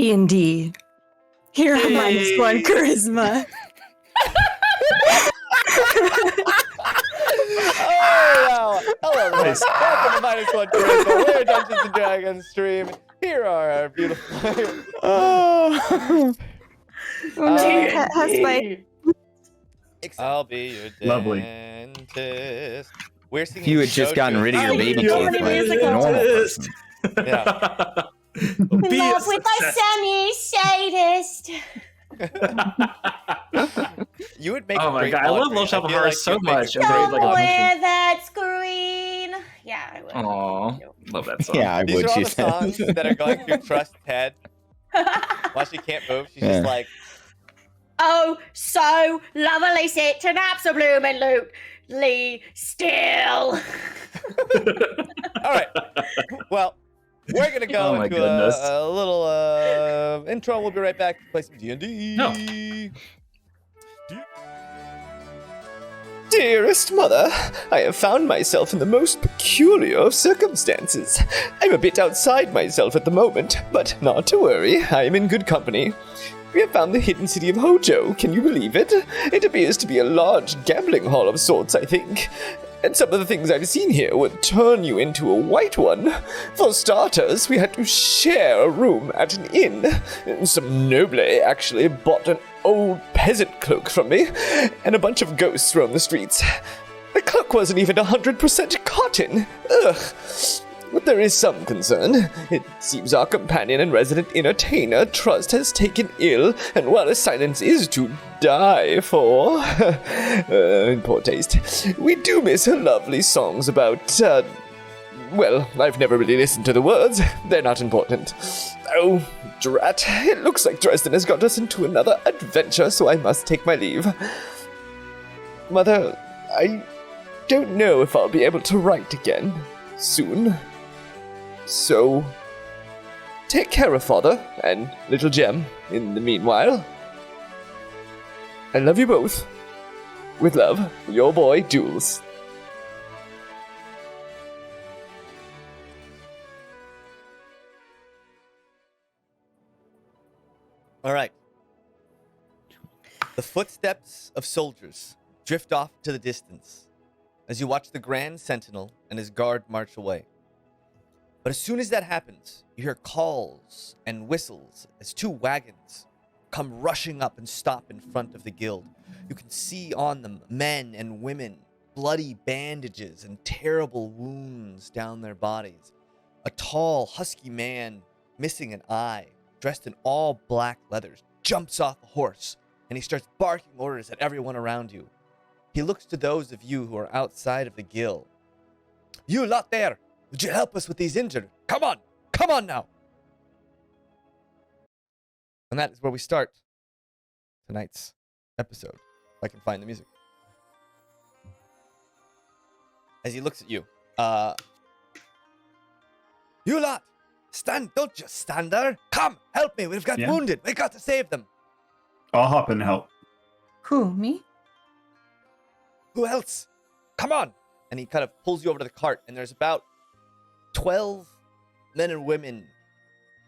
D&D. Here on -1 charisma. Oh, wow. Hello, everyone. Welcome to -1 charisma. We're a Dungeons and Dragons stream. Here are our beautiful. I'll be your Lovely. dentist. We're singing. If you had just gotten rid of your baby teeth like a normal person. Yeah. In love with my semi-sadist. You would make. Oh a my great god, I love Audrey. Low Shop of feel Horrors so you'd make a much. great Somewhere that's green. Yeah, I would. Aww, love that song. Yeah, I These would. are all She the said. songs that are going through Trust's head while she can't move. She's just like, Oh, so lovely sitting absolutely still. all right. Well, we're gonna go Oh my into goodness. a little intro. We'll be right back to play some D&D. No. Dearest mother, I have found myself in the most peculiar of circumstances. I'm a bit outside myself at the moment, but not to worry, I am in good company. We have found the hidden city of Hojo, can you believe it? It appears to be a large gambling hall of sorts, I think. And some of the things I've seen here would turn you into a white one. For starters, we had to share a room at an inn. Some noble actually bought an old peasant cloak from me, and a bunch of ghosts roam the streets. The cloak wasn't even 100% cotton. Ugh. But there is some concern. It seems our companion and resident entertainer, Trust, has taken ill, and while a silence is to die for, in poor taste, we do miss her lovely songs about, well, I've never really listened to the words. They're not important. Oh, drat. It looks like Dresden has got us into another adventure, so I must take my leave. Mother, I don't know if I'll be able to write again soon. So, take care of Father and little Gem in the meanwhile. I love you both. With love, your boy, Jules. All right. The footsteps of soldiers drift off to the distance as you watch the Grand Sentinel and his guard march away. But as soon as that happens, you hear calls and whistles as two wagons come rushing up and stop in front of the guild. You can see on them men and women, bloody bandages and terrible wounds down their bodies. A tall, husky man, missing an eye, dressed in all black leathers, jumps off a horse, and he starts barking orders at everyone around you. He looks to those of you who are outside of the guild. You lot there! Would you help us with these injured? Come on now! And that is where we start tonight's episode. If I can find the music. As he looks at you, you lot! Don't just stand there! Come, help me! We've got wounded! We got to save them! I'll hop in and help. Who, me? Who else? Come on! And he kind of pulls you over to the cart, and there's about 12 men and women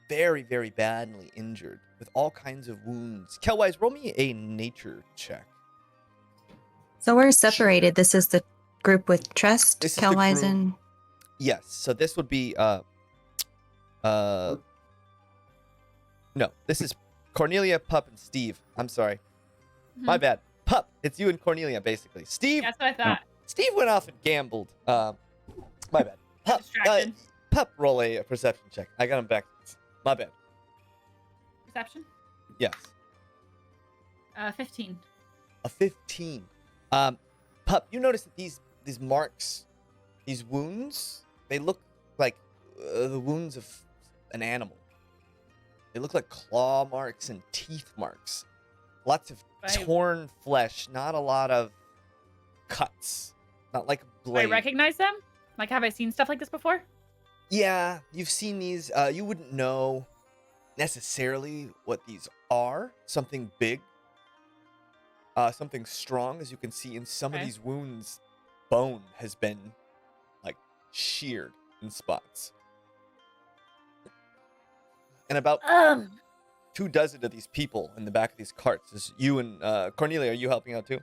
very, very badly injured with all kinds of wounds. Kelwise, roll me a nature check. So we're separated. This is the group with Trust, This is the Kelwise, group- and... Yes, so this would be, no, this is Cornelia, Pup, and Steve. I'm sorry. My bad. Pup, it's you and Cornelia, basically. Steve, That's what I thought. Steve went off and gambled. My bad. Pup, Distracted. Pup, roll a perception check. I got him back. My bad. Perception? Yes. 15. A 15. Pup, you notice that these marks, these wounds, they look like the wounds of an animal. They look like claw marks and teeth marks. Lots of torn flesh, not a lot of cuts. Not like a Do I blade. recognize them? Like, have I seen stuff like this before? Yeah, you've seen these. You wouldn't know necessarily what these are. Something big. Something strong, as you can see in some of these wounds. Bone has been, like, sheared in spots. And about 24 of these people in the back of these carts. Is you and Cornelia, are you helping out too?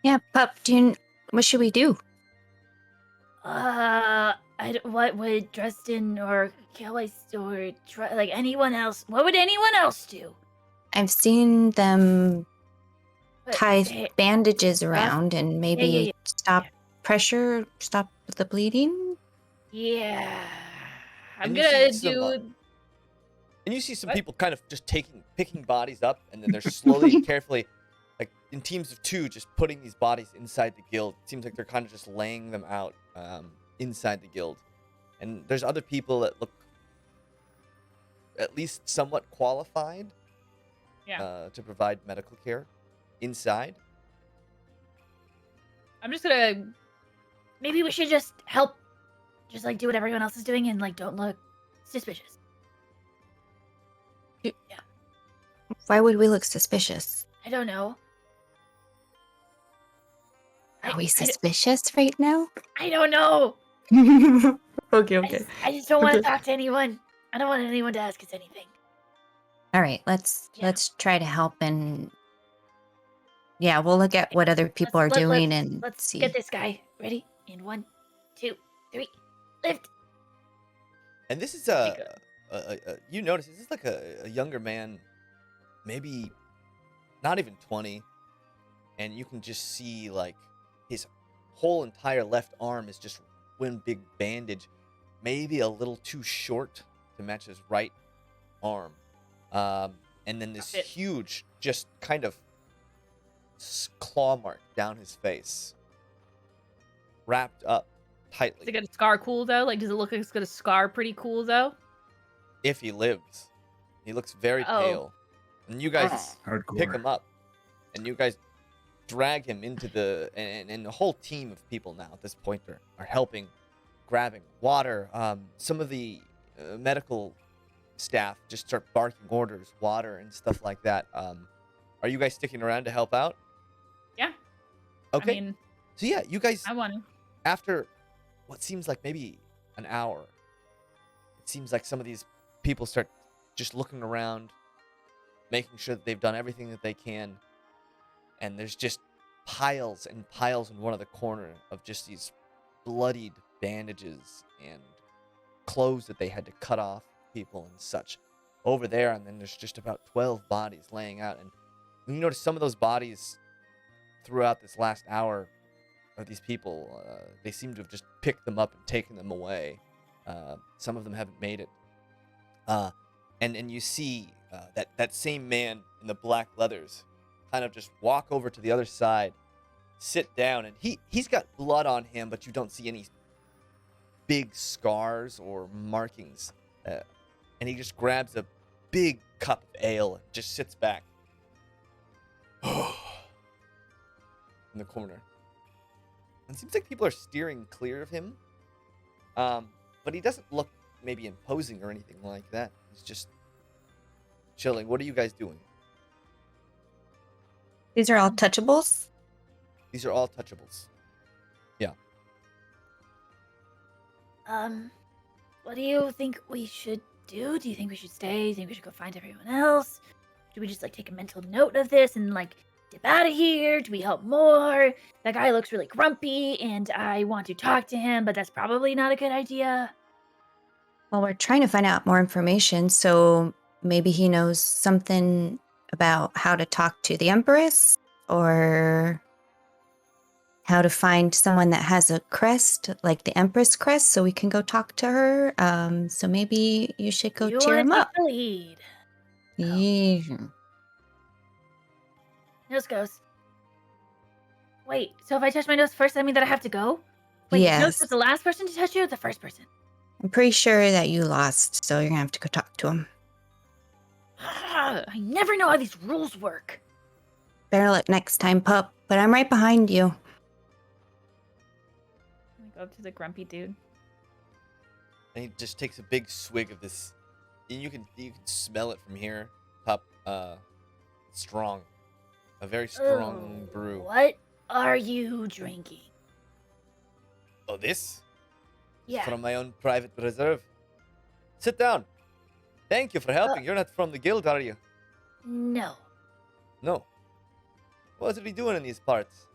Yeah, Pup, what should we do? What would Dresden or Kelly or like anyone else? What would anyone else do? I've seen them But tie they- bandages around and maybe yeah. stop pressure, stop the bleeding. Yeah, I'm And you gonna see some, do. And you see some What? people kind of just picking bodies up, and then they're slowly and carefully, like in teams of 2, just putting these bodies inside the guild. It seems like they're kind of just laying them out inside the guild. And there's other people that look at least somewhat qualified to provide medical care inside. I'm just gonna. Maybe we should just help, just like do what everyone else is doing and like don't look suspicious. Why would we look suspicious? I don't know. Are we suspicious right now? I don't know. Okay, I just don't want to Okay. talk to anyone. I don't want anyone to ask us anything. All right, let's Yeah. try to help and we'll look at what other people are doing and let's see. get this guy ready. In 1, 2, 3, lift. And this is Take you notice this is like a younger man, maybe not even 20, and you can just see like his whole entire left arm is just one big bandage, maybe a little too short to match his right arm, and then this It- huge, just kind of claw mark down his face, wrapped up tightly. Is it gonna scar cool though? Like, does it look like it's gonna scar pretty cool though? If he lives, he looks very Oh. pale, and you guys Hardcore. pick him up, and you guys drag him into the and the whole team of people now at this point are helping, grabbing water. Some of the medical staff just start barking orders, water and stuff like that. Are you guys sticking around to help out? Yeah. Okay. I mean, So yeah, you guys, I want to. after what seems like maybe an hour, it seems like some of these people start just looking around, making sure that they've done everything that they can. And there's just piles and piles in one of the corner of just these bloodied bandages and clothes that they had to cut off people and such over there. And then there's just about 12 bodies laying out. And you notice some of those bodies throughout this last hour of these people, they seem to have just picked them up and taken them away. Some of them haven't made it. And you see that same man in the black leathers kind of just walk over to the other side, sit down, and he's got blood on him, but you don't see any big scars or markings. And he just grabs a big cup of ale and just sits back in the corner. And it seems like people are steering clear of him. But he doesn't look maybe imposing or anything like that. He's just chilling. What are you guys doing? These are all touchables. These are all touchables. What do you think we should do? Do you think we should stay? Do you think we should go find everyone else? Do we just like take a mental note of this and like dip out of here? Do we help more? That guy looks really grumpy and I want to talk to him, but that's probably not a good idea. Well, we're trying to find out more information, so maybe he knows something about how to talk to the Empress or how to find someone that has a crest, like the Empress crest, so we can go talk to her. So maybe you should go you cheer wanna him take up. the lead. Yeah. Nose goes. Wait, so if I touch my nose first, that mean that I have to go? Wait, Nose Yes. was the last person to touch you or the first person? I'm pretty sure that you lost, so you're gonna have to go talk to him. I never know how these rules work. Better luck next time, pup. But I'm right behind you. Go up to the grumpy dude. And he just takes a big swig of this. And you can smell it from here. Pup, strong. A very strong Oh, brew. What are you drinking? Oh, this? Yeah. From my own private reserve. Sit down. Thank you for helping. You're not from the guild, are you? No. No. What are we doing in these parts?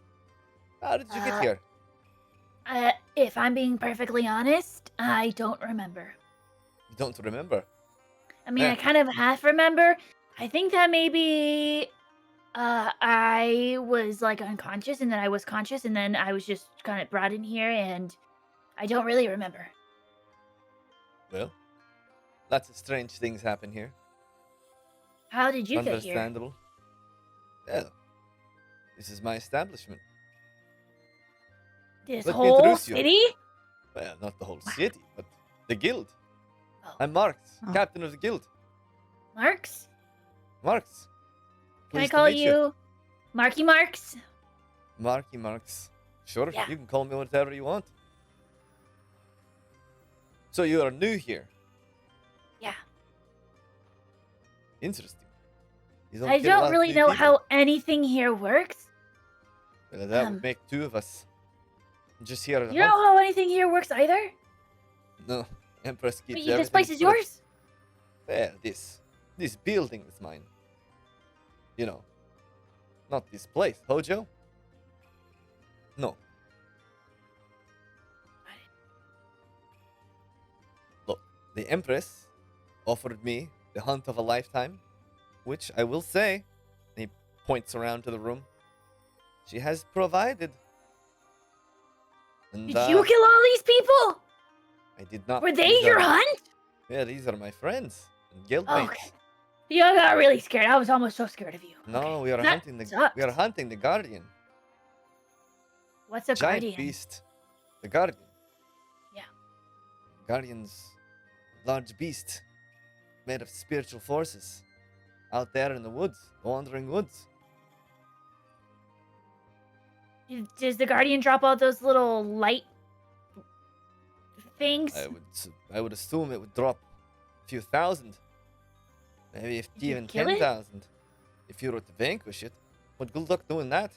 How did you get here? If I'm being perfectly honest, I don't remember. You don't remember? I mean, Eh. I kind of half remember. I think that maybe I was like unconscious and then I was conscious and then I was just kind of brought in here and I don't really remember. Well, lots of strange things happen here. How did you get here? Understandable. Well, this is my establishment. This Let me whole introduce you. city? Well, not the whole city, but the guild. Oh. I'm Marks, Oh. captain of the guild. Marks? Marks. Can I Pleased to call meet you Marky Marks? Marky Marks. Sure, Yeah. you can call me whatever you want. So you are new here. Yeah. Interesting. You I kill a lot don't of really new know people. how anything here works. Well, that um, would make two of us. Just here at You don't know how anything here works either? No, Empress keeps Wait, this everything place is separate. yours? Well, this building is mine. You know, not this place, Hojo. No. Look, the Empress offered me the hunt of a lifetime, which I will say, and he points around to the room, she has provided. And, Did you kill all these people? I did not. Were they These your are- hunt? Yeah, these are my friends and guildmates. Okay. You got really scared. I was almost so scared of you. No, Okay. we are That hunting sucks. we are hunting the guardian. What's a Giant guardian? beast. The guardian. Yeah. Guardian's large beast made of spiritual forces out there in the woods, the wandering woods. Does the guardian drop all those little light things? I would assume it would drop a few thousand. Maybe Did you even kill it? 10,000 if you were to vanquish it. But good luck doing that.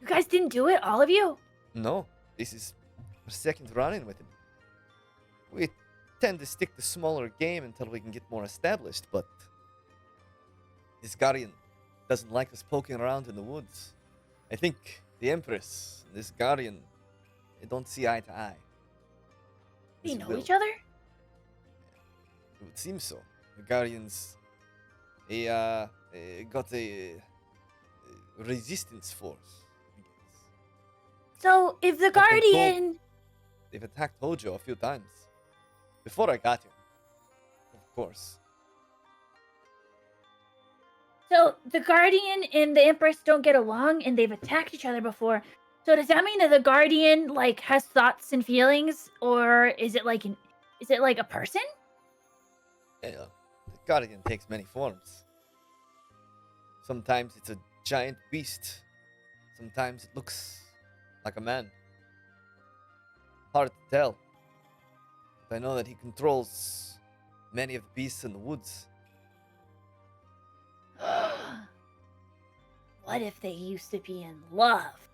You guys didn't do it, all of you? No, this is our second run-in with him. We tend to stick to smaller game until we can get more established, but this guardian doesn't like us poking around in the woods. I think the Empress and this guardian, they don't see eye to eye. We This know will. each other? It would seem so. The guardians, he got a resistance force. I guess. So, if the But they're told- guardian... They've attacked Hojo a few times. Before I got here. Of course. So, the guardian and the empress don't get along, and they've attacked each other before. So, does that mean that the guardian, like, has thoughts and feelings? Or is it like a person? Yeah, the guardian takes many forms. Sometimes it's a giant beast. Sometimes it looks like a man. Hard to tell. But I know that he controls many of the beasts in the woods. What if they used to be in love?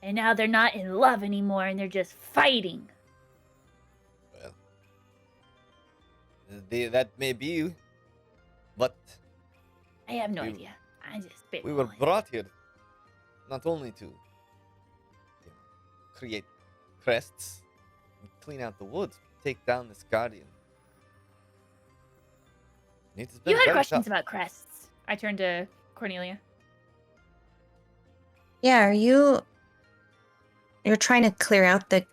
And now they're not in love anymore and they're just fighting. Well, that may be, but I have no We- idea. I just spit. we were brought here not only to create crests and clean out the woods, but take down this guardian. It has been You had very questions tough. about crests. I turned to Cornelia. Yeah, you're trying to clear out the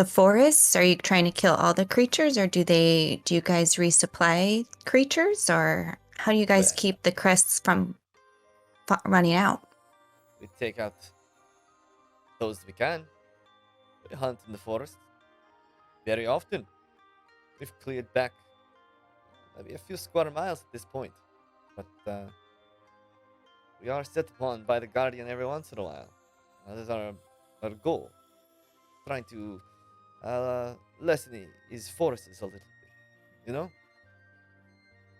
forests? Are you trying to kill all the creatures, or do you guys resupply creatures, or how do you guys Well- keep the crests from running out? We take out those we can. We hunt in the forest very often. We've cleared back maybe a few square miles at this point, but we are set upon by the guardian every once in a while. That is our goal. Trying to lessen his forces a little bit, you know?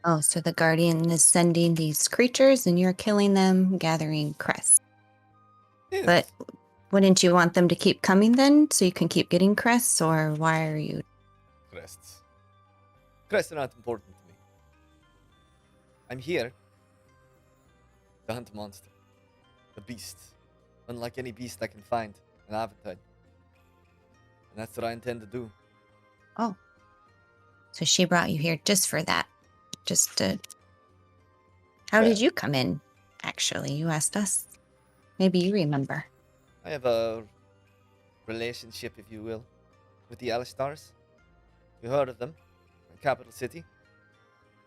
Oh, so the guardian is sending these creatures, and you're killing them, gathering crests. Yes. But wouldn't you want them to keep coming then, so you can keep getting crests, or why are you? Crests. Crests are not important to me. I'm here to hunt a monster. A beast. Unlike any beast I can find in Aventide. And that's what I intend to do. Oh. So she brought you here just for that. Just to... How Well. did you come in, actually? You asked us. Maybe you remember. I have a relationship, if you will, with the Alistars. You heard of them? Capital city.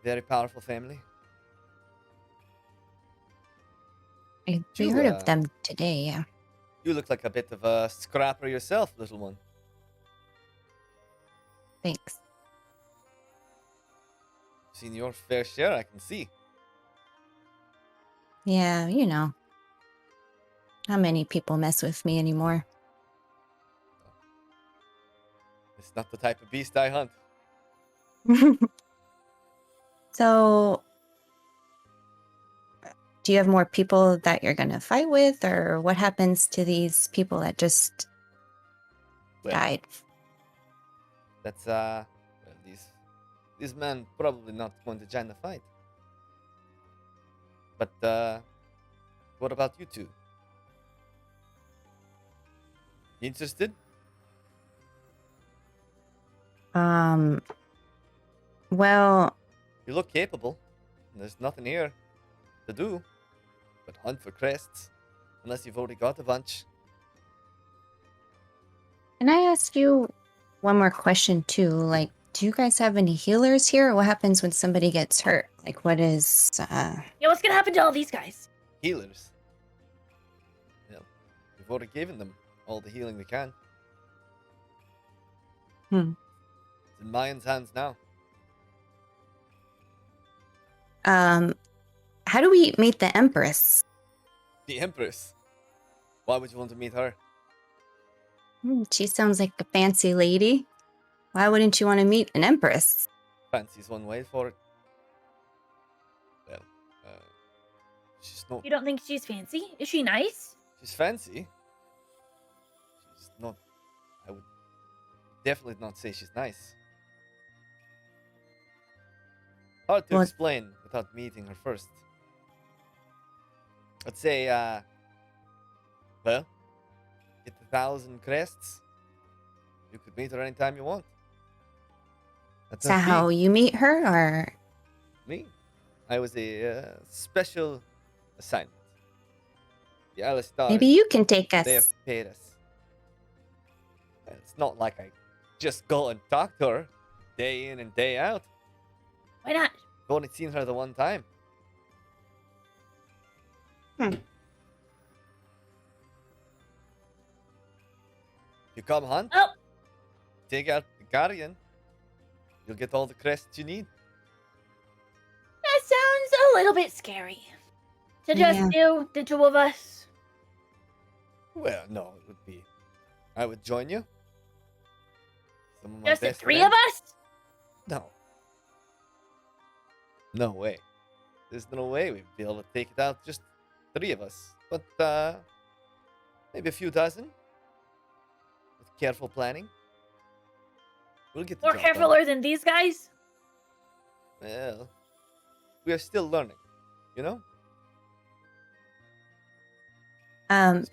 Very powerful family. We You, heard of them today, yeah. You look like a bit of a scrapper yourself, little one. Thanks. Seen your fair share, I can see. Yeah, you know. Not many people mess with me anymore. It's not the type of beast I hunt. So, do you have more people that you're going to fight with? Or what happens to these people that just died? That's, well, these men probably not going to join the fight. But, what about you two? Interested? Well, You look capable. And there's nothing here to do but hunt for crests. Unless you've already got a bunch. can I ask you one more question too? Like, do you guys have any healers here? Or what happens when somebody gets hurt? Like, what is, Yeah, what's gonna happen to all these guys? Healers. Yeah, we've already given them all the healing we can. It's in Mayan's hands now. how do we meet the Empress? The Empress. Why would you want to meet her? She sounds like a fancy lady. Why wouldn't you want to meet an Empress? Fancy's one way for it. Well, she's not. You don't think she's fancy? Is she nice? She's fancy. She's not. I would definitely not say she's nice. Hard to Well- explain without meeting her first. I'd say, well, get 1,000 crests. You could meet her anytime you want. That's Is that how you meet her, or me. I was a special assignment. The Alistar. maybe you can take They us? have paid us. And it's not like I just go and talk to her day in and day out. Why not? I've only seen her the one time. You come hunt, Oh, take out the Guardian. You'll get all the crests you need. that sounds a little bit scary. To just Yeah. do the two of us. Well, no, it would be. I would join you. Some of my Just the best three friends. of us? No. No way. There's no way we'd be able to take it out, just 3 of us. But, maybe a few dozen. With careful planning. We'll get the More job done. carefuler than these guys? Well, we are still learning, you know?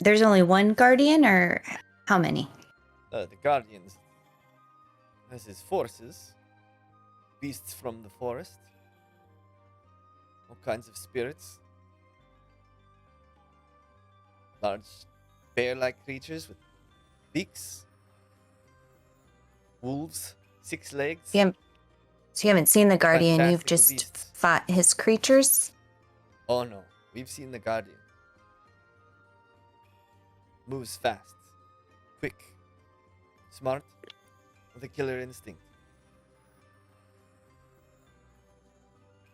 There's only one Guardian, or how many? The Guardians has his forces. Beasts from the forest. All kinds of spirits. Large bear-like creatures with beaks. Wolves, 6 legs. Yeah. So you haven't seen the Guardian, you've Fantastical just beasts. fought his creatures? Oh no, we've seen the Guardian. Moves fast, quick, smart, with a killer instinct.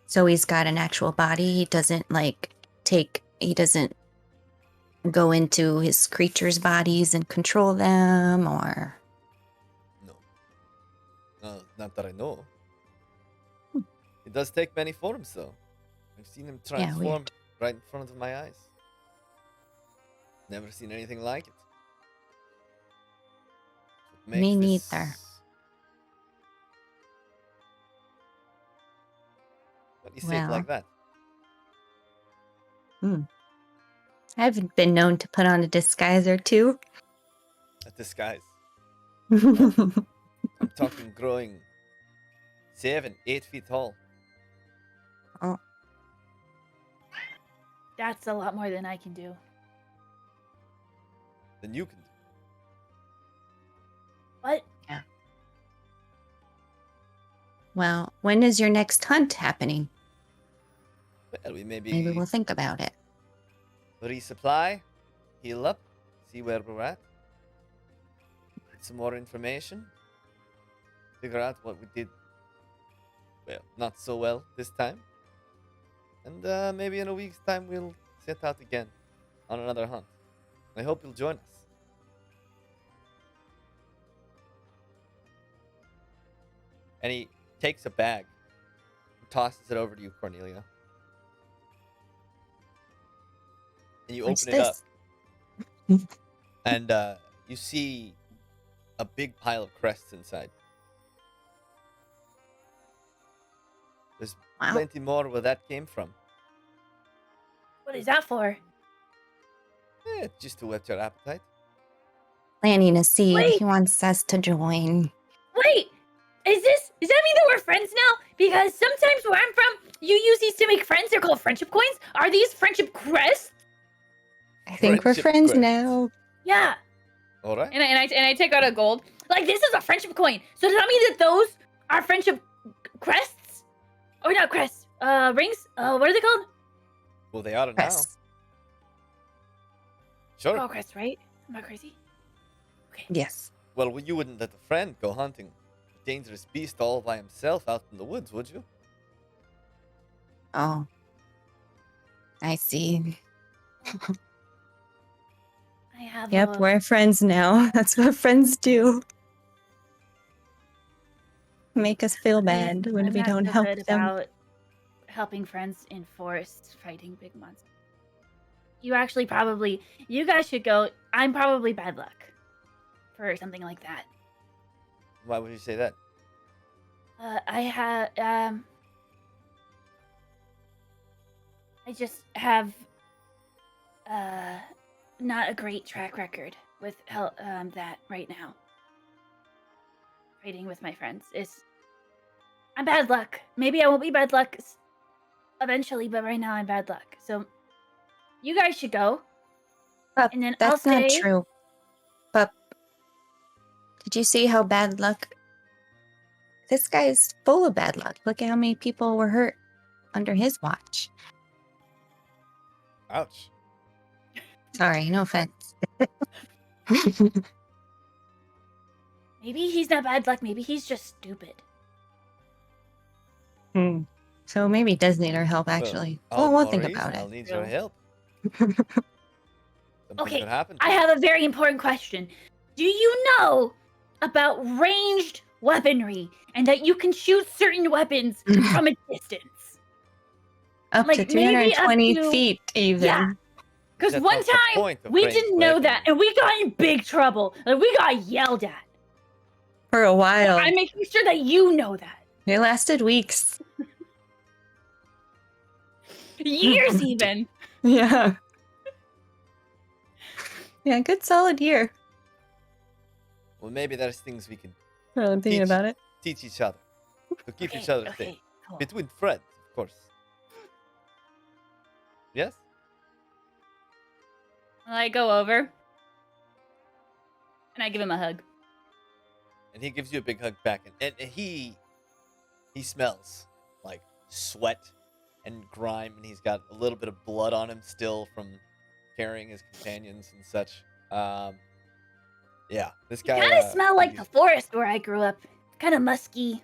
So he's got an actual body. He doesn't he doesn't go into his creatures' bodies and control them, or No. No, not that I know. He does take many forms though. I've seen him Yeah, transform weird. right in front of my eyes. Never seen anything like it. What Me makes this neither. be safe Well. like that. I've been known to put on a disguise or two. A disguise. I'm talking growing 7, 8 feet tall. That's a lot more than I can do. Then you can do. What? Well, when is your next hunt happening? Well, we Maybe we'll think about it. resupply, heal up, see where we're at, get some more information, figure out what we did, well, not so well this time, and maybe in a week's time we'll set out again on another hunt. I hope you'll join us. And he takes a bag and tosses it over to you, Cornelia. And you What's open it up. this? And you see a big pile of crests inside. There's Wow. plenty more where that came from. What is that for? Just to whet your appetite. Planting a seed. Wait. He wants us to join. Wait! Does that mean that we're friends now? Because sometimes where I'm from, you use these to make friends. They're called friendship coins. Are these friendship crests? I think we're Friendship friends crests. now. Yeah. All right. And I take out a gold. Like, this is a friendship coin. So does that mean that those are friendship crests? Or not crests. Rings? What are they called? Well, they are now. Press. Sure. They're all crests, right? Am I crazy? Okay. Yes. Well, you wouldn't let a friend go hunting a dangerous beast all by himself out in the woods, would you? Oh. I see. I have Yep, we're friends now. That's what friends do. Make us feel bad when I'm we not don't so help good them. about helping friends in forests fighting big monsters. You actually probably, you guys should go. I'm probably bad luck for something like that. Why would you say that? I just have not a great track record with that right now. Fighting with my friends I'm bad luck. Maybe I won't be bad luck eventually, but right now I'm bad luck. So you guys should go. But And then I'll that's not stay. true. But did you see how bad luck? This guy's full of bad luck. Look at how many people were hurt under his watch. Ouch. Sorry, no offense. Maybe he's not bad luck. Maybe he's just stupid. So maybe he does need our help, actually. Well, we'll think about I'll it. need your help. Something Okay, could happen. I have a very important question. Do you know about ranged weaponry and that you can shoot certain weapons from a distance? Up to Like, maybe up 320 to- feet, even. Yeah. Because That's one not the time point of we ranged didn't know that, weaponry. and we got in big trouble. Like, we got yelled at. For a while. I'm making sure that you know that. It lasted weeks. Years even. Yeah. Yeah, good solid year. Well, maybe there's things we can Really thinking Teach. about it. teach each other to keep each other safe. Cool. Between friends, of course. Yes? I go over and I give him a hug. And he gives you a big hug back, and he smells like sweat and grime, and he's got a little bit of blood on him still from carrying his companions and such. Yeah, this guy Kind of smell like the he's- forest where I grew up. Kind of musky.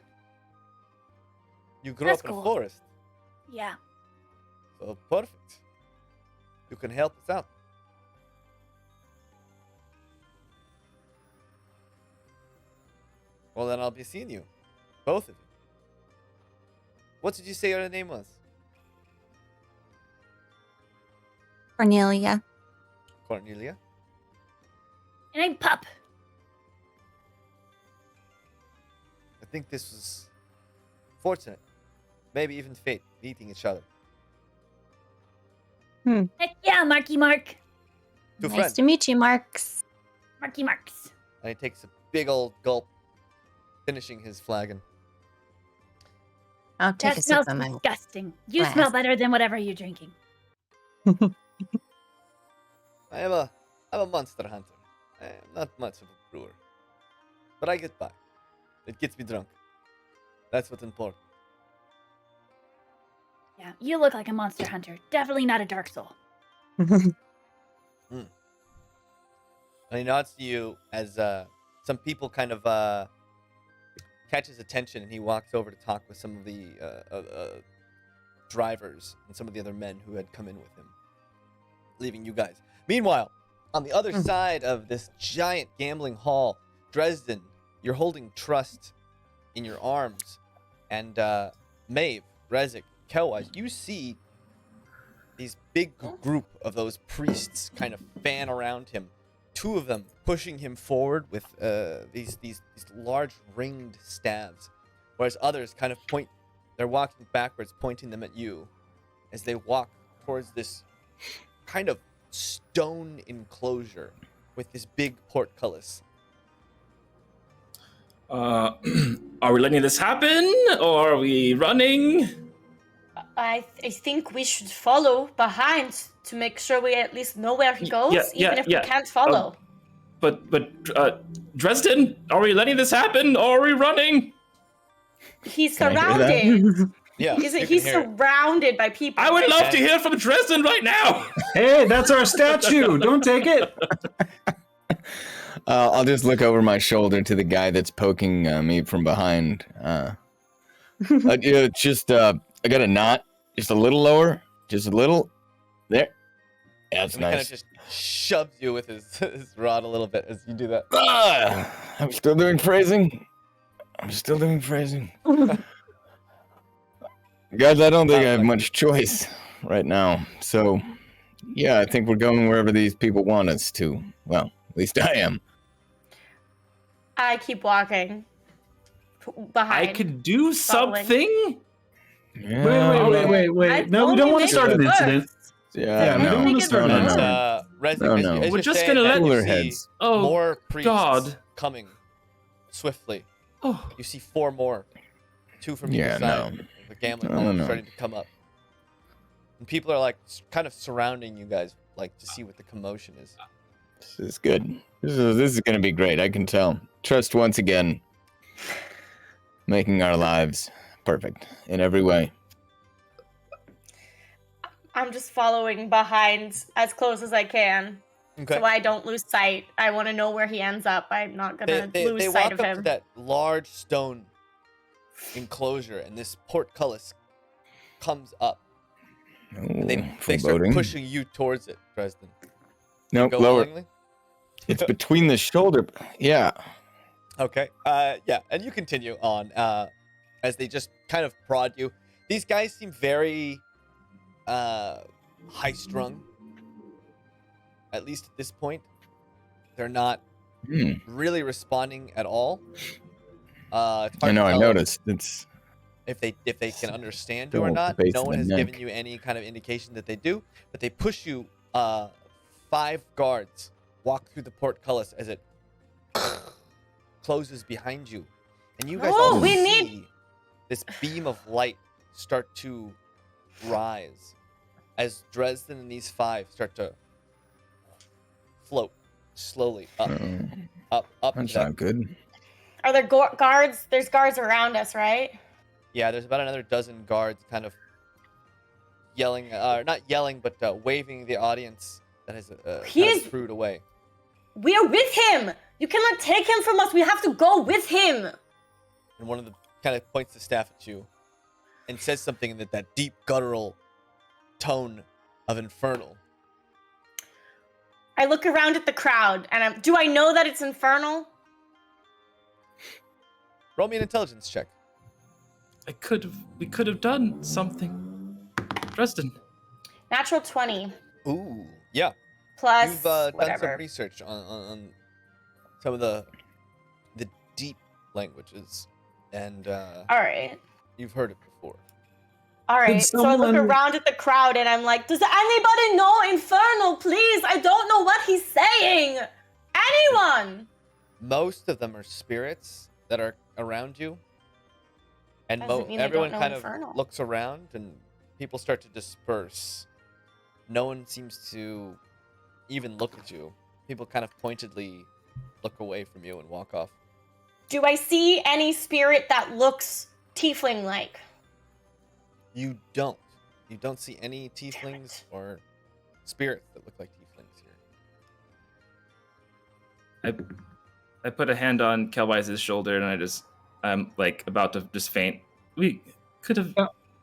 You grew That's up in cool. a forest, Yeah. so perfect. You can help us out. Well, then I'll be seeing you, both of you. What did you say your name was? Cornelia. Cornelia? And I'm Pup. I think this was fortunate. Maybe even fate, eating each other. Heck yeah, Marky Mark. Two Nice friends. to meet you, Marks. Marky Marks. And he takes a big old gulp, finishing his flagon. I'll take That a sip smells of my. disgusting. You glass. smell better than whatever you're drinking. I'm a monster hunter. I am not much of a brewer. But I get by. It gets me drunk. That's what's important. Yeah, you look like a monster hunter. Definitely not a dark soul. And he nods to you as some people kind of catch his attention, and he walks over to talk with some of the drivers and some of the other men who had come in with him, leaving you guys. Meanwhile, on the other side of this giant gambling hall, Dresden, you're holding Trust in your arms, and Maeve, Rezik, Kelwise, you see these big group of those priests kind of fan around him. Two of them pushing him forward with these large ringed staves, whereas others kind of point. They're walking backwards, pointing them at you, as they walk towards this kind of stone enclosure with this big portcullis. Are we letting this happen, or are we running? I think we should follow behind to make sure we at least know where he goes, even if we can't follow. But Dresden, are we letting this happen, or are we running? He's Can I hear that? surrounded. Yeah, He's surrounded by people. I would right? love to hear from Dresden right now. Hey, that's our statue. Don't take it. I'll just look over my shoulder to the guy that's poking me from behind. Just I got a knot, just a little lower, just a little. There. Yeah, that's And he kind of nice. just shoves you with his rod a little bit as you do that. I'm still doing phrasing. Guys, I don't think I have much choice right now. So, yeah, I think we're going wherever these people want us to. Well, at least I am. I keep walking behind. I could do Following. something. Yeah, Wait. No, we don't want to start an incident. Yeah, we no, don't want to start an no. incident. Rezik, No, as no. you- as We're you're just saying gonna that, let- you Cooler see heads. Oh, more priests God. coming swiftly. Oh, You see four more, two from Yeah, either side. no. The gambling No, hall is no. starting to come up, and people are like kind of surrounding you guys, like to see what the commotion is. This is good. This is going to be great. I can tell. Trust once again, making our lives perfect in every way. I'm just following behind as close as I can, Okay. so I don't lose sight. I want to know where he ends up. I'm not gonna They lose walk sight of up him. to that large stone enclosure, and this portcullis comes up. And they start Foreboding. pushing you towards it, Dresden. Nope, Go lower. willingly? It's between the shoulder. Yeah. Okay. Yeah, and you continue on as they just kind of prod you. These guys seem very high-strung. At least at this point, they're not really responding at all. It's hard I know. to I tell noticed. It's if they can understand you or Still not. the base No of one the has neck. given you any kind of indication that they do, but they push you. 5 guards walk through the portcullis as it closes behind you, and you guys Oh, all we see need- this beam of light start to rise as Dresden and these 5 start to float slowly up, up that's to that. not good. Are there guards? There's guards around us, right? Yeah, there's about another dozen guards kind of yelling, not yelling, but waving the audience that has He's- screwed away. We are with him. You cannot take him from us. We have to go with him. And one of them kind of points the staff at you and says something in that deep guttural tone of infernal. I look around at the crowd, and do I know that it's infernal? Roll me an intelligence check. we could have done something. Dresden. Natural 20 Ooh, yeah. plus You've done whatever. some research on some of the deep languages, and All right. you've heard it before. All right, so I look around at the crowd and I'm like, does anybody know Infernal, please? I don't know what he's saying. Anyone? Most of them are spirits that are around you. And everyone kind Infernal. of looks around and people start to disperse. No one seems to even look at you. People kind of pointedly look away from you and walk off. Do I see any spirit that looks tiefling-like? You don't. You don't see any tieflings or spirits that look like tieflings here. I put a hand on Kelwise's shoulder and I'm like about to just faint. We could have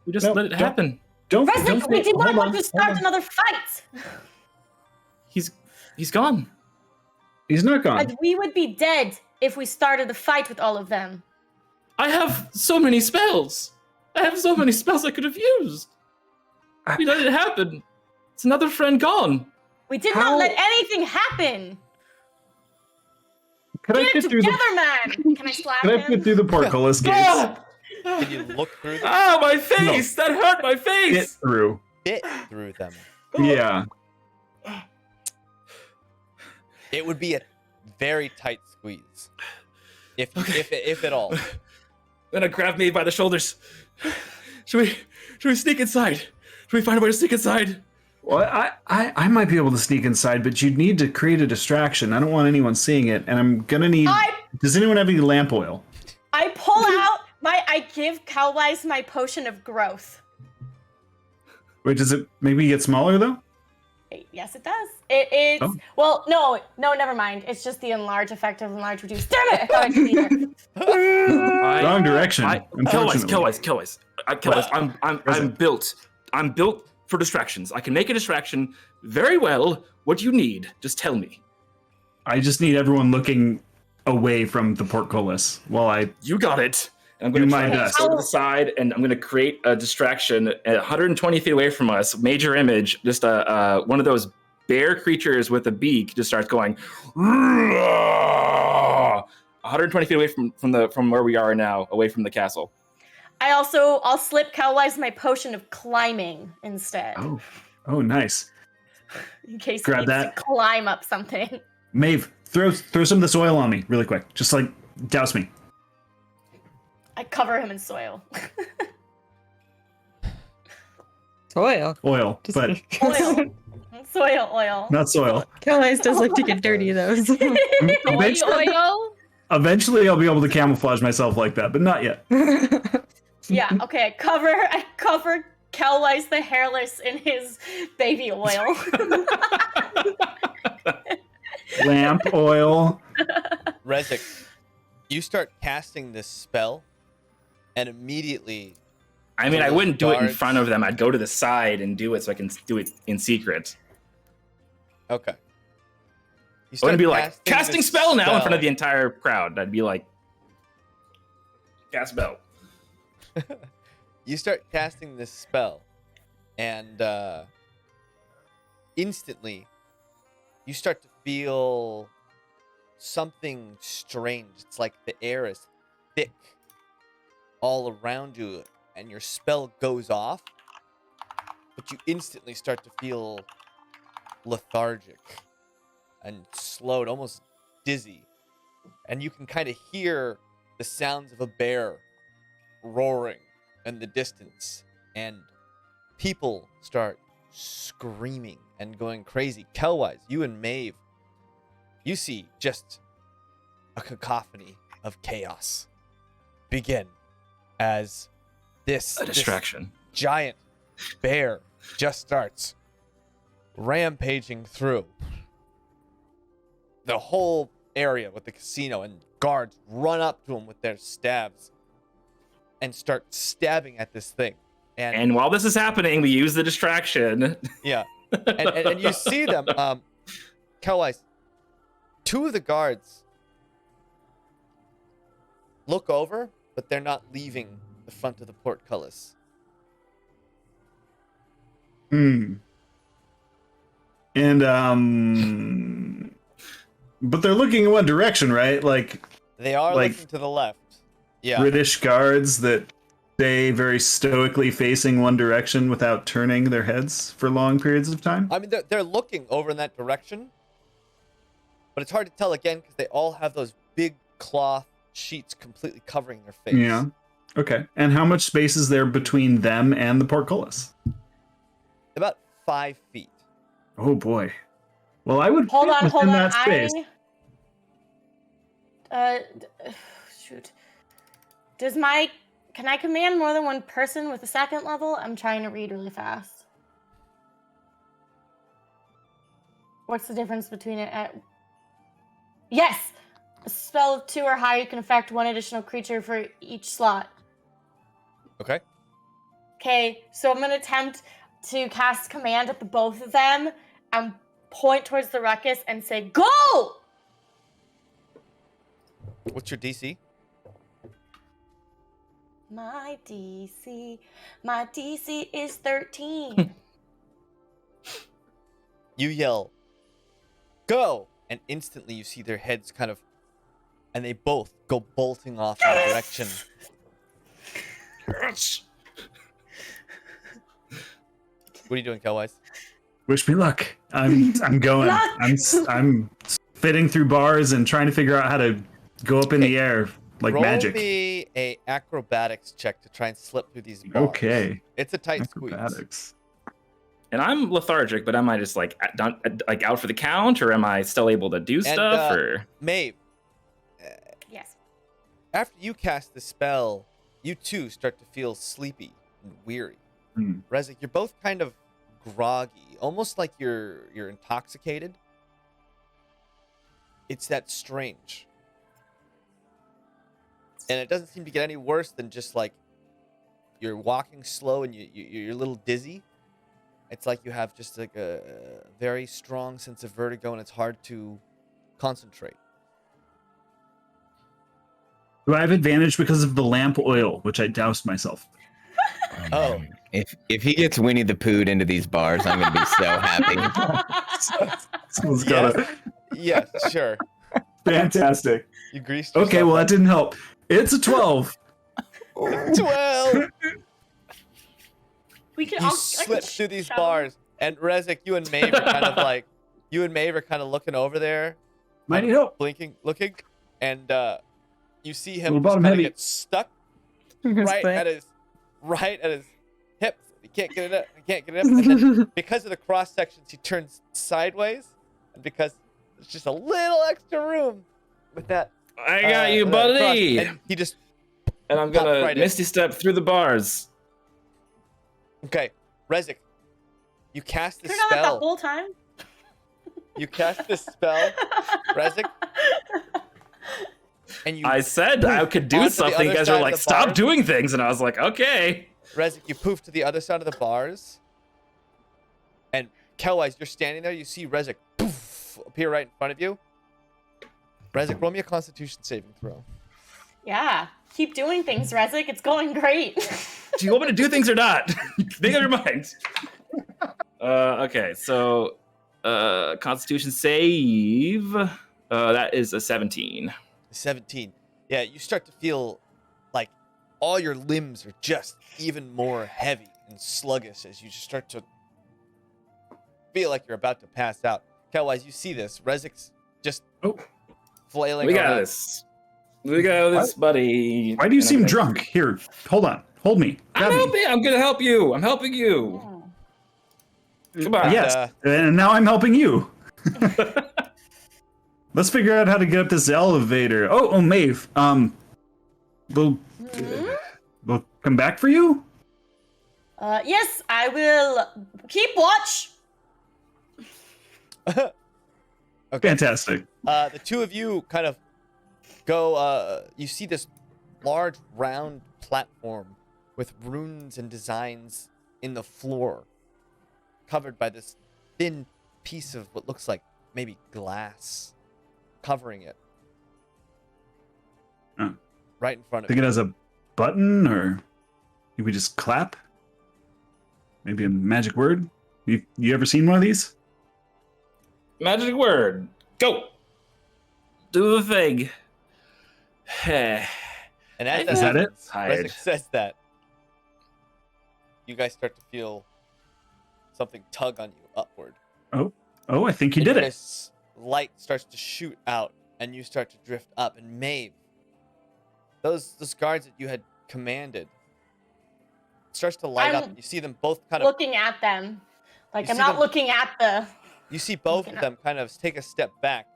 let it happen. Resnick, we did not want to start another fight. He's gone. He's not gone. And we would be dead if we started a fight with all of them. I have so many spells. I could have used. We let it happen. It's another friend gone. We did not let anything happen. Can Get I it together, man! Can I slap him? Can I fit through the portcullis gates? Can you look through them? Ah, my face! No. That hurt my face! Fit through. Fit through them. Yeah. It would be a very tight squeeze. If at all. Then I grab me by the shoulders. Should we sneak inside? Should we find a way to sneak inside? Well, I might be able to sneak inside, but you'd need to create a distraction. I don't want anyone seeing it, and I'm gonna need... Does anyone have any lamp oil? I pull out I give Calwise my potion of growth. Wait, does it maybe get smaller, though? Yes, it does. It's... Oh. Well, no, never mind. It's just the enlarge effect of enlarge reduce. Damn it! I thought I could either. Wrong direction. Kelwise. I'm built for distractions. I can make a distraction very well. What do you need? Just tell me. I just need everyone looking away from the portcullis while I... You got it. And I'm going to try to go to the side, and I'm going to create a distraction at 120 feet away from us. Major image, just one of those bear creatures with a beak just starts going 120 feet away from where we are now, away from the castle. I'll slip Calwise my potion of climbing instead. Oh, nice. In case Grab he needs to climb up something. Maeve, throw some of this oil on me really quick. Just like douse me. I cover him in soil. Soil. Oil, but oil. Soil oil. Not soil. Calwise does like to get dirty though. Oil. Eventually, I'll be able to camouflage myself like that, but not yet. Yeah. Okay. I cover Calwise the hairless in his baby oil. Lamp oil. Resnick, you start casting this spell, and immediately... I mean, I wouldn't do it in front of them. I'd go to the side and do it so I can do it in secret. Okay. I wouldn't be like, casting spell now in front of the entire crowd. I'd be like, cast spell. You start casting this spell, and instantly, you start to feel something strange. It's like the air is thick all around you, and your spell goes off, but you instantly start to feel lethargic and slowed, almost dizzy. And you can kind of hear the sounds of a bear roaring in the distance, and people start screaming and going crazy. Kelwise, you and Maeve, you see just a cacophony of chaos begin as this distraction. This giant bear just starts rampaging through the whole area with the casino, and guards run up to him with their stabs and start stabbing at this thing. And while this is happening, we use the distraction. Yeah. And you see them, Kelwise, two of the guards look over, but they're not leaving the front of the portcullis. And but they're looking in one direction, right? Like they are looking to the left. Yeah. British guards that stay very stoically facing one direction without turning their heads for long periods of time? I mean, they're looking over in that direction, but it's hard to tell again because they all have those big cloth sheets completely covering their face. Yeah. Okay. And how much space is there between them and the portcullis? About 5 feet. Oh boy. Well, I would Hold fit on, within hold on. that space. Shoot. Can I command more than one person with a second level? I'm trying to read really fast. What's the difference between it? Yes! A spell of 2 or higher, you can affect 1 additional creature for each slot. Okay. Okay, so I'm going to attempt to cast command at the both of them and point towards the ruckus and say, go! What's your DC? My DC is 13. You yell, go! And instantly you see their heads kind of, and they both go bolting off in a direction. What are you doing, Kelwise? Wish me luck. I'm going. I'm fitting through bars and trying to figure out how to go up in the air like magic. Roll me a acrobatics check to try and slip through these bars. Okay. It's a tight Acrobatics. squeeze. And I'm lethargic, but am I just like out for the count, or am I still able to do stuff? Or Maeve, Yes. after you cast the spell, you too start to feel sleepy and weary. Rezik, you're both kind of groggy, almost like you're intoxicated. It's that strange. And it doesn't seem to get any worse than just like you're walking slow and you're a little dizzy. It's like you have just like a very strong sense of vertigo and it's hard to concentrate. Do I have advantage because of the lamp oil, which I doused myself? Oh. If he gets Winnie the Pooh into these bars, I'm gonna be so happy. Someone's gotta... Yeah, sure. Fantastic. You greased Okay, yourself well, up. that didn't help. It's a 12. 12! We can You all slip through these shove bars, and Rezik, you and Maeve are kind of like, looking over there, Might need help. blinking, looking, and you see him Little just bottom kind of heavy. get stuck right at his hips. He can't get it up. And then because of the cross sections, he turns sideways, and because there's just a little extra room with that. I got you, with that buddy. cross, and he just. And I'm Pop gonna right in. misty step through the bars. Okay, Rezik, you cast the Turn on that the spell. whole time. You cast the spell, Rezik, and you. I said I could do onto the something. You other guys side were of like, the stop bars. doing things. And I was like, okay. Rezik, you poof to the other side of the bars. And Kelwise, you're standing there. You see Rezik poof appear right in front of you. Rezik, roll me a Constitution saving throw. Yeah. Keep doing things, Rezik. It's going great. Do you want me to do things or not? Make up your mind. Okay, so Constitution save. That is a 17. 17. Yeah, you start to feel like all your limbs are just even more heavy and sluggish as you start to feel like you're about to pass out. Kelwise, you see this. Rezik's just flailing We got around. this. We got this, buddy. Why do you And I'm seem gonna- drunk? Here, hold on. Hold me. I'm Grab me. helping. I'm gonna help you. I'm helping you. Come on. Yes, and now I'm helping you. Let's figure out how to get up this elevator. Oh, Maeve. We'll come back for you. Yes, I will keep watch. Okay. Fantastic. The two of you kind of go, you see this large round platform with runes and designs in the floor, covered by this thin piece of what looks like maybe glass covering it. Oh. Right in front of Think you. it has a button, or can we just clap? Maybe a magic word? You ever seen one of these? Magic word. Go. Do the thing. And as Is that it? happens, Rezik says that. you guys start to feel something tug on you upward. Oh, I think you And did it. This light starts to shoot out, and you start to drift up. And Maeve, those guards that you had commanded, starts to light up. I'm You see them both kind of looking at them. Like, You I'm see not them- looking at the. You see both looking of them kind of take a step back,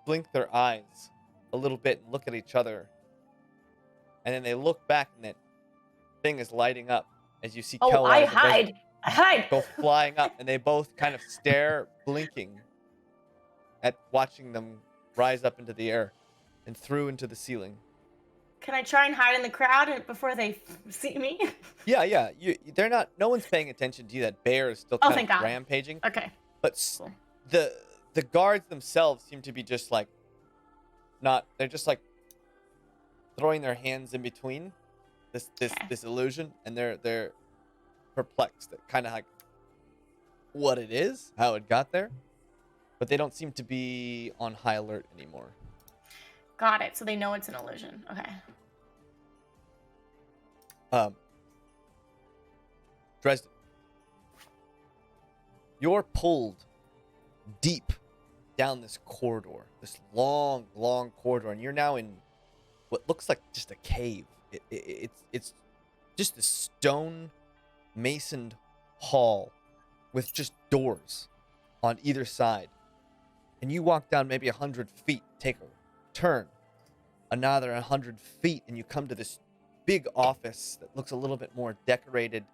blink their eyes a little bit, and look at each other. And then they look back, and that thing is lighting up as you see Oh, Kel I Rise and Resin hide. I hide. go flying up, and they both kind of stare, blinking, at watching them rise up into the air and through into the ceiling. Can I try and hide in the crowd before they see me? Yeah. They're not. No one's paying attention to you. That bear is still Oh, kind thank of God. rampaging. Okay. But Cool. the guards themselves seem to be just like not. They're just like throwing their hands in between this illusion, and they're perplexed at kind of like what it is, how it got there, but they don't seem to be on high alert anymore. Got it. So they know it's an illusion. Okay. Dresden, you're pulled deep down this corridor, this long corridor, and you're now in what looks like just a cave. It's just a stone masoned hall with just doors on either side. And you walk down maybe 100 feet, take a turn, another 100 feet, and you come to this big office that looks a little bit more decorated,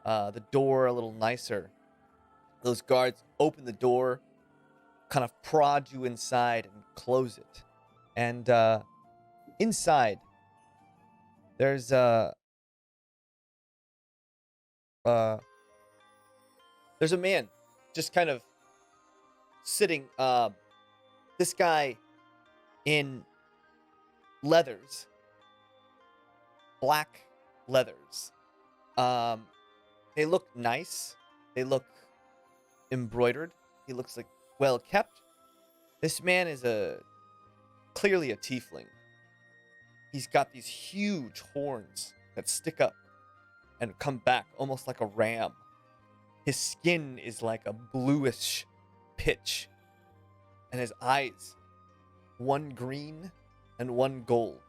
the door a little nicer. Those guards open the door, kind of prod you inside and close it. And inside, there's a man just kind of sitting, this guy in leathers, black leathers. They look nice. They look embroidered. He looks like well kept. This man is clearly a tiefling. He's got these huge horns that stick up and come back almost like a ram. His skin is like a bluish pitch, and his eyes, one green and one gold,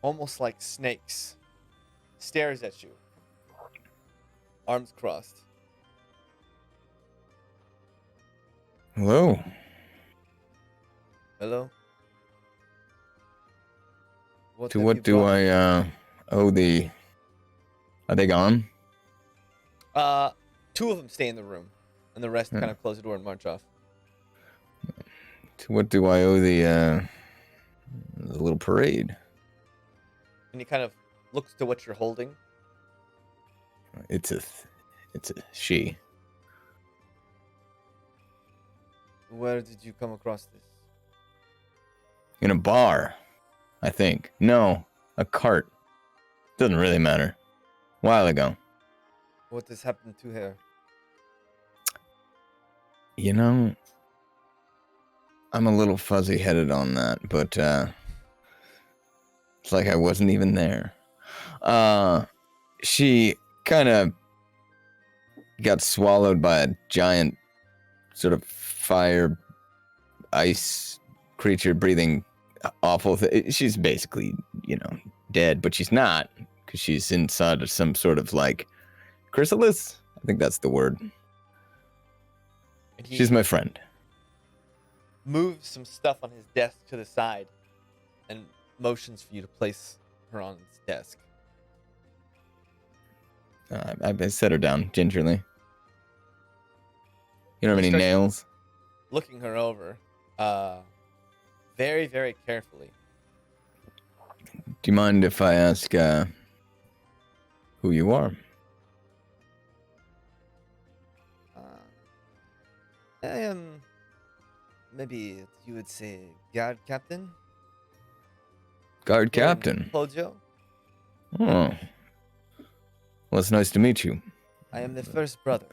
almost like snakes, stares at you, arms crossed. Hello. Hello? To what do I owe the... Are they gone? Two of them stay in the room, and the rest kind of close the door and march off. To what do I owe the little parade? And he kind of looks to what you're holding. It's a she. Where did you come across this? In a bar, I think. No, a cart. Doesn't really matter. A while ago. What has happened to her? You know, I'm a little fuzzy-headed on that, but it's like I wasn't even there. She kind of got swallowed by a giant sort of fire, ice creature breathing awful thing. She's basically, dead, but she's not, because she's inside of some sort of like chrysalis. I think that's the word. She's my friend. Moves some stuff on his desk to the side and motions for you to place her on his desk. I set her down gingerly. You don't have any nails? Looking her over, very, very carefully. Do you mind if I ask who you are? I am, maybe you would say, guard captain. Guard captain? Poggio. Oh. Well, it's nice to meet you. I am the first brother.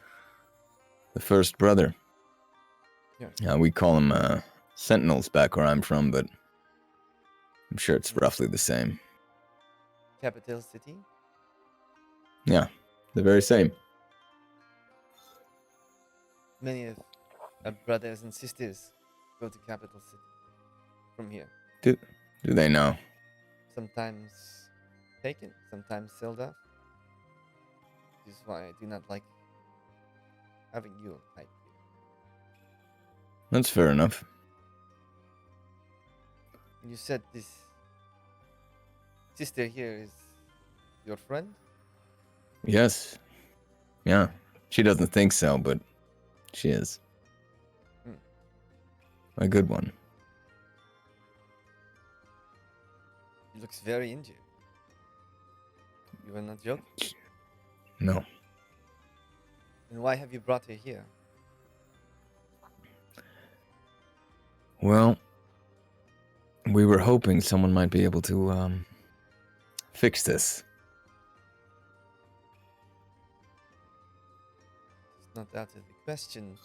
The first brother. Yes. We call them sentinels back where I'm from, but I'm sure it's roughly the same. Capital city? Yeah, The very same. Many of our brothers and sisters go to capital city from here. Do they know? Sometimes taken, sometimes sold off. This is why I do not like having you right here. That's fair enough. You said this sister here is your friend? Yes. Yeah. She doesn't think so, but she is. A good one. She looks very injured. You are not joking? No. And why have you brought her here? Well, we were hoping someone might be able to fix this. It's not out of the question.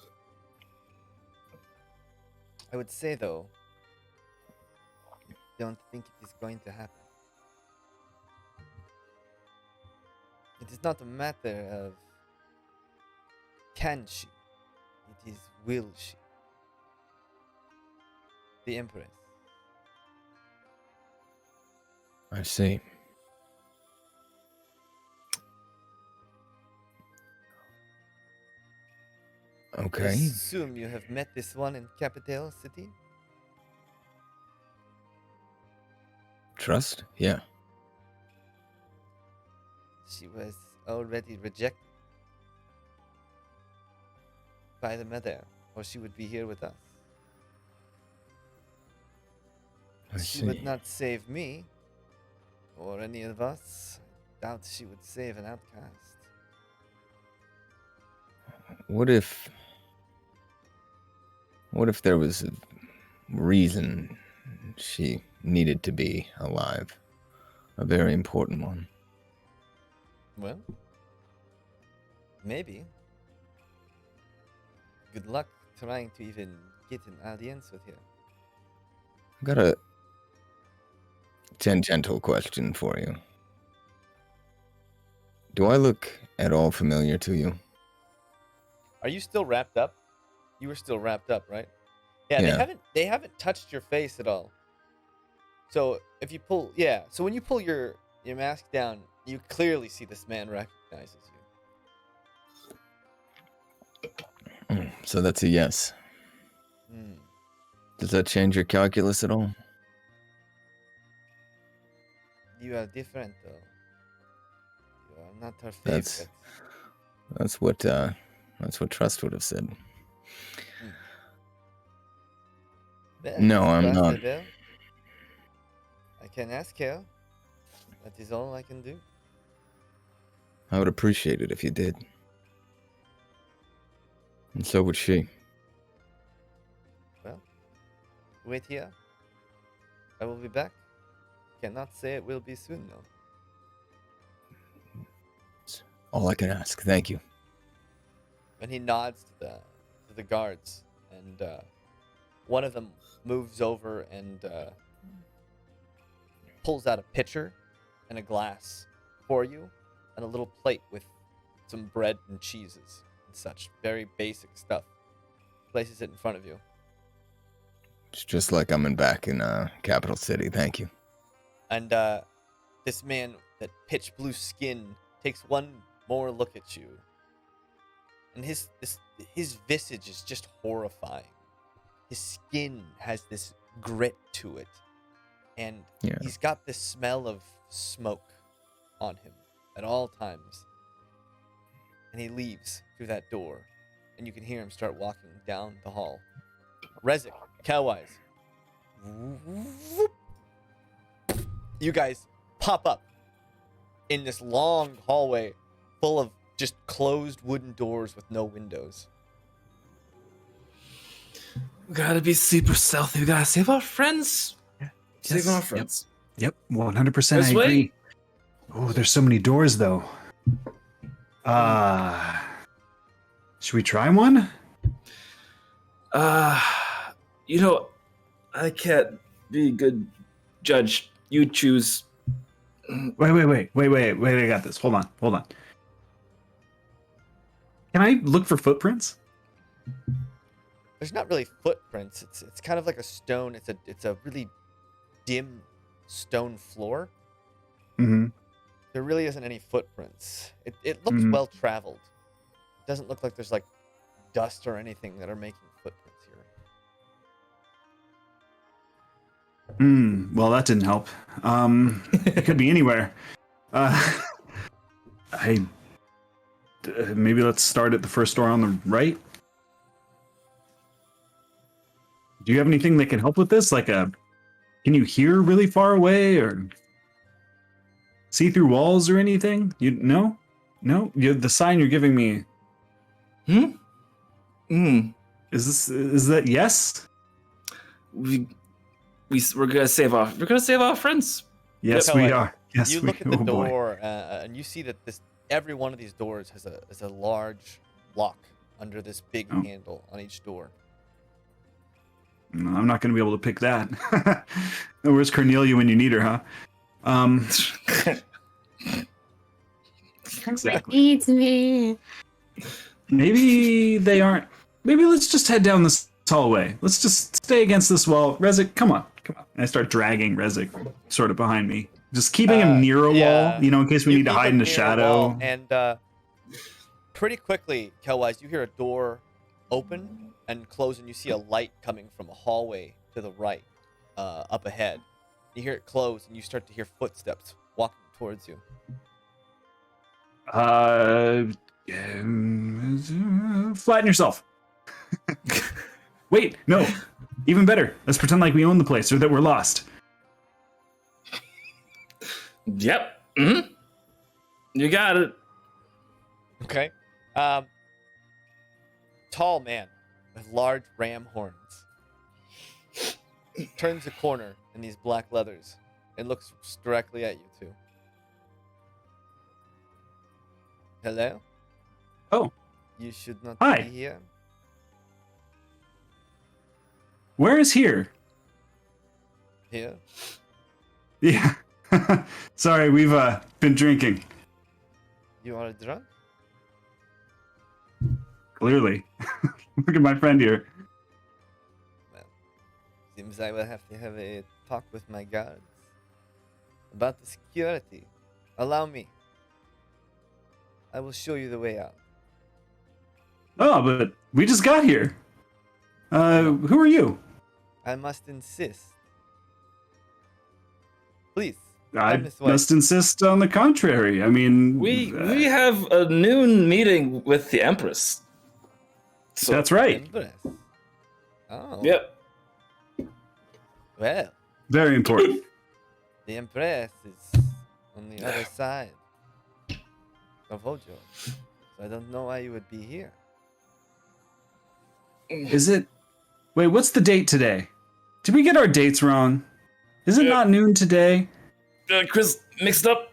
I would say, though, I don't think it is going to happen. It is not a matter of can she, it is will she. The Empress. I see. I Okay. assume you have met this one in capital city? Trust? Yeah. She was already rejected by the mother, or she would be here with us. I She see. would not save me, or any of us. I doubt she would save an outcast. What if there was a reason she needed to be alive? A very important one. Well, maybe. Good luck trying to even get an audience with her. I've got a tangential question for you. Do I look at all familiar to you? Are you still wrapped up? You were still wrapped up, right? Yeah, Yeah. they haven't touched your face at all. So if you pull so when you pull your mask down, you clearly see this man recognizes you. So that's a yes. Hmm. Does that change your calculus at all? You are different though. You are not her favorite. That's what Trust would have said. Well, No, I'm Trust, not. Abel. I can ask her. That is all I can do. I would appreciate it if you did. And so would she. Well, wait here. I will be back. Cannot say it will be soon though. All I can ask. Thank you. And he nods to the guards, and one of them moves over and pulls out a pitcher and a glass for you, and a little plate with some bread and cheeses and such. Very basic stuff. Places it in front of you. It's just like I'm back in Capital City. Thank you. And this man, that pitch blue skin, takes one more look at you. And his visage is just horrifying. His skin has this grit to it. And Yeah. he's got this smell of smoke on him at all times. And he leaves through that door. And you can hear him start walking down the hall. Rezik, Cowwise. You guys pop up in this long hallway full of just closed wooden doors with no windows. We gotta be super stealthy. We gotta save our friends. Save our friends. Yep, 100%. This I way? agree. Oh, there's so many doors though. Should we try one? You know, I can't be a good judge. You choose. Wait. I got this. Hold on. Can I look for footprints? There's not really footprints. It's kind of like a stone. It's a really dim stone floor. Mm-hmm. There really isn't any footprints. It looks well traveled. It doesn't look like there's like dust or anything that are making footprints here. Well, that didn't help. It could be anywhere. Maybe let's start at the first door on the right. Do you have anything that can help with this? Can you hear really far away or see through walls or anything? No. The sign you're giving me. Is that yes? We're gonna save our friends. Yes, we are. Yes, you we look at the oh, boy. door and you see that every one of these doors has a large lock under this big handle on each door. No, I'm not going to be able to pick that. Where's Cornelia when you need her, huh? Exactly. Needs me. Maybe they aren't. Maybe let's just head down this hallway. Let's just stay against this wall. Rezik, come on. And I start dragging Rezik sort of behind me. Just keeping him near a wall, in case we need to hide in the shadow. And pretty quickly, Kelwise, you hear a door open and close, and you see a light coming from a hallway to the right, up ahead. You hear it close, and you start to hear footsteps walking towards you. Flatten yourself. Wait, no. Even better. Let's pretend like we own the place or that we're lost. Yep. Mm-hmm. You got it. Okay. Tall man with large ram horns turns a corner in these black leathers and looks directly at you two. Hello? Oh. You should not Hi. be here. Where is here? Here? Yeah. Sorry, we've been drinking. You are drunk? Clearly. Look at my friend here. Well, seems I will have to have a talk with my guards about the security. Allow me. I will show you the way out. Oh, but we just got here. Who are you? I must insist. Please. I must insist on the contrary. I mean, we have a noon meeting with the Empress. So, that's right. Empress. Oh. Yep. Well. Very important. The Empress is on the other side of Hojo. So I don't know why you would be here. Is it? Wait, what's the date today? Did we get our dates wrong? Is it not noon today? Chris mixed up.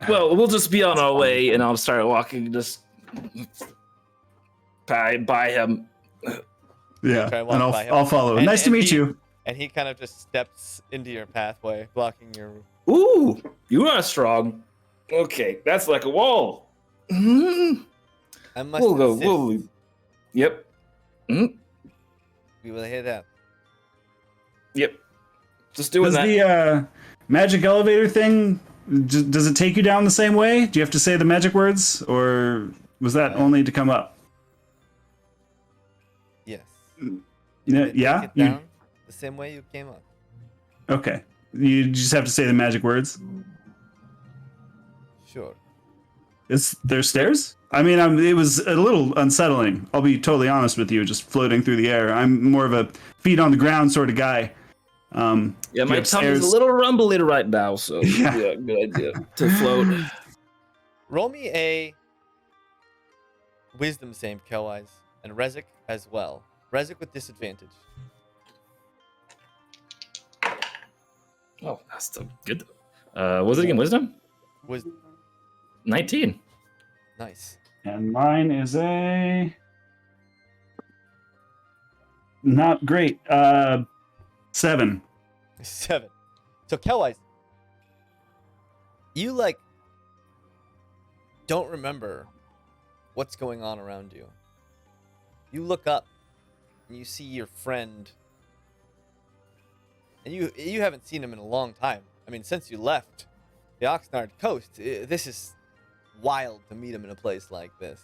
Well, we'll just be on our way, and I'll start walking just by him. Yeah, and I'll follow. Nice to meet you. And he kind of just steps into your pathway, blocking your... Ooh, you are strong. Okay, that's like a wall. I must We'll go. Yep. Mm-hmm. We will head up. Yep. Just doing Does that. the magic elevator thing, does it take you down the same way? Do you have to say the magic words, or was that only to come up? Yes. Yeah. Take it down the same way you came up. Okay. You just have to say the magic words. Sure. Is there stairs? I mean, it was a little unsettling. I'll be totally honest with you, just floating through the air. I'm more of a feet on the ground sort of guy. Yeah, my tummy's a little rumbly right now, so yeah, good idea to float. Roll me a wisdom save, Kelwise, and Rezik as well. Rezik with disadvantage. Oh, that's still good. Was it again wisdom? Wisdom. 19. Nice. And mine is a... Not great. 7. 7. So, Kelwise, you, don't remember what's going on around you. You look up and you see your friend, and you haven't seen him in a long time. I mean, since you left the Oxnard coast, this is wild to meet him in a place like this.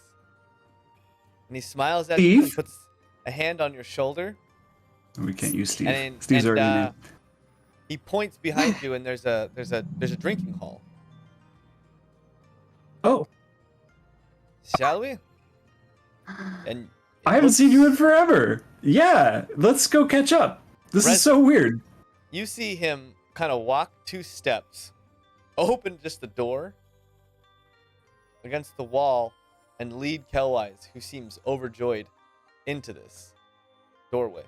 And he smiles at you and Steve? puts a hand on your shoulder. We can't use Steve. And, Steve's already named. he points behind you, and there's a drinking hall. Oh, Shall we? And I haven't seen you in forever. Yeah, let's go catch up. This is so weird. You see him kind of walk 2 steps, open just the door against the wall, and lead Kelwise, who seems overjoyed, into this doorway.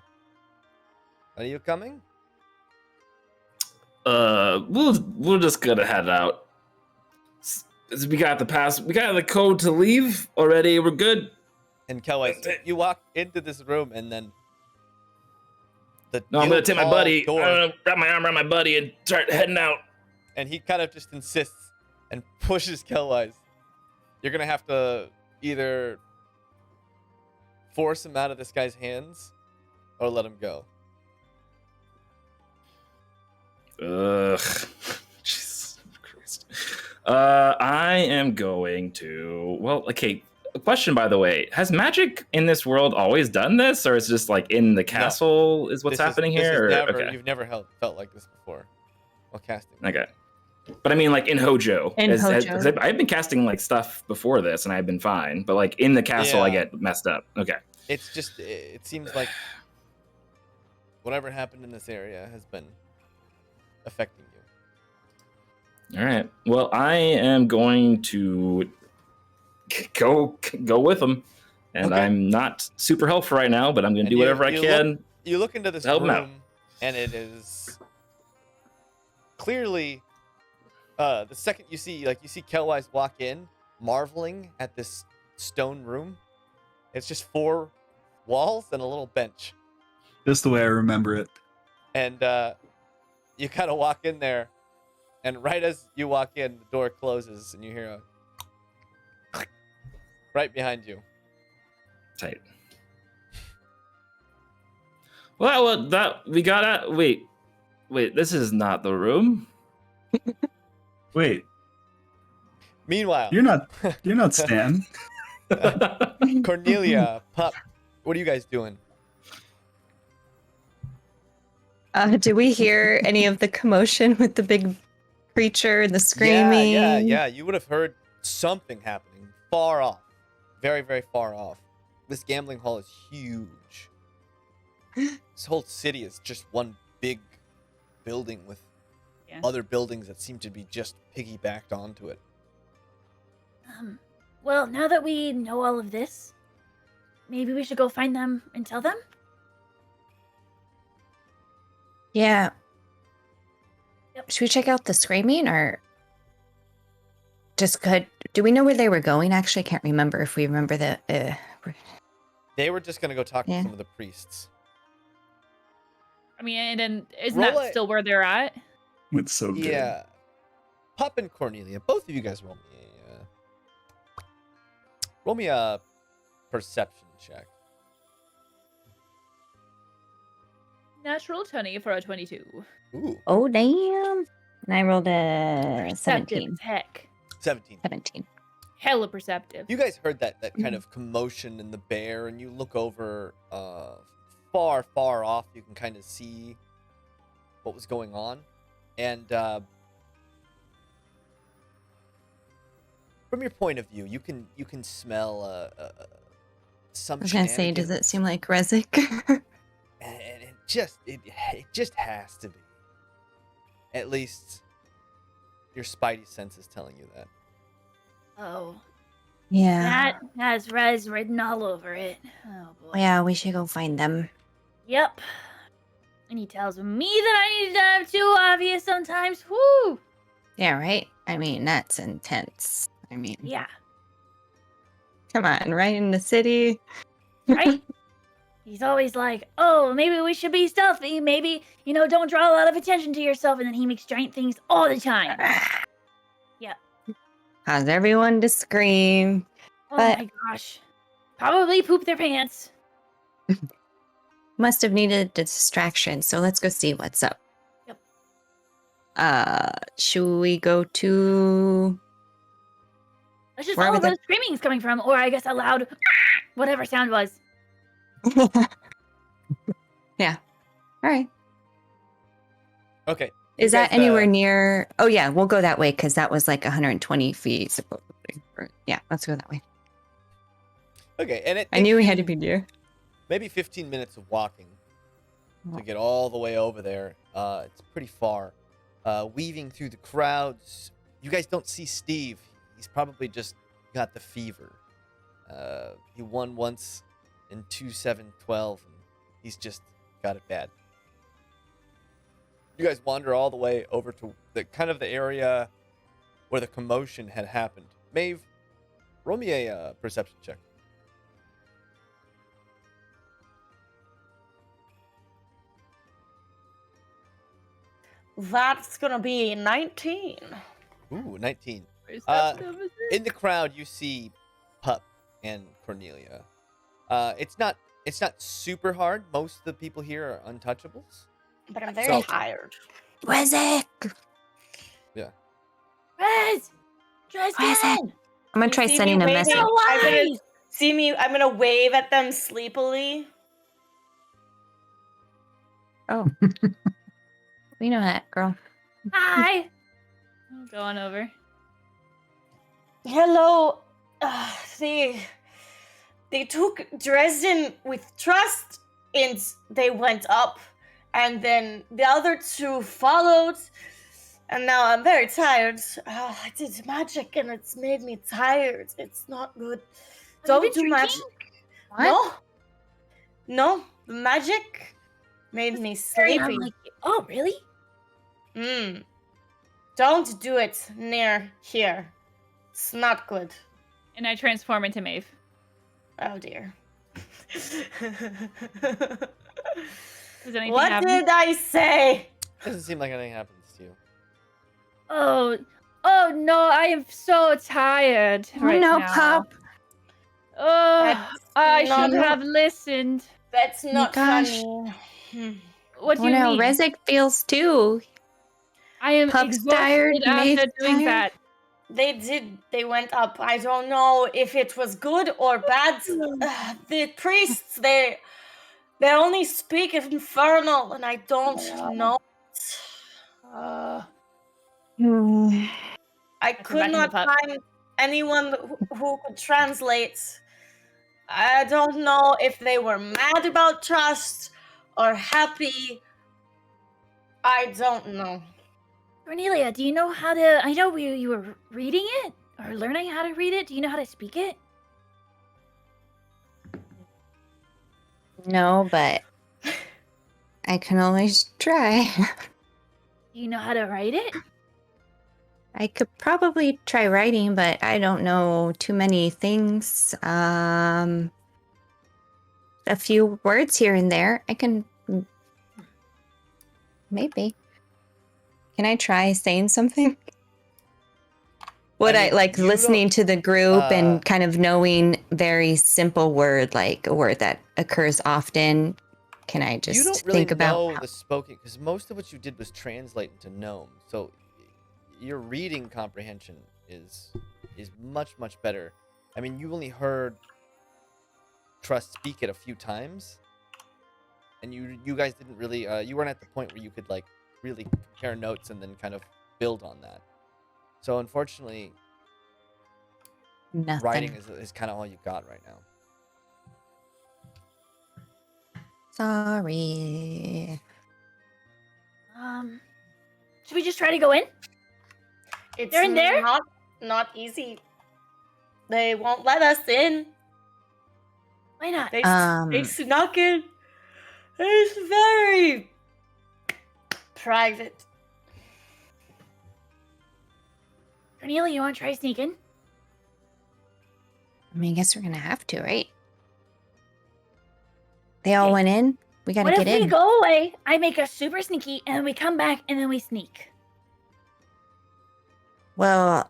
Are you coming? We're just gonna head out. We got the code to leave already. We're good. And Kelwise, you walk into this room, and then I'm gonna take my buddy. door, I'm gonna wrap my arm around my buddy and start heading out. and he kind of just insists and pushes Kelwise. You're gonna have to either force him out of this guy's hands or let him go. Jesus Christ. I am going to. Well, okay. A question, by the way: has magic in this world always done this, or is it just like in the castle is what's happening here? Okay. You've never felt like this before while casting. Okay. But I mean, like in Hojo. In Hojo. I've been casting like stuff before this, and I've been fine. But like in the castle, I get messed up. Okay. It's just, it seems like whatever happened in this area has been affecting you. All right. Well, I am going to go with them, and Okay. I'm not super helpful right now, but I'm going to do whatever I can. You look into this Help him out. room, and it is clearly the second you see Kelwise walk in, marveling at this stone room. It's just 4 walls and a little bench. Just the way I remember it. And you kind of walk in there, and right as you walk in, the door closes, and you hear a right behind you. Tight. Well, that we gotta wait. This is not the room. Wait, Meanwhile, you're not Stan. Cornelia, Pup, what are you guys doing? Do we hear any of the commotion with the big creature and the screaming? Yeah. You would have heard something happening far off. Very, very far off. This gambling hall is huge. This whole city is just one big building with other buildings that seem to be just piggybacked onto it. Well, now that we know all of this, maybe we should go find them and tell them? Yeah. Yep. Should we check out the screaming or just could? Do we know where they were going? Actually, I can't remember if we remember the. They were just going to go talk to some of the priests. I mean, and then isn't that still where they're at? It's so good. Yeah. Pup and Cornelia, both of you guys roll me a perception check. Natural 20 for a 22. Ooh. Oh damn! And I rolled a Perceptive 17. as heck. 17. 17. Hella perceptive. You guys heard that kind of commotion in the bear, and you look over far, far off. You can kind of see what was going on. And from your point of view, you can smell some. I was gonna say, does it seem like Rezik? And it just has to be. At least your spidey sense is telling you that. Oh. Yeah. That has Rez written all over it. Oh boy. Yeah, we should go find them. Yep. And he tells me that I need to have too obvious sometimes. Woo! Yeah, right? I mean, that's intense. I mean, Yeah. come on, right in the city. Right? He's always like, oh, maybe we should be stealthy. Maybe, don't draw a lot of attention to yourself. And then he makes giant things all the time. Yep. Cause everyone to scream. Oh But- my gosh. Probably poop their pants. Must have needed a distraction, so let's go see what's up. Yep. Should we go to Let's just Wherever follow where the- the screaming is coming from, or I guess a loud whatever sound was. Yeah. All right. Okay. Is You that guys, anywhere near? Oh yeah, we'll go that way because that was like 120 feet. Supposedly. Yeah, let's go that way. Okay, and it I knew we takes had to you be near. maybe 15 minutes of walking to get all the way over there. It's pretty far. Weaving through the crowds. You guys don't see Steve. He's probably just got the fever. He won once in 2-7-12, and he's just got it bad. You guys wander all the way over to the kind of the area where the commotion had happened. Maeve, roll me a perception check. That's gonna be 19. Ooh, 19. Perceptive, is it? In the crowd, you see Pup and Cornelia. It's not super hard. Most of the people here are untouchables. But I'm very So- tired. Rezek! Rez! Dresden! I'm gonna You try see sending me a waving? message. No I'm gonna lies! see me. I'm gonna wave at them sleepily. Oh. We know that, girl. Hi! I'm going over. Hello. They took Dresden with trust, and they went up, and then the other two followed, and now I'm very tired. I did magic, and it's made me tired. It's not good. Have you Don't been do drinking? magic. No, the magic made me Very sleepy. unlike you. Oh, really? Don't do it near here. It's not good. And I transform into Maeve. Oh dear. Does anything What happen? did I say? Doesn't seem like anything happens to you. Oh no, I am so tired right no, now. Pop. Oh, That's I not- should have listened. That's not gosh. funny. What do Oh you no, mean? Rezek feels too. I am Pup's exhausted tired, after Maeve's doing tired. that. They did. They went up. I don't know if it was good or bad. The priests, they only speak infernal, and I don't know. Hmm. I come could back in the not pub. find anyone who could translate. I don't know if they were mad about trust or happy. I don't know. Cornelia, do you know how to? I know you were reading it or learning how to read it. Do you know how to speak it? No, but I can always try. Do you know how to write it? I could probably try writing, but I don't know too many things. A few words here and there. I can maybe. Can I try saying something? Would I mean, like you listening to the group uh, and kind of knowing very simple word, like a word that occurs often? Can I You just don't really think about know the spoken, because most of what you did was translate into gnome. So your reading comprehension is much better. I mean, you only heard Trust speak it a few times, and you guys didn't really you weren't at the point where you could like really compare notes and then kind of build on that. So unfortunately, nothing? writing is kind of all you got right now. Sorry. Should we just try to go in? It's They're in there? not easy. They won't let us in. Why not? They snuck in. It's very private. Cornelia, you want to try sneaking? I mean, I guess we're gonna have to, right? They all Okay. went in. We gotta What get if we in. go away? I make us super sneaky, and then we come back, and then we sneak. Well,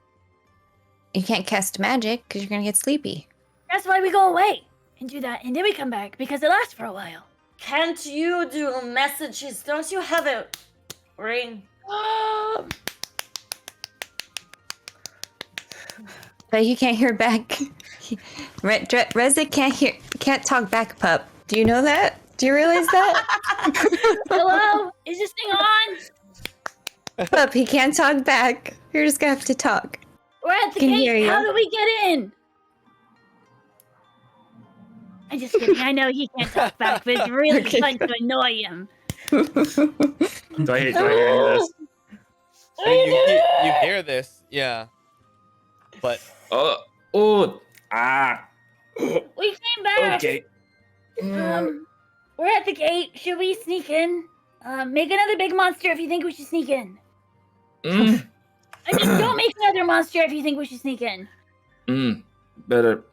you can't cast magic because you're gonna get sleepy. That's why we go away and do that, and then we come back because it lasts for a while. Can't you do messages? Don't you have a ring? But you can't hear back. Reza can't talk back, pup. Do you know that? Do you realize that? Hello? Is this thing on? Pup, he can't talk back. You're just gonna have to talk. We're at the Can hear gate. you. How do we get in? I'm just kidding. I know he can't talk back, but it's really fun to annoy him. Do I hear any of this? You hear this, yeah. But We came back. Okay. We're at the gate. Should we sneak in? Make another big monster if you think we should sneak in. Mm. I mean, don't make another monster if you think we should sneak in. Better.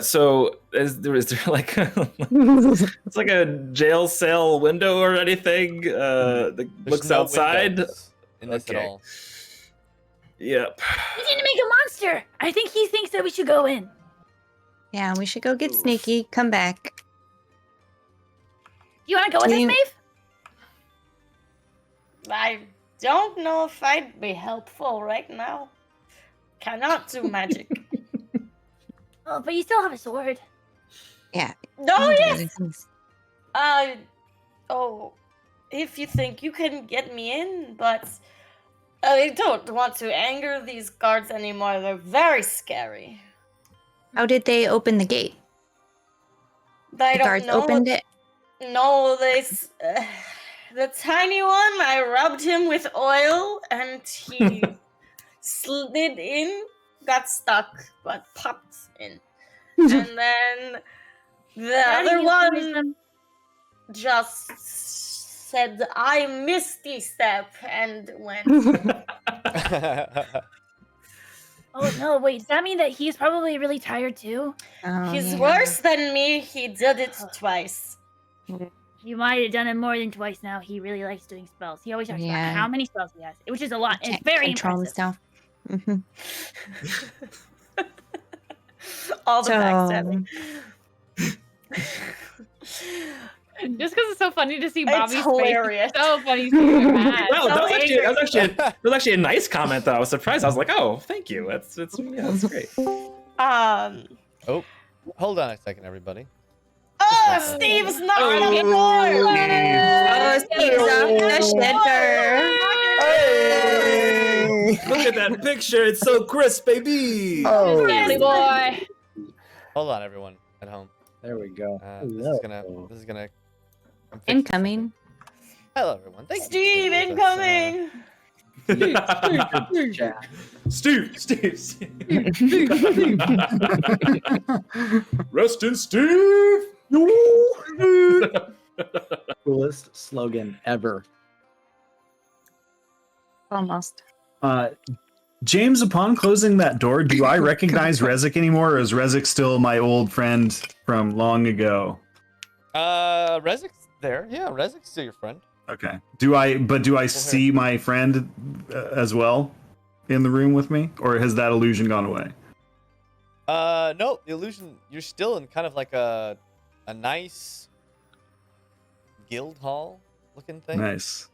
So is there like it's like a jail cell window or anything that there's looks no outside? windows in this at Okay. all. Yep. We need to make a monster. I think he thinks that we should go in. Yeah, we should go get sneaky. Come back. You want to go with us, Maeve? I don't know if I'd be helpful right now. Cannot do magic. Oh, but you still have a sword. Yeah. No, yes. If you think you can get me in, but I don't want to anger these guards anymore. They're very scary. How did they open the gate? I The don't guards know. opened it? No, the tiny one, I rubbed him with oil and he slid in, got stuck, but popped in. And then the other one just said, I misty step, and went. Oh no, wait, does that mean that he's probably really tired too? Oh, He's yeah. worse than me. He did it twice. You might have done it more than twice now. He really likes doing spells. He always talks Yeah. about how many spells he has, which is a lot. It's Can't very control impressive. himself. All the So- backstabbing. Just because it's so funny to see It's Bobby's hilarious. face. So funny seeing her mad. Wow, so that was actually a nice comment though. I was surprised. I was like, oh, thank you. That's great. Oh, hold on a second, everybody. Oh, Steve's not on the board. Oh, Steve's off the shitter. Hey! Look at that picture. It's so crisp, baby. Oh, Family boy. Hold on, everyone at home. There we go. This is gonna. I'm fixing Incoming. this. Hello, everyone. Thank you. Steve incoming. Steve. Rest in Steve. Coolest slogan ever. Almost. James, upon closing that door, do I recognize Rezik anymore, or is Rezik still my old friend from long ago? Rezik's there. Yeah, Rezik's still your friend. Okay. Do I see my friend as well in the room with me, or has that illusion gone away? No, the illusion. You're still in kind of like a nice guild hall looking thing. Nice.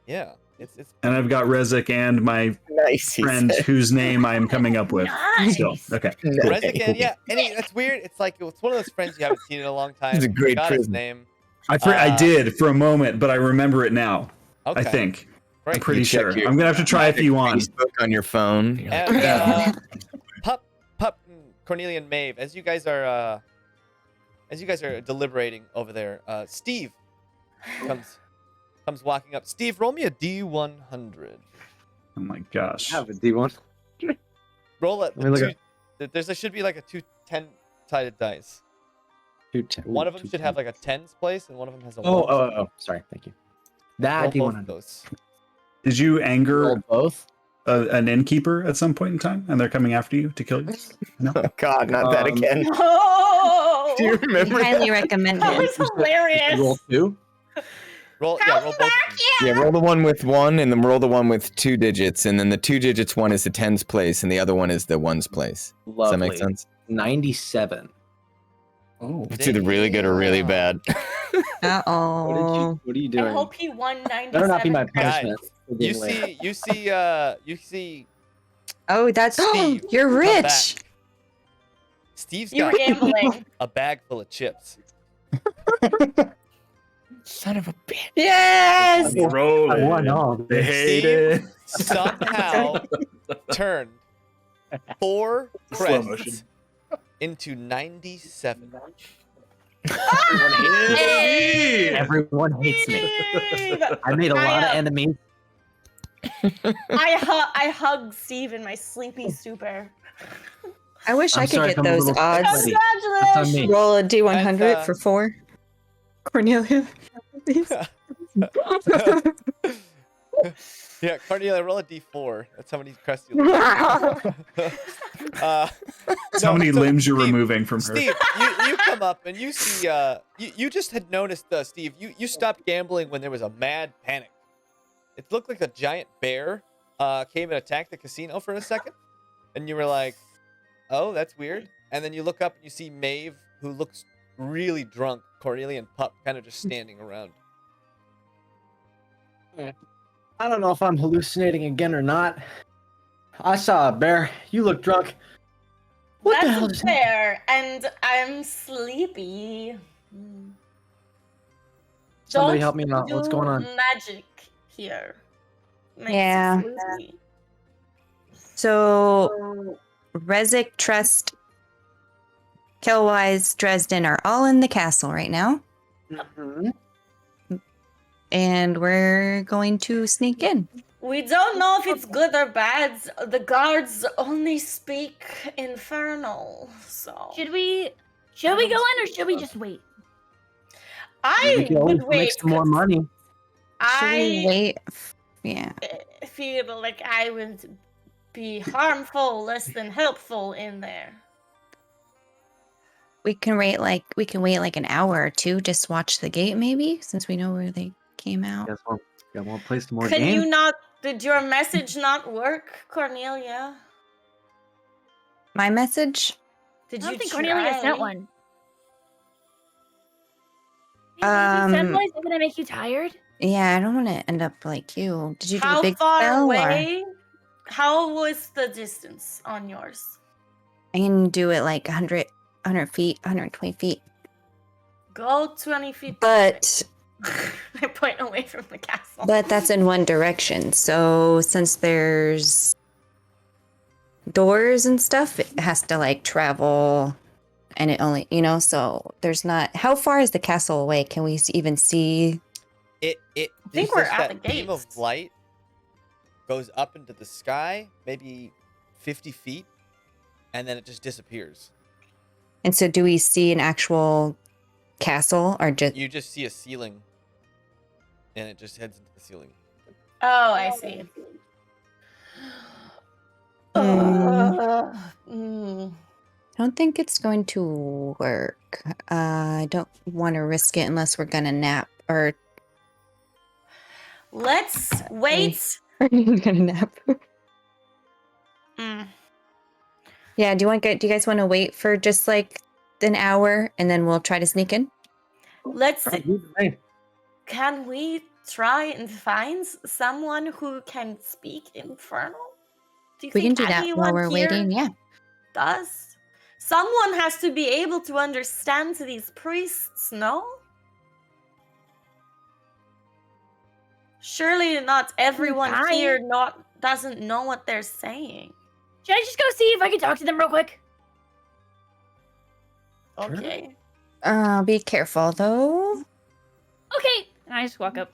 Yeah, it's. And I've got Rezik and my nice. he friend said. whose name I'm coming up with. Nice. Still. Okay. Rezik and yeah, that's weird. It's like it's one of those friends you haven't seen in a long time. He's a great Forgot his prison. name. I did for a moment, but I remember it now. Okay. I think. Great. I'm pretty You check sure. your I'm gonna have to try a few on. Facebook on your phone. You're like, And Pup, and Cornelia and Maeve, as you guys are deliberating over there, Steve comes walking up. Steve, roll me a D100. Oh my gosh. I have a D1. Roll it. Let me look There should be like a 2 10-sided dice. One of them should have like a tens place, and one of them has a one. Oh, sorry. Thank you. That Roll both of D100. those. Did you Roll anger both? an innkeeper at some point in time, and they're coming after you to kill you? No. oh God, not that again. Oh, Do you remember? Highly recommend that it. was hilarious. Roll 2? Roll both of them. Yeah, roll the one with 1, and then roll the one with 2 digits, and then the 2 digits one is the tens place, and the other one is the ones place. Does that make sense? 97. Oh, It's either really good or really bad. Uh-oh. What are you I doing? hope he won 97. Better not be my Guys, punishment. for You being late. you see Oh, that's Steve, you're come rich. back. Steve's You were got gambling. a bag full of chips. Son of a bitch. Yes. Roll I won it. all. They hate it. Somehow turned 4 Slow crests motion. into 97. Everyone hates me. Steve! I made a lot of I enemies. hug Steve in my sleepy stupor. I wish I'm I could sorry get if I'm a those little odds. sweaty. That's on me. Congratulations! Roll a D100 That's, for 4. Cornelia, please. Yeah, Cornelia, roll a d4. That's how many crests you lose. That's how many limbs you're Steve, removing from her. Steve, you come up and you see, you just had noticed, Steve, you stopped gambling when there was a mad panic. It looked like a giant bear came and attacked the casino for a second. And you were like, oh, that's weird. And then you look up and you see Maeve, who looks really drunk, Cornelia and Pup kind of just standing around. I don't know if I'm hallucinating again or not. I saw a bear. You look drunk. What the hell That's is fair, and I'm sleepy. Somebody Don't help me out. What's do going on? Magic here. Makes Yeah. you sleepy. So, Rezik, Trust, Killwise, Dresden are all in the castle right now. Mhm. And we're going to sneak in. We don't know if it's good or bad. The guards only speak infernal, so Should we go in or should we just wait? We I could always would make wait. some more money. Should we I wait? Yeah. feel like I would be harmful less than helpful in there. We can wait like an hour or two, just watch the gate maybe, since we know where they came out. Guess what? Got one place to more Can game. you not? Did your message not work, Cornelia? My message? Did I don't you think try? Cornelia sent one. Maybe if you sent one, is it gonna make you tired? Yeah, I don't want to end up like you. Did you do How a big far spell? Or away? How was the distance on yours? I can do it like 100 feet, 120 feet. Go 20 feet. But I point away from the castle. that's in one direction. So since there's doors and stuff, it has to like travel, and it only, so there's not. How far is the castle away? Can we even see? I think we're at the beam of gates. light goes up into the sky, maybe 50 feet, and then it just disappears. And so, do we see an actual castle, or just? You just see a ceiling, and it just heads into the ceiling. Oh, I see. I don't think it's going to work. I don't want to risk it unless we're gonna nap or. Let's wait. Are you gonna nap? Mm. Yeah. Do you guys want to wait for just like an hour, and then we'll try to sneak in? Let's. Hey, Can we try and find someone who can speak Infernal? Do you We can think do that while anyone we're here waiting. Yeah. does? Someone has to be able to understand these priests, no? Surely not everyone Hi. here doesn't know what they're saying. Should I just go see if I can talk to them real quick? Okay. Be careful though. Okay. And I just walk up.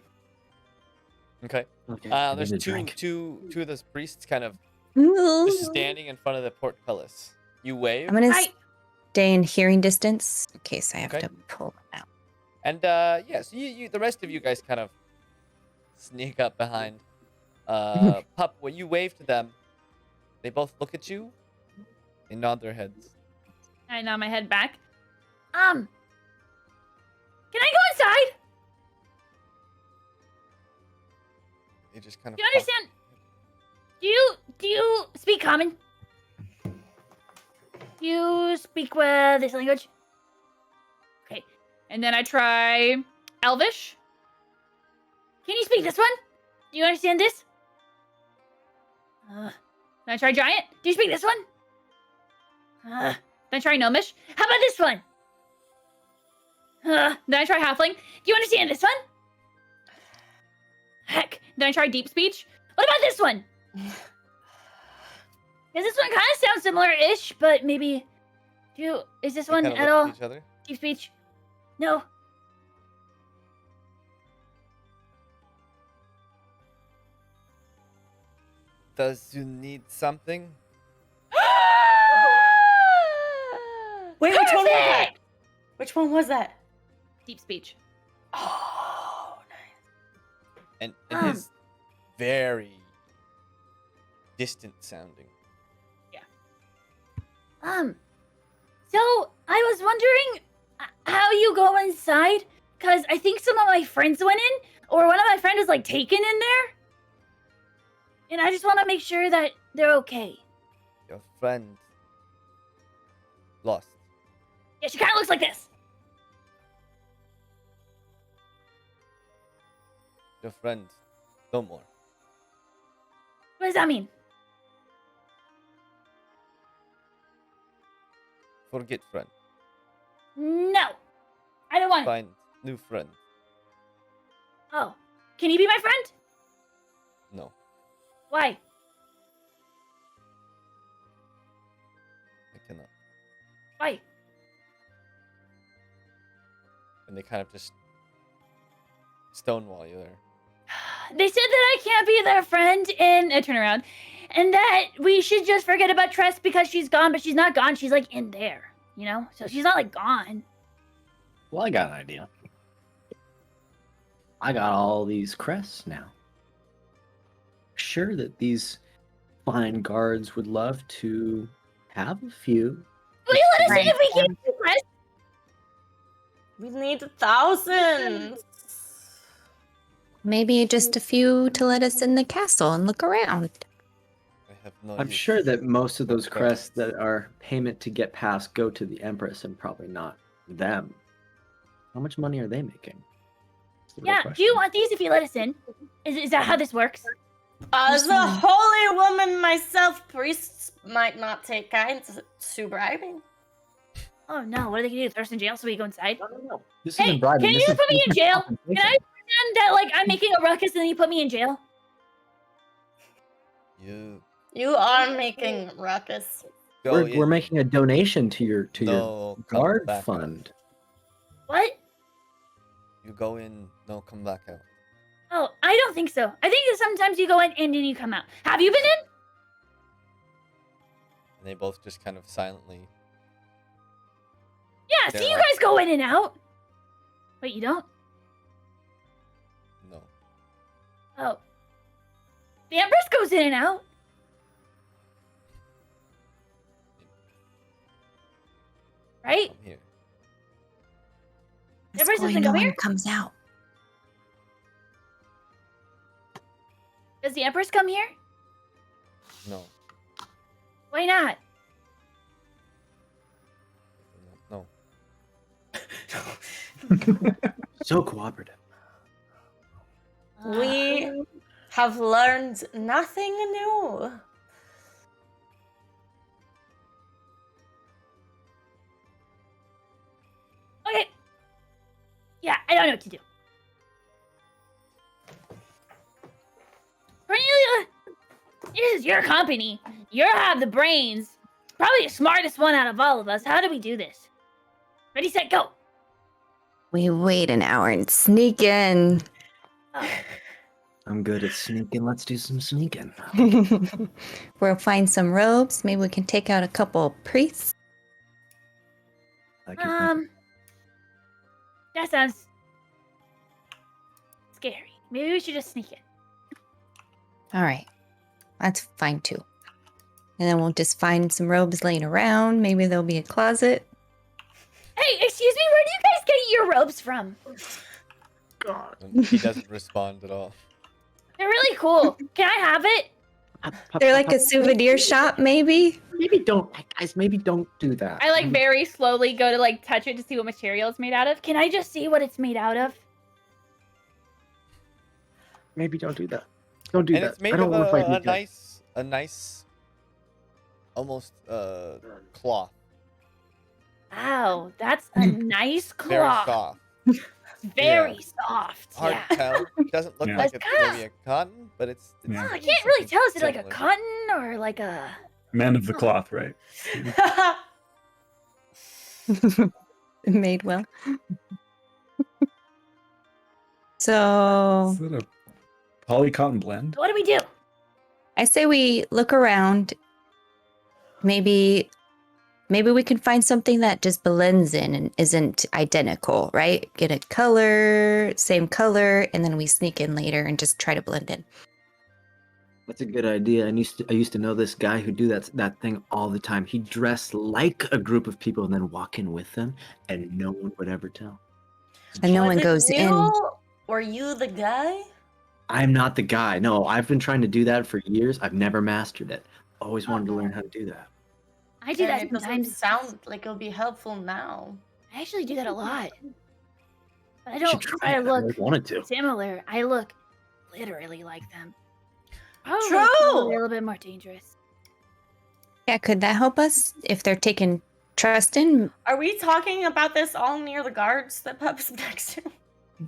Okay. okay. There's I need a drink. two of those priests kind of I'm just standing in front of the portcullis. You wave, gonna Hi. stay in hearing distance in case I have Okay. to pull them out. and so you the rest of you guys kind of sneak up behind. Pup, when you wave to them, they both look at you. They nod their heads. I nod my head back. Can I go inside? They just kind of. Do you understand? Do you speak common? Do You speak this language? Okay. And then I try Elvish. Can you speak this one? Do you understand this? Then I try Giant. Do you speak this one? Then I try Gnomish. How about this one? Then I try Halfling. Do you understand this one? Heck. Then I try Deep Speech. What about this one? Because this one kind of sounds similar-ish, but maybe... Is this one Kinda at look all? Each other. Deep speech? No. Does you need something? Wait, which one was that? Perfect! Which one was that? Deep Speech. Oh, nice. And it is very distant sounding. So I was wondering how you go inside, because I think some of my friends went in, or one of my friends was like taken in there. And I just want to make sure that they're okay. Your friend lost. Yeah, she kind of looks like this. Your friend no more. What does that mean? Forget friend. No. I don't want it. Find new friend. Oh. Can you be my friend? No. Why? I cannot. Why? And they kind of just stonewall you there. They said that I can't be their friend, and I turn around, and that we should just forget about Tress because she's gone, but she's not gone. She's like in there, you know? So she's not like gone. Well, I got an idea. I got all these crests now. Sure that these fine guards would love to have a few. Will you let us in if we can't do Crest? We need thousands. Maybe just a few to let us in the castle and look around. I have no I'm use sure that most of those for crests that are payment to get past go to the Empress and probably not them. How much money are they making? That's the real Yeah, do question. you want these if you let us in? Is that how this works? As a holy woman myself, priests might not take kindness to bribing. Oh no, what are they gonna do? Throw us in jail so we go inside? No. This Hey, isn't bribing. can this you is put me in jail? compensation. Can I pretend that like I'm making a ruckus and then you put me in jail? You are making ruckus. Go We're in. making a donation to your No, come guard back out. fund. What? You go in, no, come back out. Oh, I don't think so. I think that sometimes you go in and then you come out. Have you been in? And they both just kind of silently. Yeah, see you guys go in and out. Wait, you don't? No. Oh. The Empress goes in and out. Right? Come here. The Empress That's why doesn't no come one here? comes out. Does the Empress come here? No. Why not? No. So cooperative. We have learned nothing new. Okay. Yeah, I don't know what to do. Cornelia, this is your company. You have the brains. Probably the smartest one out of all of us. How do we do this? Ready, set, go. We wait an hour and sneak in. Oh. I'm good at sneaking. Let's do some sneaking. We'll find some robes. Maybe we can take out a couple priests. That sounds scary. Maybe we should just sneak in. All right. That's fine too. And then we'll just find some robes laying around. Maybe there'll be a closet. Hey, excuse me, where do you guys get your robes from? And he doesn't respond at all. They're really cool. Can I have it? They're like a souvenir shop, maybe? Maybe don't, guys, maybe don't do that. I like very slowly go to like touch it to see what material it's made out of. Can I just see what it's made out of? Maybe don't do that. Don't do And that. it's made I don't of want to fight you guys. a nice, almost cloth. Wow, that's a nice Very cloth. soft. Very soft. Hard Yeah. to tell. It doesn't look Yeah. like it's maybe a cotton, but it's Yeah. I can't really tell. Is it like a similar. cotton or like a? Man of the cloth, right? Made well. So Is that a poly cotton blend? What do we do? I say we look around. Maybe we can find something that just blends in and isn't identical, right? Get a same color, and then we sneak in later and just try to blend in. That's a good idea. I used to know this guy who do that thing all the time. He'd dress like a group of people and then walk in with them, and no one would ever tell. And no Was one it goes in. you? Were you the guy? I'm not the guy. No, I've been trying to do that for years. I've never mastered it. Always wanted to learn how to do that. I do that It doesn't sometimes. sound like it'll be helpful now. I actually do that a lot. But I You should don't try try to it. I look always wanted to. similar. I look literally like them. Probably True! a little bit more dangerous. Yeah, could that help us if they're taking trust in? Are we talking about this all near the guards that Pup's next to?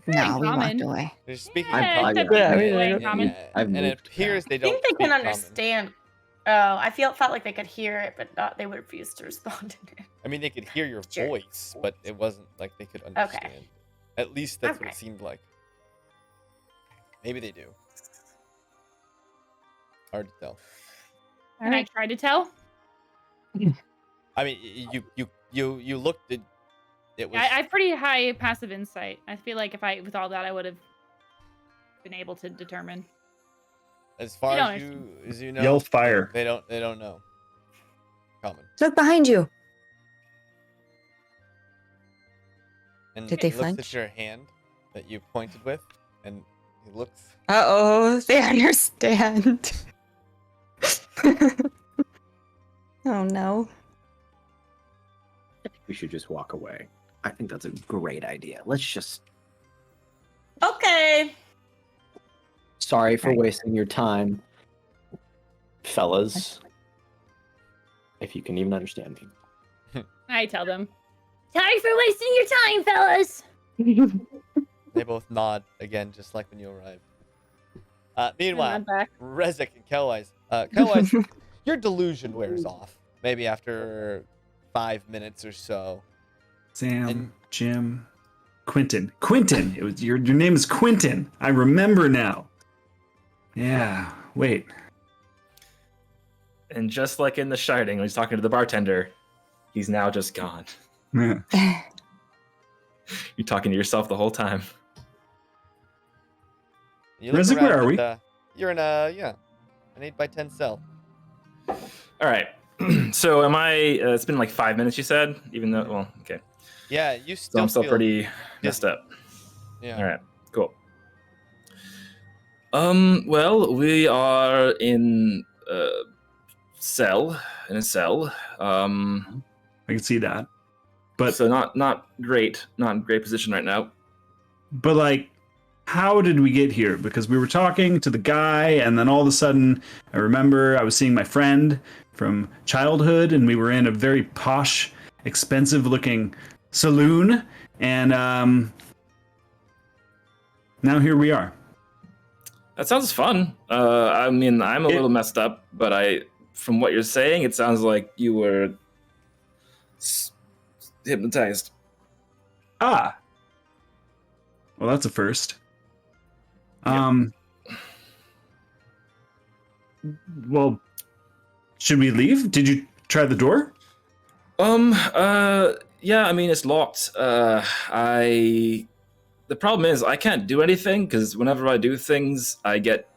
No, we walked common. away. They're speaking Yeah, in it's common. definitely and, common. I've and it moved appears they I don't think they speak can common. understand. Oh, I felt like they could hear it, but not, they would refuse to respond to it. I mean, they could hear your Sure. voice, but it wasn't like they could understand. At least that's what Okay. it seemed like. Maybe they do. Hard to tell. And I tried to tell. I mean, you looked at it was. I have pretty high passive insight. I feel like with all that, I would have been able to determine. As far don't as you know, Yell fire. They don't know. Common. Look behind you. And Did they he looks flinch? at your hand that you pointed with, and he looks. Uh-oh, they understand. Oh no. I think we should just walk away. I think that's a great idea. Let's just. Okay. Sorry for Right. wasting your time, fellas. If you can even understand me. I tell them. Sorry for wasting your time, fellas. They both nod again, just like when you arrived. And Meanwhile, I'm back. Rezek and Kelwise. Kelwise, your delusion wears off. Maybe after 5 minutes or so. Sam, And- Jim, Quentin. Quentin. It was your name is Quentin. I remember now. Yeah. Wait. And just like in The Shining, when he's talking to the bartender, he's now just gone. Yeah. You're talking to yourself the whole time. You look Rezek, where around are we? and, you're in an 8x10 cell. All right. So am I? It's been like 5 minutes. You said, even though. Well, okay. Yeah, you So still I'm still feel pretty messed up. Yeah. All right. Cool. Well, we are in a cell. In a cell. I can see that. But So not great. Not in great position right now. But like, how did we get here? Because we were talking to the guy, and then all of a sudden, I remember I was seeing my friend from childhood, and we were in a very posh, expensive-looking saloon, and now here we are. That sounds fun. I mean, I'm a little messed up, but from what you're saying, it sounds like you were hypnotized. Ah. Well, that's a first. Well, should we leave? Did you try the door? Yeah, I mean, it's locked. The problem is I can't do anything because whenever I do things, I get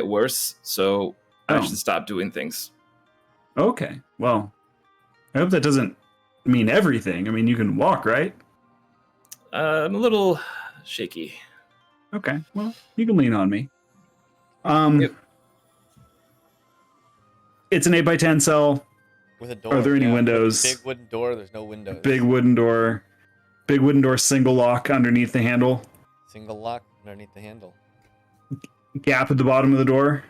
worse. So I Oh. should stop doing things. Okay. Well, I hope that doesn't mean everything. I mean, you can walk, right? I'm a little shaky. Okay. Well, you can lean on me. Um, Yep. It's an 8x10 cell. With a door. Are there any yeah. windows? Big wooden door. There's no windows. Big wooden door. Big wooden door, single lock underneath the handle. Single lock underneath the handle. Gap at the bottom of the door.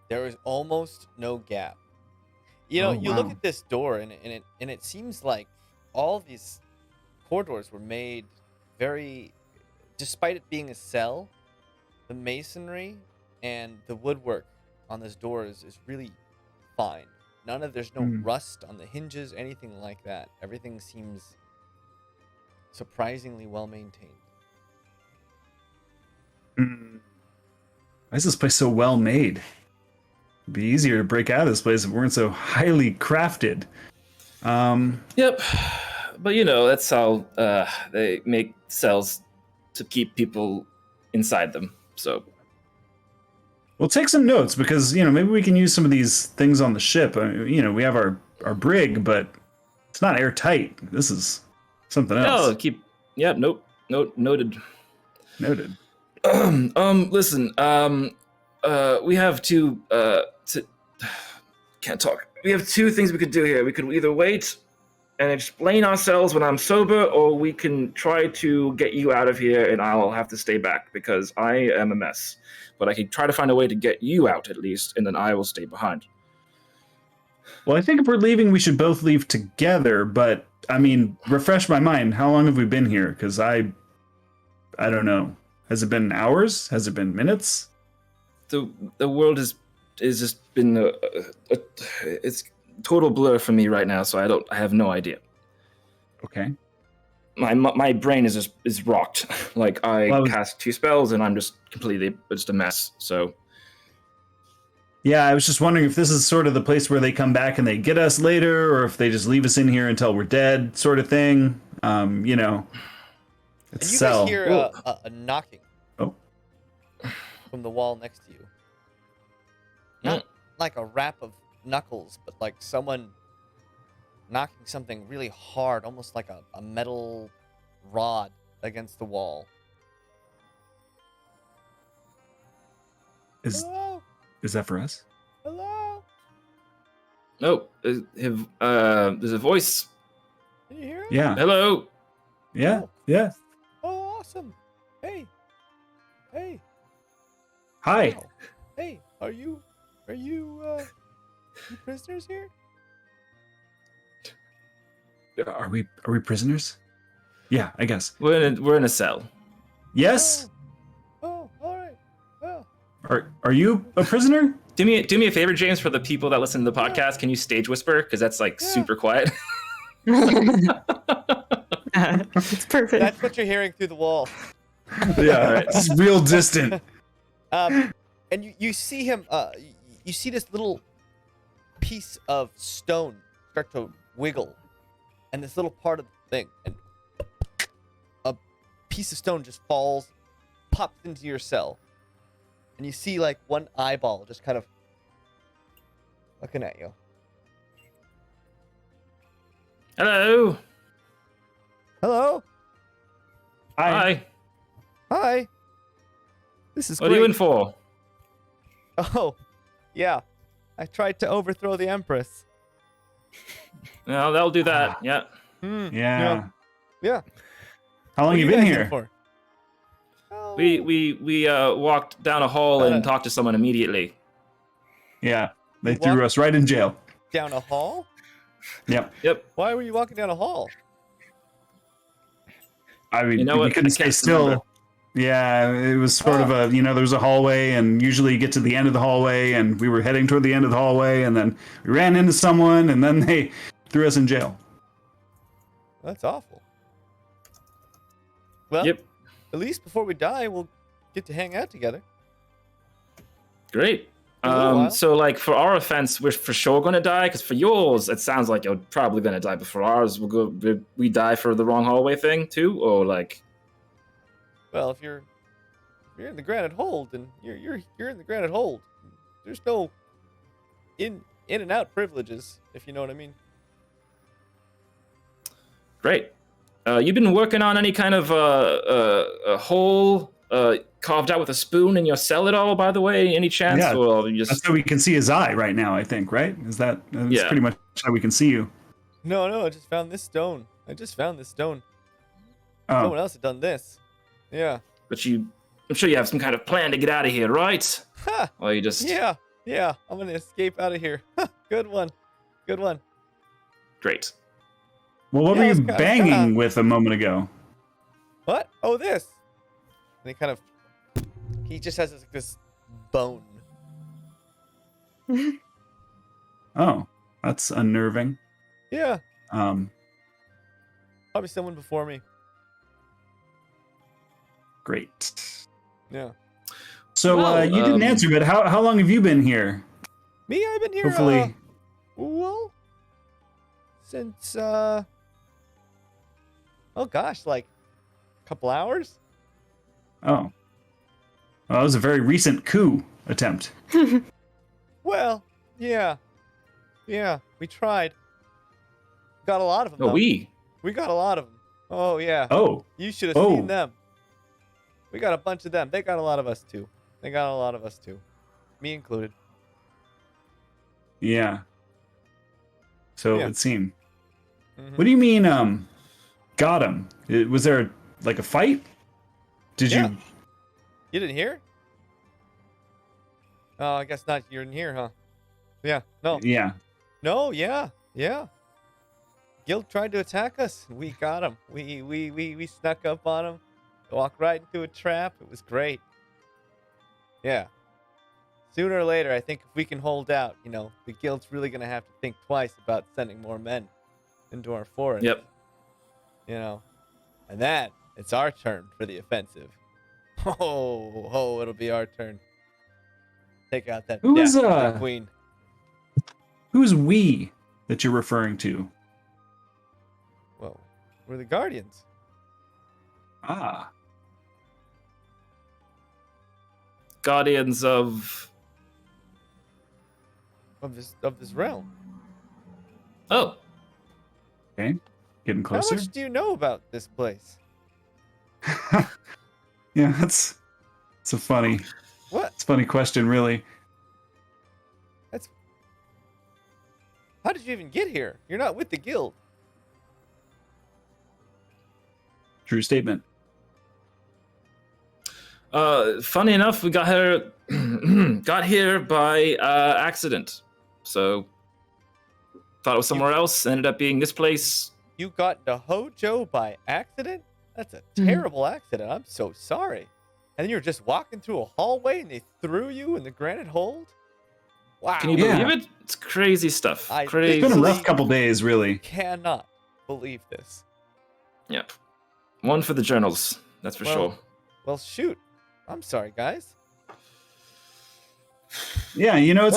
There is almost no gap. You know, Oh, you look wow. at this door, and it seems like all these corridors were made very, despite it being a cell, the masonry and the woodwork on this door is really fine. There's no rust on the hinges, anything like that. Everything seems surprisingly well maintained. Why is this place so well made? It'd be easier to break out of this place if it weren't so highly crafted. Yep. But you know, that's how they make cells to keep people inside them. So We'll take some notes because, you know, maybe we can use some of these things on the ship. You know, we have our brig, but it's not airtight. This is something else. no, yep, nope. Noted. Noted. Listen, we have can't talk. We have two things we could do here. We could either wait and explain ourselves when I'm sober, or we can try to get you out of here and I'll have to stay back because I am a mess. But I can try to find a way to get you out at least, and then I will stay behind. Well, I think if we're leaving, we should both leave together. But I mean, refresh my mind. How long have we been here? Because I don't know. Has it been hours? Has it been minutes? The world is just been it's total blur for me right now. So I have no idea. Okay. My brain is rocked. Like I cast 2 spells and I'm just completely just a mess. So yeah, I was just wondering if this is sort of the place where they come back and they get us later, or if they just leave us in here until we're dead, sort of thing. You know, it's And you cell. guys hear a knocking from the wall next to you. Not like a rap of knuckles, but like someone knocking something really hard, almost like a metal rod against the wall. Hello? Is that for us? Hello? no, there's a voice. Can you hear him? Yeah. Hello. Yeah. Yeah. Oh, awesome. Hey. Hi. Wow. Hey, are you you prisoners here? Are we prisoners? Yeah, I guess. We're in a cell. Yes. Oh, all right. Well, Are you a prisoner? Do me a favor, James, for the people that listen to the podcast. Can you stage whisper? Because that's like super quiet. It's perfect. that's what you're hearing through the wall. Yeah. It's real distant. And you see him. You see this little piece of stone start to wiggle, and this little part of the thing, and a piece of stone just falls, pops into your cell, and you see like one eyeball just kind of looking at you. Hello. Hello. Hi. Hi. This is What are you in for? Oh, yeah. I tried to overthrow the Empress. Well, that'll do that. Yeah. Yeah. Yeah. How long What you are been guys here? in for? We walked down a hall and talked to someone immediately. Yeah. They You threw walked- us right in jail. Down a hall? Yep. Yep. Why were you walking down a hall? I mean, You know we what? couldn't I stay can't still. remember. Yeah, it was sort of a, there was a hallway, and usually you get to the end of the hallway, and we were heading toward the end of the hallway, and then we ran into someone, and then they threw us in jail. That's awful. Well, Yep. at least before we die, we'll get to hang out together. Great. A little while. So like for our offense, we're for sure going to die. Because for yours, it sounds like you're probably going to die. But for ours, we die for the wrong hallway thing too, or like. Well, if you're in the granite hold, then you're in the granite hold. There's no in and out privileges, if you know what I mean. Great. You've been working on any kind of a hole carved out with a spoon in your cell at all, by the way? Any chance? Yeah, Or you That's just how we can see his eye right now, I think, right? That's Yeah. pretty much how we can see you. No, I just found this stone. I just found this stone. Oh, Someone else had done this. Yeah. but I'm sure you have some kind of plan to get out of here, right? Ha! Or you just Yeah. I'm gonna escape out of here. Good one. great. well, what Yeah, were it's you kinda- banging with a moment ago? What? Oh, this. And he just has this bone. Oh, that's unnerving. Yeah. Um, Probably someone before me. great. Yeah. So Well, you didn't answer, but how long have you been here? Me, I've been here. Hopefully, Well, since oh gosh, like a couple hours. oh, well, that was a very recent coup attempt. Well, yeah, we tried. Got a lot of them. Oh, though. we. We got a lot of them. Oh yeah. Oh, You should have Oh. seen them. We got a bunch of them. They got a lot of us too. Me included. yeah. So Yeah. it would seem. Mhm. What do you mean? Got him? Was there like a fight? Did Yeah. you? You didn't hear? Oh, I guess not. You didn't hear, huh? Yeah. No. Yeah. No. Yeah. Guild tried to attack us. We got him. We snuck up on him. Walked right into a trap. It was great. Yeah. Sooner or later, I think if we can hold out, the guild's really gonna have to think twice about sending more men into our forest. Yep. And then it's our turn for the offensive. It'll be our turn. Take out that Who is, dastardly queen. Who's we that you're referring to? Well, we're the guardians. Ah, Guardians of. Of this realm. Oh, okay. Getting How closer. much do you know about this place? Yeah, it's a funny What? funny question, really. How did you even get here? You're not with the guild. True statement. funny enough, we got here by accident. So thought it was somewhere else. Ended up being this place. You got to Hojo by accident? That's a terrible accident. I'm so sorry. And then you're just walking through a hallway and they threw you in the granite hold? Wow. Can you Yeah. believe it? It's crazy stuff. I- Crazy. It's been a rough couple days, really. Cannot believe this. Yep. One for the journals. That's for Well, sure. Well, shoot. I'm sorry, guys. Yeah, it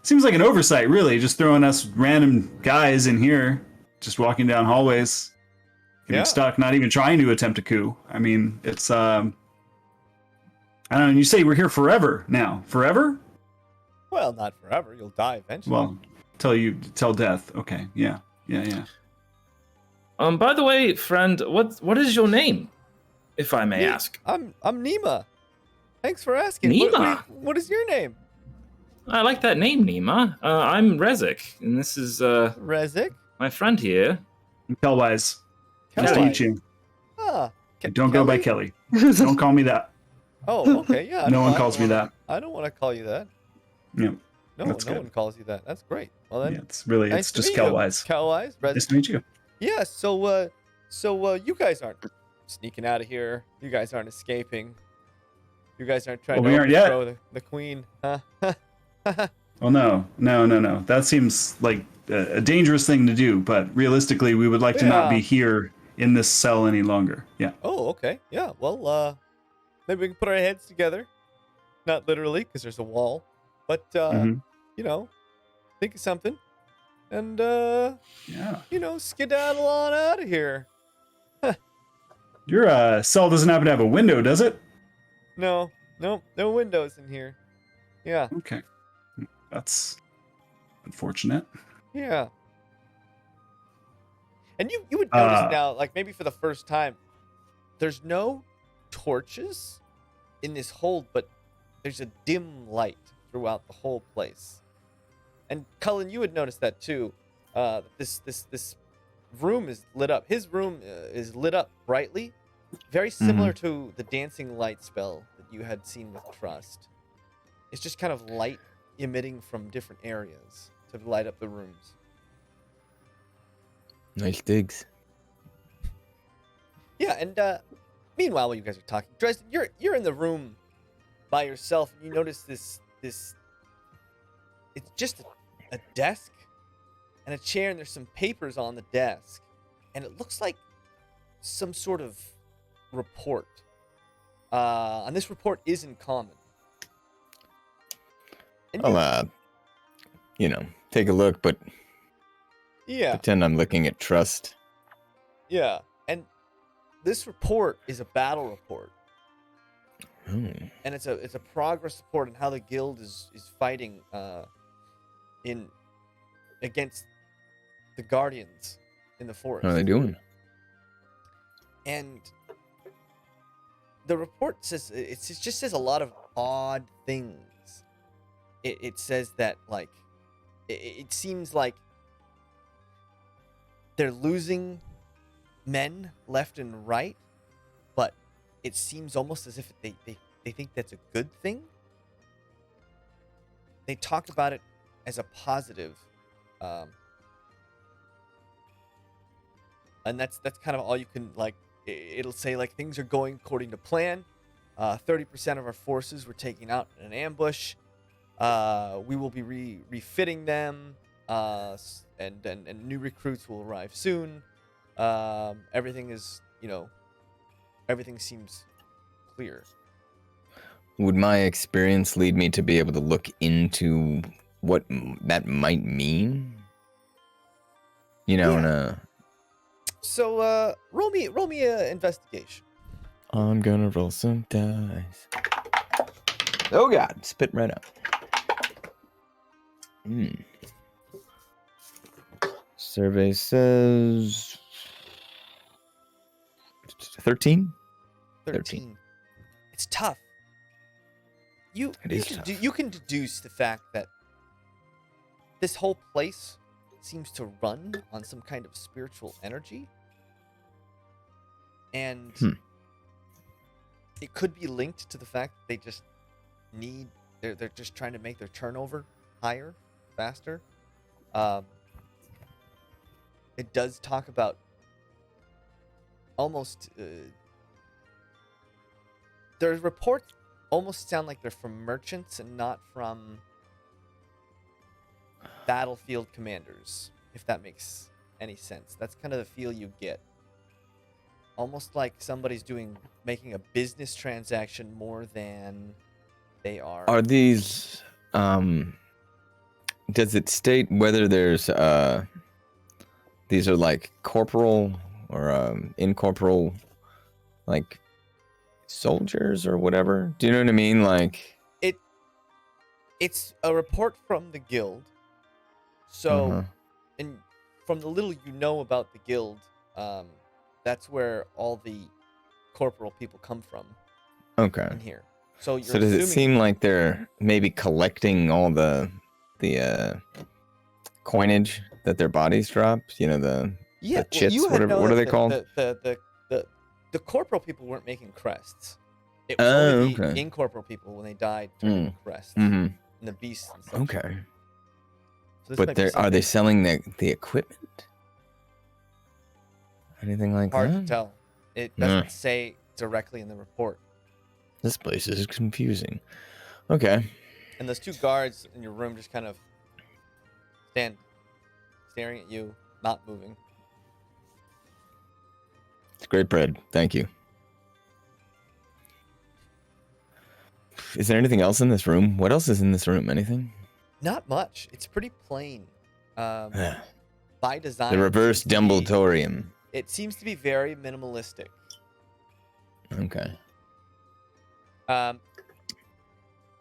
seems like an oversight, really, just throwing us random guys in here, just walking down hallways, getting Yeah. stuck, not even trying to attempt a coup. I mean, it's I don't know. You say we're here forever now. Forever? Well, not forever. You'll die eventually. Well, till death. Okay. Yeah. By the way, friend, what is your name, if I may ask? I'm Nima. Thanks for asking. Nima? What is your name? I like that name, Nima. I'm Rezik, and this is Rezik? my friend here. Kellwise. Nice to Kellwise. meet you. Ah. Don't go by Kelly. Don't call me that. Oh, okay. Yeah. No one I calls don't me wanna- that. I don't want to call you that. Yeah. No, That's no good. one calls you that. That's great. Well then, Yeah, it's just Kellwise. Kellwise, Nice to meet you. Yeah. So you guys aren't sneaking out of here. You guys aren't escaping. You guys aren't trying Well, we to aren't yet. overthrow the queen, huh? Well, no. That seems like a dangerous thing to do, but realistically, we would like to not Yeah. be here in this cell any longer. Yeah. Oh, okay. Yeah. Well, maybe we can put our heads together. Not literally, because there's a wall, but Mhm. think of something, and Yeah. skedaddle on out of here. Your cell doesn't happen to have a window, does it? No windows in here. Yeah. Okay. That's unfortunate. Yeah. And you would notice Uh, now, like maybe for the first time, there's no torches in this hold, but there's a dim light throughout the whole place. And Cullen, you would notice that too. This room is lit up. His room is lit up brightly, very similar to the dancing light spell that you had seen with Trust. It's just kind of light emitting from different areas to light up the rooms. Nice digs. Yeah, and meanwhile, while you guys are talking, Dresden, you're in the room by yourself, and you notice this. It's just a desk and a chair, and there's some papers on the desk, and it looks like some sort of report. And this report is in common. And I'll take a look, but yeah, pretend I'm looking at Trust. yeah, and this report is a battle report. Hmm. And it's a progress report on how the guild is fighting against the guardians in the forest. How are they doing? And the report says it just says a lot of odd things. It says that like it seems like they're losing men left and right, but it seems almost as if they think that's a good thing. They talk about it as a positive, and that's kind of all you can like. It'll say like things are going according to plan. 30% of our forces were taken out in an ambush. We will be refitting them, and new recruits will arrive soon. Everything is, everything seems clear. Would my experience lead me to be able to look into what that might mean? So, roll me a investigation. I'm gonna roll some dice. Oh god, spit right out. Survey says 13. 13. It's tough. You can deduce the fact that this whole place seems to run on some kind of spiritual energy. And it could be linked to the fact that they just they're just trying to make their turnover higher, faster. It does talk about almost their reports almost sound like they're from merchants and not from battlefield commanders, if that makes any sense. That's kind of the feel you get. Almost like somebody's making a business transaction more than they are. Are these does it state whether there's these are like corporal or incorporeal like soldiers or whatever? Do you know what I mean? Like it's a report from the guild. So and from the little you know about the guild, that's where all the corporal people come from. Okay. In here. So does it seem like they're maybe collecting all the coinage that their bodies dropped? The chits, what are they called? The corporal people weren't making crests. It was only the incorporeal people when they died turning crests. And the beasts and stuff. Okay. So but are they selling the equipment? Anything like hard that? to tell. It doesn't say directly in the report. This place is confusing. Okay. And those two guards in your room just kind of staring at you, not moving. It's great bread. Thank you. Is there anything else in this room? What else is in this room? Anything? Not much. It's pretty plain. By design. The reverse Dumbledorium. It seems to be very minimalistic. Okay.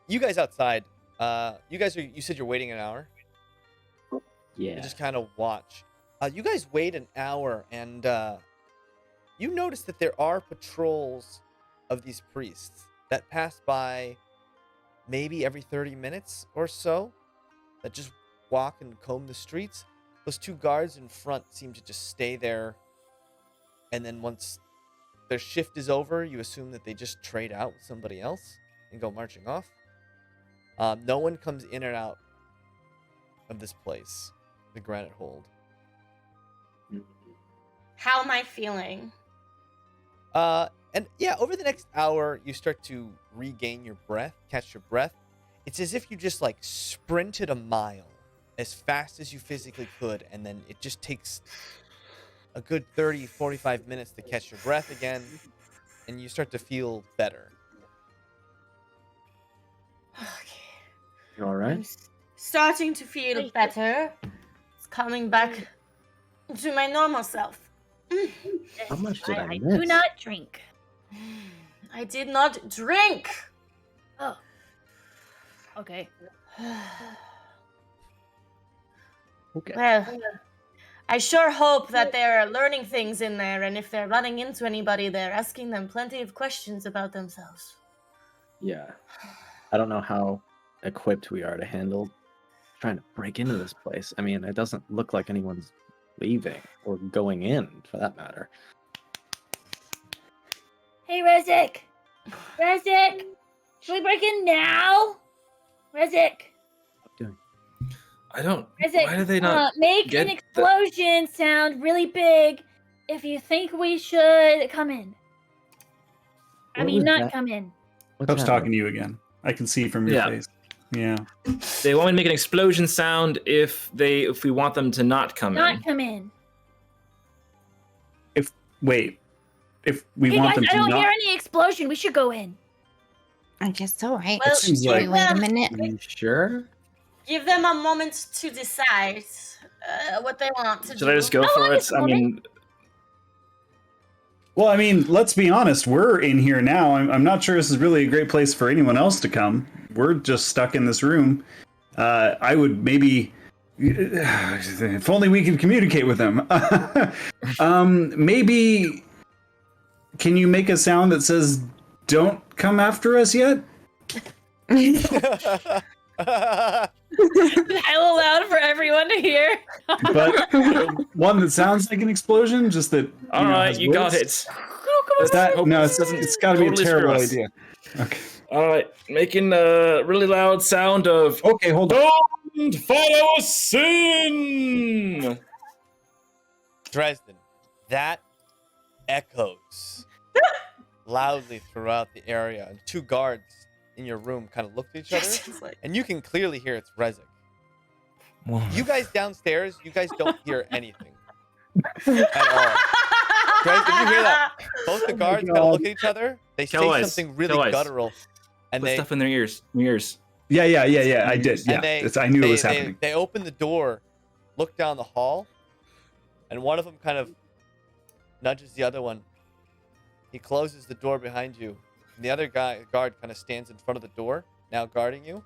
You guys outside. You said you're waiting an hour? Yeah. You just kind of watch. You guys wait an hour, and you notice that there are patrols of these priests that pass by maybe every 30 minutes or so, that just walk and comb the streets. Those 2 guards in front seem to just stay there, and then once their shift is over, you assume that they just trade out with somebody else and go marching off. No one comes in and out of this place, the Granite Hold. How am I feeling? And yeah, over the next hour, you start to regain your breath, catch your breath. It's as if you just like sprinted a mile as fast as you physically could, and then it just takes a good 30, 45 minutes to catch your breath again, and you start to feel better. Okay. You all I'm right? starting to feel better. It's coming back to my normal self. How much did I I miss? do not drink. I did not drink. Oh. Okay. Okay. Well, I sure hope that they're learning things in there, and if they're running into anybody, they're asking them plenty of questions about themselves. Yeah. I don't know how equipped we are to handle trying to break into this place. I mean, it doesn't look like anyone's leaving or going in, for that matter. Hey, Rezik! Rezik! Should we break in now? Rezik! I don't. Rezik! Why do they not? Make get an the- explosion sound really big if you think we should come in. I What mean, was not that? come in. What's Hope's happening? talking to you again. I can see from your Yeah. face. Yeah. They want me to make an explosion sound if we want them to not come in. Not come in. If we Hey want guys, them I to don't not. hear any explosion. We should go in. I guess so, right? Well, seems Wait, like- wait a minute. Are you sure? Give them a moment to decide what they want to do. Should I just go How for long it? is the I mean, Well, I mean, let's be honest. We're in here now. I'm not sure this is really a great place for anyone else to come. We're just stuck in this room. I would maybe, if only we could communicate with them. Maybe, can you make a sound that says, "Don't come after us yet"? Hella loud for everyone to hear. But one that sounds like an explosion, just that. all right, has you got words. it. That, no, it's got to be a Totally terrible screw us. idea. Okay. All right, making a really loud sound of Okay, hold on. "Don't follow sin." Dresden, that echoes loudly throughout the area, and 2 guards in your room kind of look at each other, It's like, and you can clearly hear it's Rezik. You guys downstairs, you guys don't hear anything at all. Dresden, you hear that? Both the guards kind of look at each other. They say Tell us. something really Tell us. guttural, and Put they stuff in their ears. Ears. Yeah. I did. Yeah, and they, I knew it was they- happening. They open the door, look down the hall, and one of them kind of nudges the other one. He closes the door behind you, and the other guard kind of stands in front of the door, now guarding you,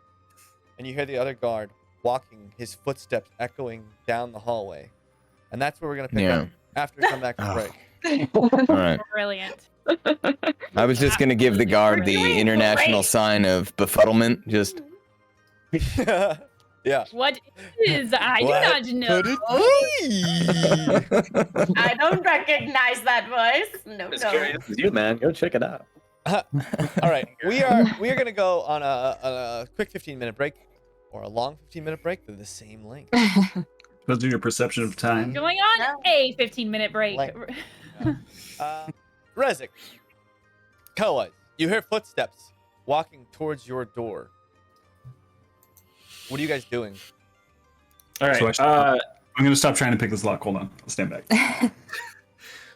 and you hear the other guard walking, his footsteps echoing down the hallway, and that's where we're gonna pick up after we come back from Oh. break. All right. Brilliant. I was just gonna give the guard the international sign of befuddlement. Just Yeah. What is? I do What not know. could it be? I don't recognize that voice. No, It's no. curious with you, man. Go check it out. All right, we are gonna go on a quick 15-minute break, or a long 15-minute break. They're the same length. Depends on your perception of time. Going on No. a 15-minute break. Like- Rezik, Koa, you hear footsteps walking towards your door. What are you guys doing? All So I right. should- I'm gonna stop trying to pick this lock. Hold on. I'll stand back.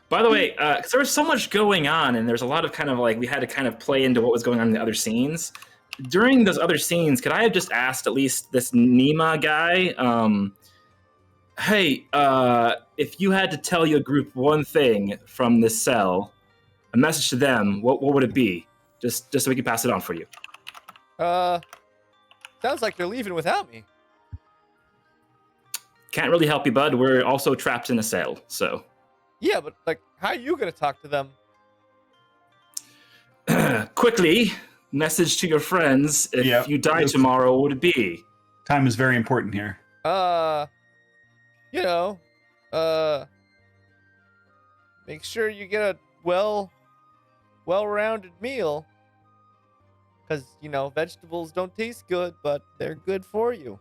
By the way, because there was so much going on, and there's a lot of kind of like we had to kind of play into what was going on in the other scenes. During those other scenes, could I have just asked at least this Nima guy, hey, if you had to tell your group one thing from this cell, a message to them, what would it be? Just so we can pass it on for you. Sounds like you're leaving without me. Can't really help you, bud. We're also trapped in a cell, so. Yeah, but like, how are you gonna talk to them? quickly, message to your friends. If Yeah. you die tomorrow, what would it be? Time is very important here. You know, make sure you get a well-rounded meal. Because, you know, vegetables don't taste good, but they're good for you.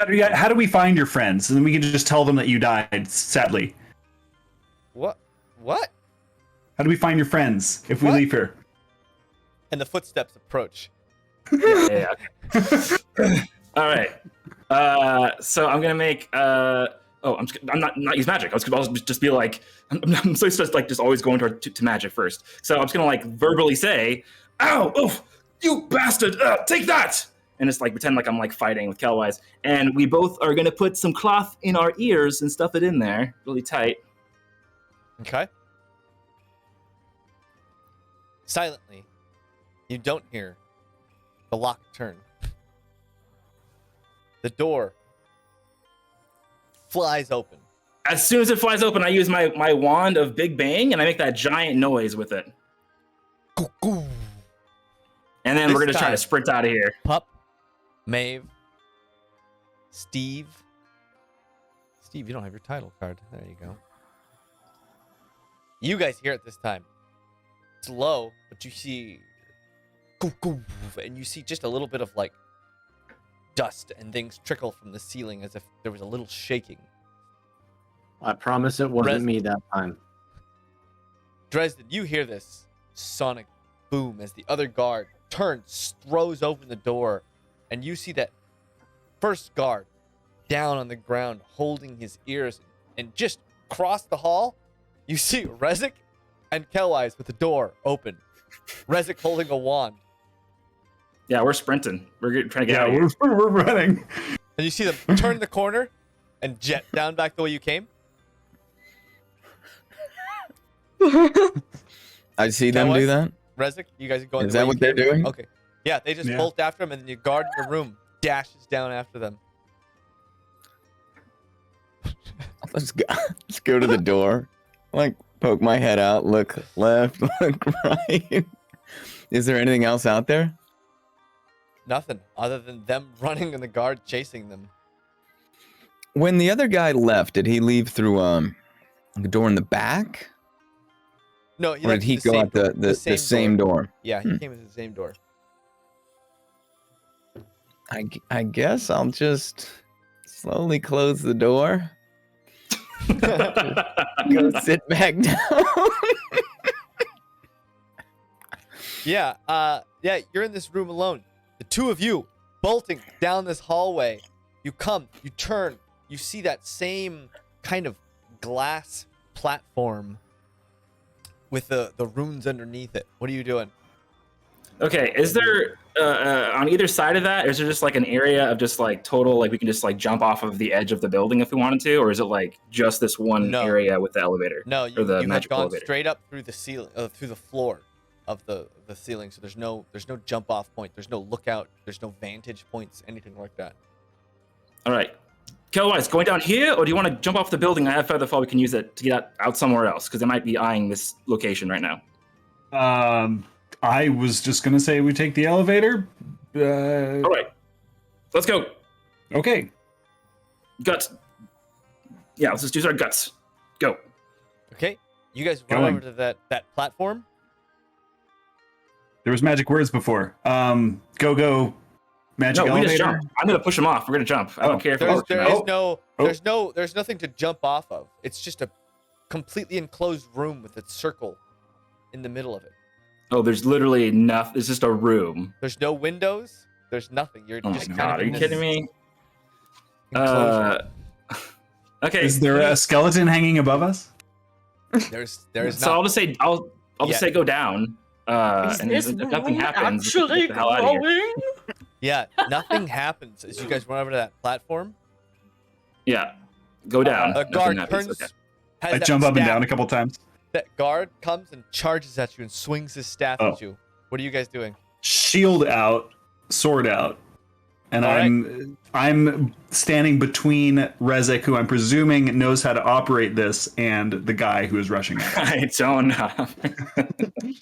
How do we find your friends? And then we can just tell them that you died, sadly. What? How do we find your friends if we What? leave here? And the footsteps approach. Yeah. All right. So I'm gonna make. I'm not use magic. I'll just be like. I'm so just like just always going to magic first. So I'm just gonna like verbally say, "Ow! Oof! You bastard! Take that!" And it's like pretend like I'm like fighting with Kelwise, and we both are gonna put some cloth in our ears and stuff it in there really tight. Okay. Silently, you don't hear the lock turn. The door flies open. As soon as it flies open, I use my wand of Big Bang and I make that giant noise with it. And then we're gonna try to sprint out of here. Pup, Maeve, Steve. Steve, you don't have your title card. There you go. You guys hear it this time. It's low, but you see, and you see just a little bit of like dust and things trickle from the ceiling as if there was a little shaking. I promise it wasn't me that time. Dresden, you hear this sonic boom as the other guard turns, throws open the door, and you see that first guard down on the ground holding his ears, and just across the hall, you see Rezik and Kelwise with the door open. Rezik holding a wand. Yeah, we're sprinting. We're trying to get out of here. We're running. And you see them turn the corner and jet down back the way you came. I see them do that. Rezik, you guys are going. Is the way that what you they're came? doing? Okay. Yeah, they just Yeah. bolt after him, and then your guard in your room dashes down after them. Let's go to the door. Like, poke my head out, look left, look right. Is there anything else out there? Nothing other than them running and the guard chasing them. When the other guy left, did he leave through the door in the back? No, Or did he go out the same door? Yeah, he came in the same door. I guess I'll just slowly close the door. Go sit back down. Yeah, you're in this room alone. The two of you bolting down this hallway. You come, you turn, you see that same kind of glass platform with the runes underneath it. What are you doing? Okay, is there on either side of that, is there just like an area of just like total, like we can just like jump off of the edge of the building if we wanted to, or is it like just this one area with the elevator? No, or the you have magical gone elevator? straight up through the ceiling, through the floor of the ceiling. So there's no jump off point. There's no lookout. There's no vantage points. Anything like that. All right, Kelwise, going down here, or do you want to jump off the building? I have feather fall. We can use it to get out somewhere else because they might be eyeing this location right now. I was just gonna say we take the elevator. All right, let's go. Okay. Guts. Yeah, let's just use our guts. Go. Okay, you guys run Going. over to that platform. There was magic words before. Go. Magic No, we elevator. just jump. I'm gonna push them off. We're gonna jump. I don't care if it works or not. There's nothing to jump off of. It's just a completely enclosed room with a circle in the middle of it. Oh, there's literally nothing. It's just a room. There's no windows. There's nothing. You're Oh my just kind god, of are you in this kidding me? enclosure. Okay. Is there a skeleton hanging above us? There's So not. I'll just say just say go down. And if nothing happens, actually get the hell out of here. growing? Yeah, nothing happens as you guys run over to that platform. Yeah, go down. A Nothing guard happens, turns. okay. has I that jump up and staff. down a couple times. That guard comes and charges at you and swings his staff Oh. at you. What are you guys doing? Shield out, sword out. and All I'm standing between Rezek, who I'm presuming knows how to operate this, and the guy who is rushing at us. I don't know.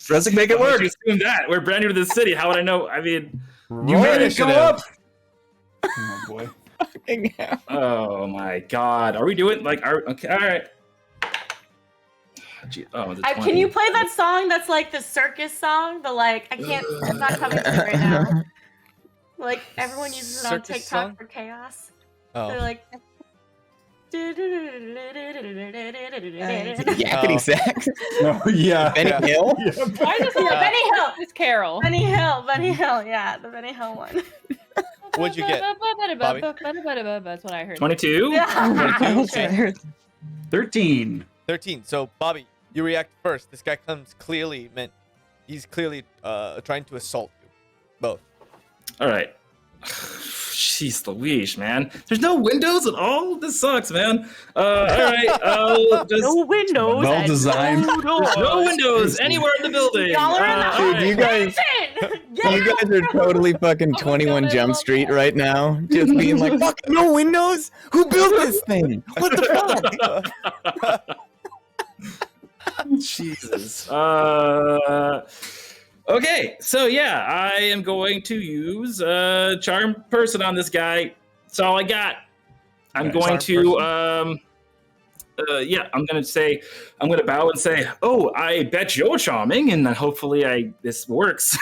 Rezek, make it Why would work. you assume that? We're brand new to the city. How would I know? I mean, You made it go up. Oh boy. oh my god. Are we doing okay, all right. Gee, oh, the Can 20. you play that song that's like the circus song? The like, I can't, it's not coming to me right now. Like, everyone uses it on Circus TikTok song? for chaos. Oh. They're like, Yakety sax. Oh yeah. Benny Hill. Why does yeah, Benny Hill. It's Carol. Benny Hill, yeah, the Benny Hill one. What'd you get, Bobby? That's what I heard. 22? Yeah. 22? 13. 13. So, Bobby, you react first. This guy he's clearly trying to assault you. Both. All right. Jeez Louise, man. There's no windows at all? This sucks, man. All right. I'll just... No windows. Well and designed. no doors. There's no windows anywhere in the building. Y'all are in the all Dude, you guys, Get you out. guys are totally fucking 21 Jump Street right now. Just being like, fucking no windows? Who built this thing? What the fuck? Jesus. Okay, so yeah, I am going to use Charm Person on this guy. That's all I got. I'm Okay. going Charm to, I'm gonna bow and say, "Oh, I bet you're charming," and then hopefully this works.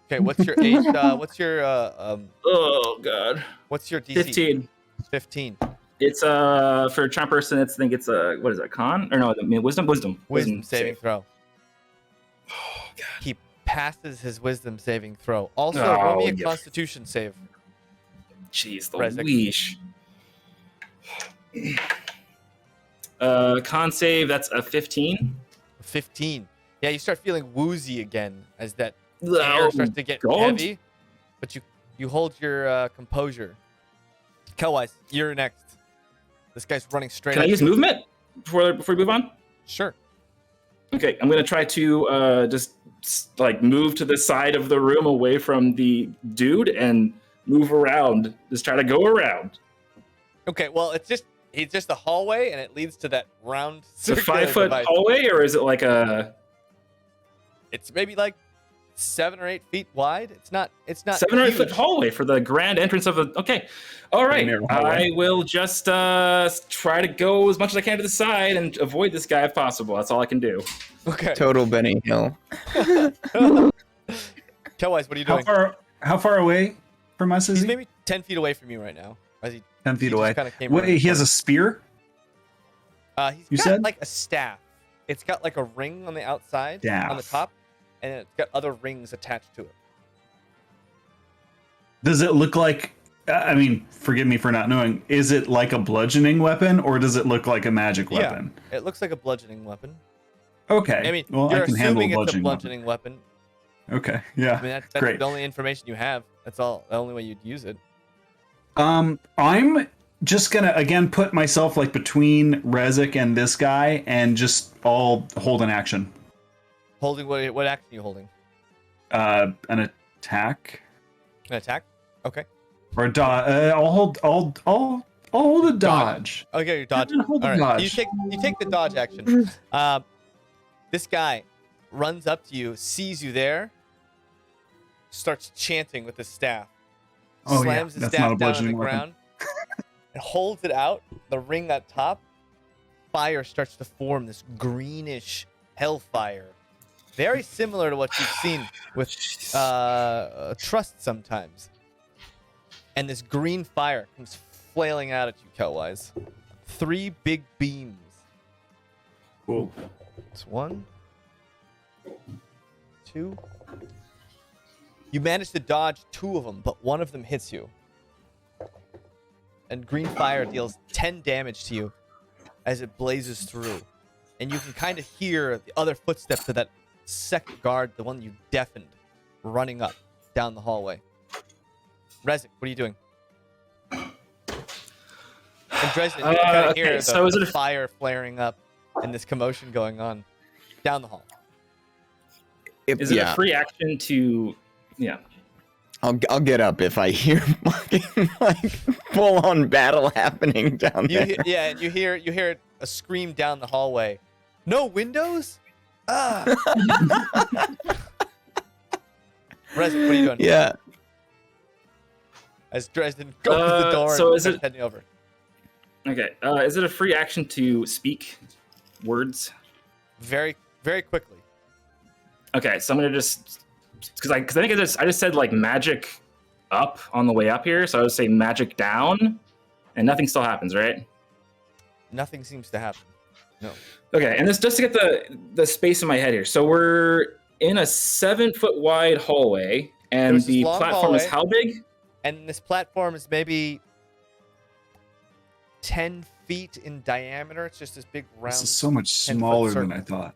Okay, what's your age? Oh God, What's your DC? 15. 15. It's for Charm Person. I think it's a what is it? Con or no? I mean, wisdom. Wisdom saving save. throw. Oh God. He passes his wisdom saving throw. Also, Oh, roll me a yeah. Constitution save. Jeez, the Rezek. leash. Con save, that's a 15. 15. Yeah, you start feeling woozy again as that Oh, air starts to get God. heavy, but you hold your composure. Kelwise, you're next. This guy's running straight. Can I at use you. movement before we move on? Sure. Okay, I'm gonna try to just like move to the side of the room away from the dude and move around. Just try to go around. Okay. Well, it's just a hallway, and it leads to that round. It's a circular 5-foot device. hallway, or is it like a It's maybe like 7 or 8 feet wide. It's not 7 or 8 foot huge. hallway for the grand entrance of a? Okay, all right. Narrow hallway. I will just try to go as much as I can to the side and avoid this guy if possible. That's all I can do. Okay. Total Benny Hill. Kelwise, what are you doing? How far away from us is He's he? maybe 10 feet away from you right now. As he 10 feet just away. kinda came Wait, around he has the a spear? He's You got said? like a staff. It's got like a ring on the outside, on the Staff. top, and it's got other rings attached to it. Does it look like, I mean, forgive me for not knowing, is it like a bludgeoning weapon or does it look like a magic weapon? Yeah, it looks like a bludgeoning weapon. Okay. I mean, well, you're I can handle assuming it's a bludgeoning bludgeoning weapon. Okay, yeah. I mean, that's Great. the only information you have. That's all. The only way you'd use it. I'm just gonna again put myself like between Rezek and this guy and just all hold an action. Holding what action are you holding? An attack An attack? Okay. or a dodge. I'll hold a dodge. Okay, you're dodging. Hold the All right. dodge. You take the dodge action. This guy runs up to you, sees you there, starts chanting with his staff, Oh, yeah, slams his that's not a staff down on the bludgeoning weapon. ground, and holds it out. The ring at top, fire starts to form. This greenish hellfire, very similar to what you've seen with Trust sometimes. And this green fire comes flailing out at you, Kelwise. 3 big beams. Cool. It's 1, 2. You manage to dodge 2 of them, but one of them hits you. And green fire deals 10 damage to you as it blazes through. And you can kind of hear the other footsteps of that second guard, the one you deafened, running up down the hallway. Rezek, what are you doing? And Dresden, you can kind of okay, hear so is the it a- fire flaring up and this commotion going on down the hall. Is it a free action to? Yeah. I'll get up if I hear fucking like full on battle happening down there. And you hear a scream down the hallway. No windows? Ah. Resin, what are you doing? Yeah. As Dresden goes to the door so and is starts it- heading over. Okay. Is it a free action to speak words? Very, very quickly. Okay, so I'm gonna just because I think I just said like magic up on the way up here, so I would say magic down, and nothing still happens, right? Nothing seems to happen. No. Okay, and this just to get the space in my head here. So we're in a 7-foot wide hallway, and There's this the long platform is hallway. how big? And this platform is maybe 10 feet in diameter. It's just this big round. This is so much 10-foot smaller than I circle. thought.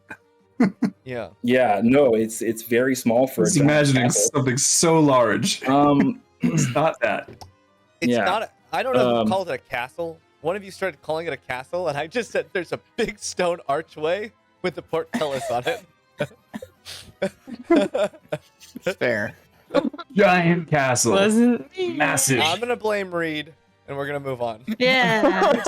Yeah. Yeah, no, it's very small for. I was a giant imagining castle. something so large. It's not that. It's Yeah. not. I don't know who Um, called it a castle. One of you started calling it a castle, and I just said there's a big stone archway with the portcullis on it. Fair. Giant castle. Wasn't me. Massive. I'm gonna blame Reed, and we're gonna move on. Yeah.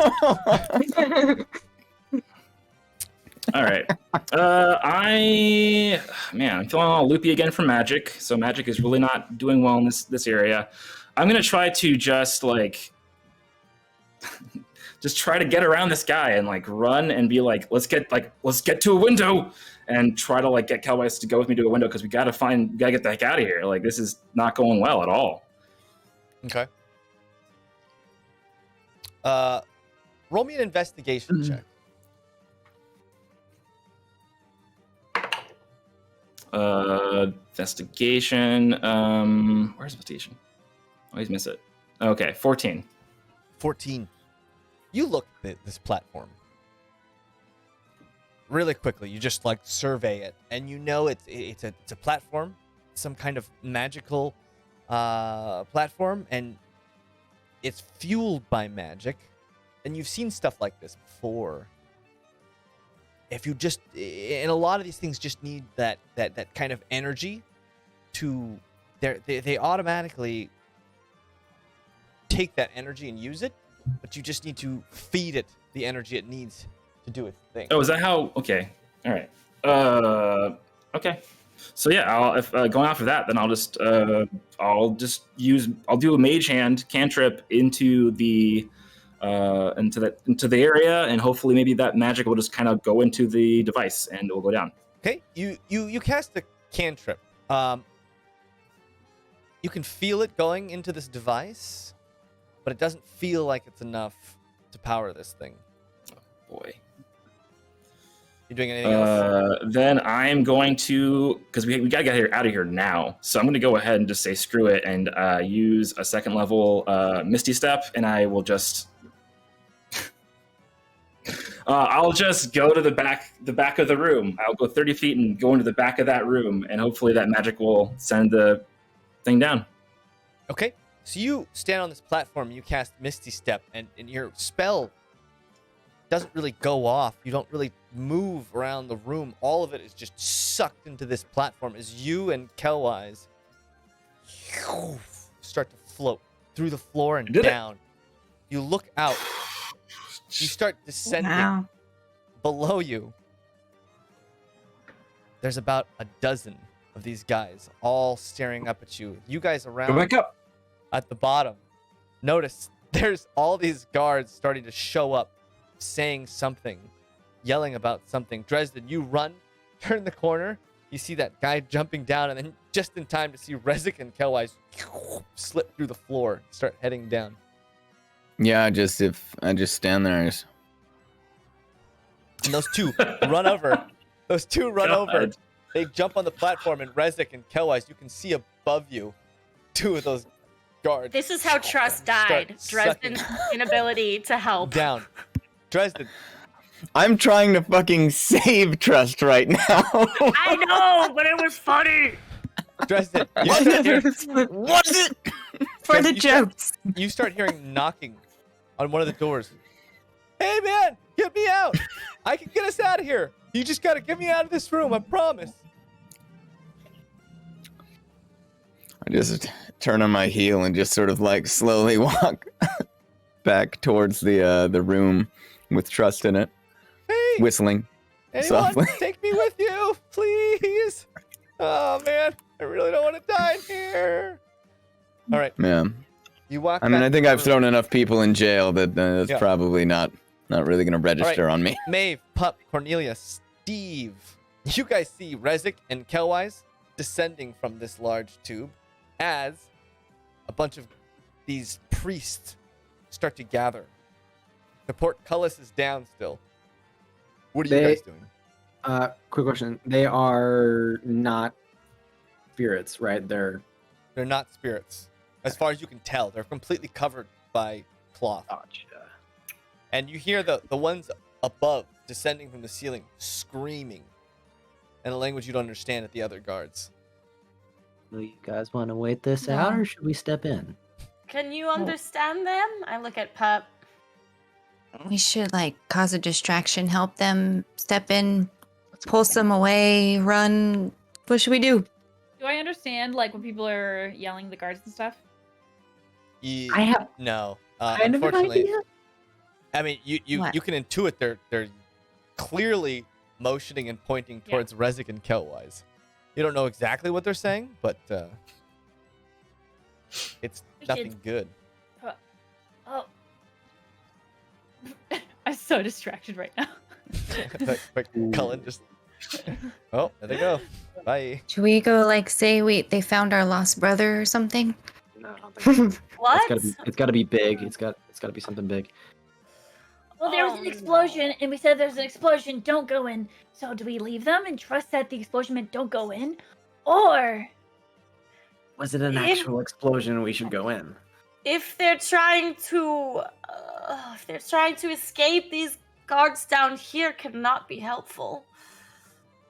All right. I'm feeling all loopy again from magic. So magic is really not doing well in this area. I'm gonna try to just try to get around this guy and like run and be like, let's get to a window and try to like get Kelwise to go with me to a window because we gotta get the heck out of here. Like this is not going well at all. Okay. Roll me an investigation check. Investigation. Where's investigation? Always miss it. Okay, 14. 14. You look at this platform really quickly. You just like survey it, and you know it's a platform, some kind of magical platform, and it's fueled by magic. And you've seen stuff like this before. If you just, and a lot of these things just need that kind of energy to, they automatically take that energy and use it, but you just need to feed it the energy it needs to do its thing. Oh, is that how? Okay. All right. Okay. So yeah, if going off of that, then I'll do a mage hand cantrip into the area, and hopefully maybe that magic will just kind of go into the device and it will go down. Okay, you cast the cantrip. You can feel it going into this device, but it doesn't feel like it's enough to power this thing. Boy. You doing anything else? Then I'm going to, because we gotta get out of here now. So I'm gonna go ahead and just say screw it and use a second level Misty Step, and I will just. I'll just go to the back of the room. I'll go 30 feet and go into the back of that room, and hopefully that magic will send the thing down. Okay, so you stand on this platform, you cast Misty Step, and your spell doesn't really go off. You don't really move around the room. All of it is just sucked into this platform as you and Kelwise start to float through the floor and down. You look out. You start descending. Wow. Below you. There's about a dozen of these guys all staring up at you. You guys around Go back up. at the bottom. Notice there's all these guards starting to show up, saying something, yelling about something. Dresden, you run, turn the corner. You see that guy jumping down, and then just in time to see Rezik and Kelwise slip through the floor and start heading down. Yeah, I just stand there. And those two run over. Those two run over. They jump on the platform, and Rezik and Kelwise, you can see above you two of those guards. This is how trust died. Dresden's inability to help. Down. Dresden. I'm trying to fucking save Trust right now. I know, but it was funny. Dresden. You start hearing, Was it? For the you start- jokes. You start hearing knocking on one of the doors. Hey, man, get me out. I can get us out of here. You just got to get me out of this room, I promise. I just turn on my heel and just sort of like slowly walk back towards the room with trust in it, Hey, whistling anyone, softly. take me with you, please. Oh man, I really don't want to die in here. All right, Yeah. you walk. I mean, back I to think the I've room. thrown enough people in jail that that's Yeah. probably not really going to register on me. Maeve, Pup, Cornelia, Steve. You guys see Rezik and Kelwise descending from this large tube as a bunch of these priests start to gather. The portcullis is down still. What are you They- guys doing? Quick question. They are not spirits, right? They're They're not spirits. As far as you can tell, they're completely covered by cloth. gotcha. And you hear the ones above descending from the ceiling screaming in a language you don't understand at the other guards. Do you guys want to wait this No. out, or should we step in? Can you understand them? I look at Pup. We should like cause a distraction, help them step in, pull some away, run. What should we do? Do I understand like when people are yelling the guards and stuff? I have No. kind of an Unfortunately, idea. I mean, you What? can intuit they're clearly motioning and pointing Yeah. towards Rezik and Kelwise. You don't know exactly what they're saying, but it's We nothing should- good. Oh. I'm so distracted right now. but Cullen just. Oh, there they go. Bye. Should we go like say they found our lost brother or something? No, I don't think so. What? It's got to be big. It's got to be something big. Well, there was Oh, an explosion, no. and we said there's an explosion, don't go in. So do we leave them and trust that the explosion meant don't go in? Or Was it an If- actual explosion? We should go in. If they're trying to escape, these guards down here cannot be helpful.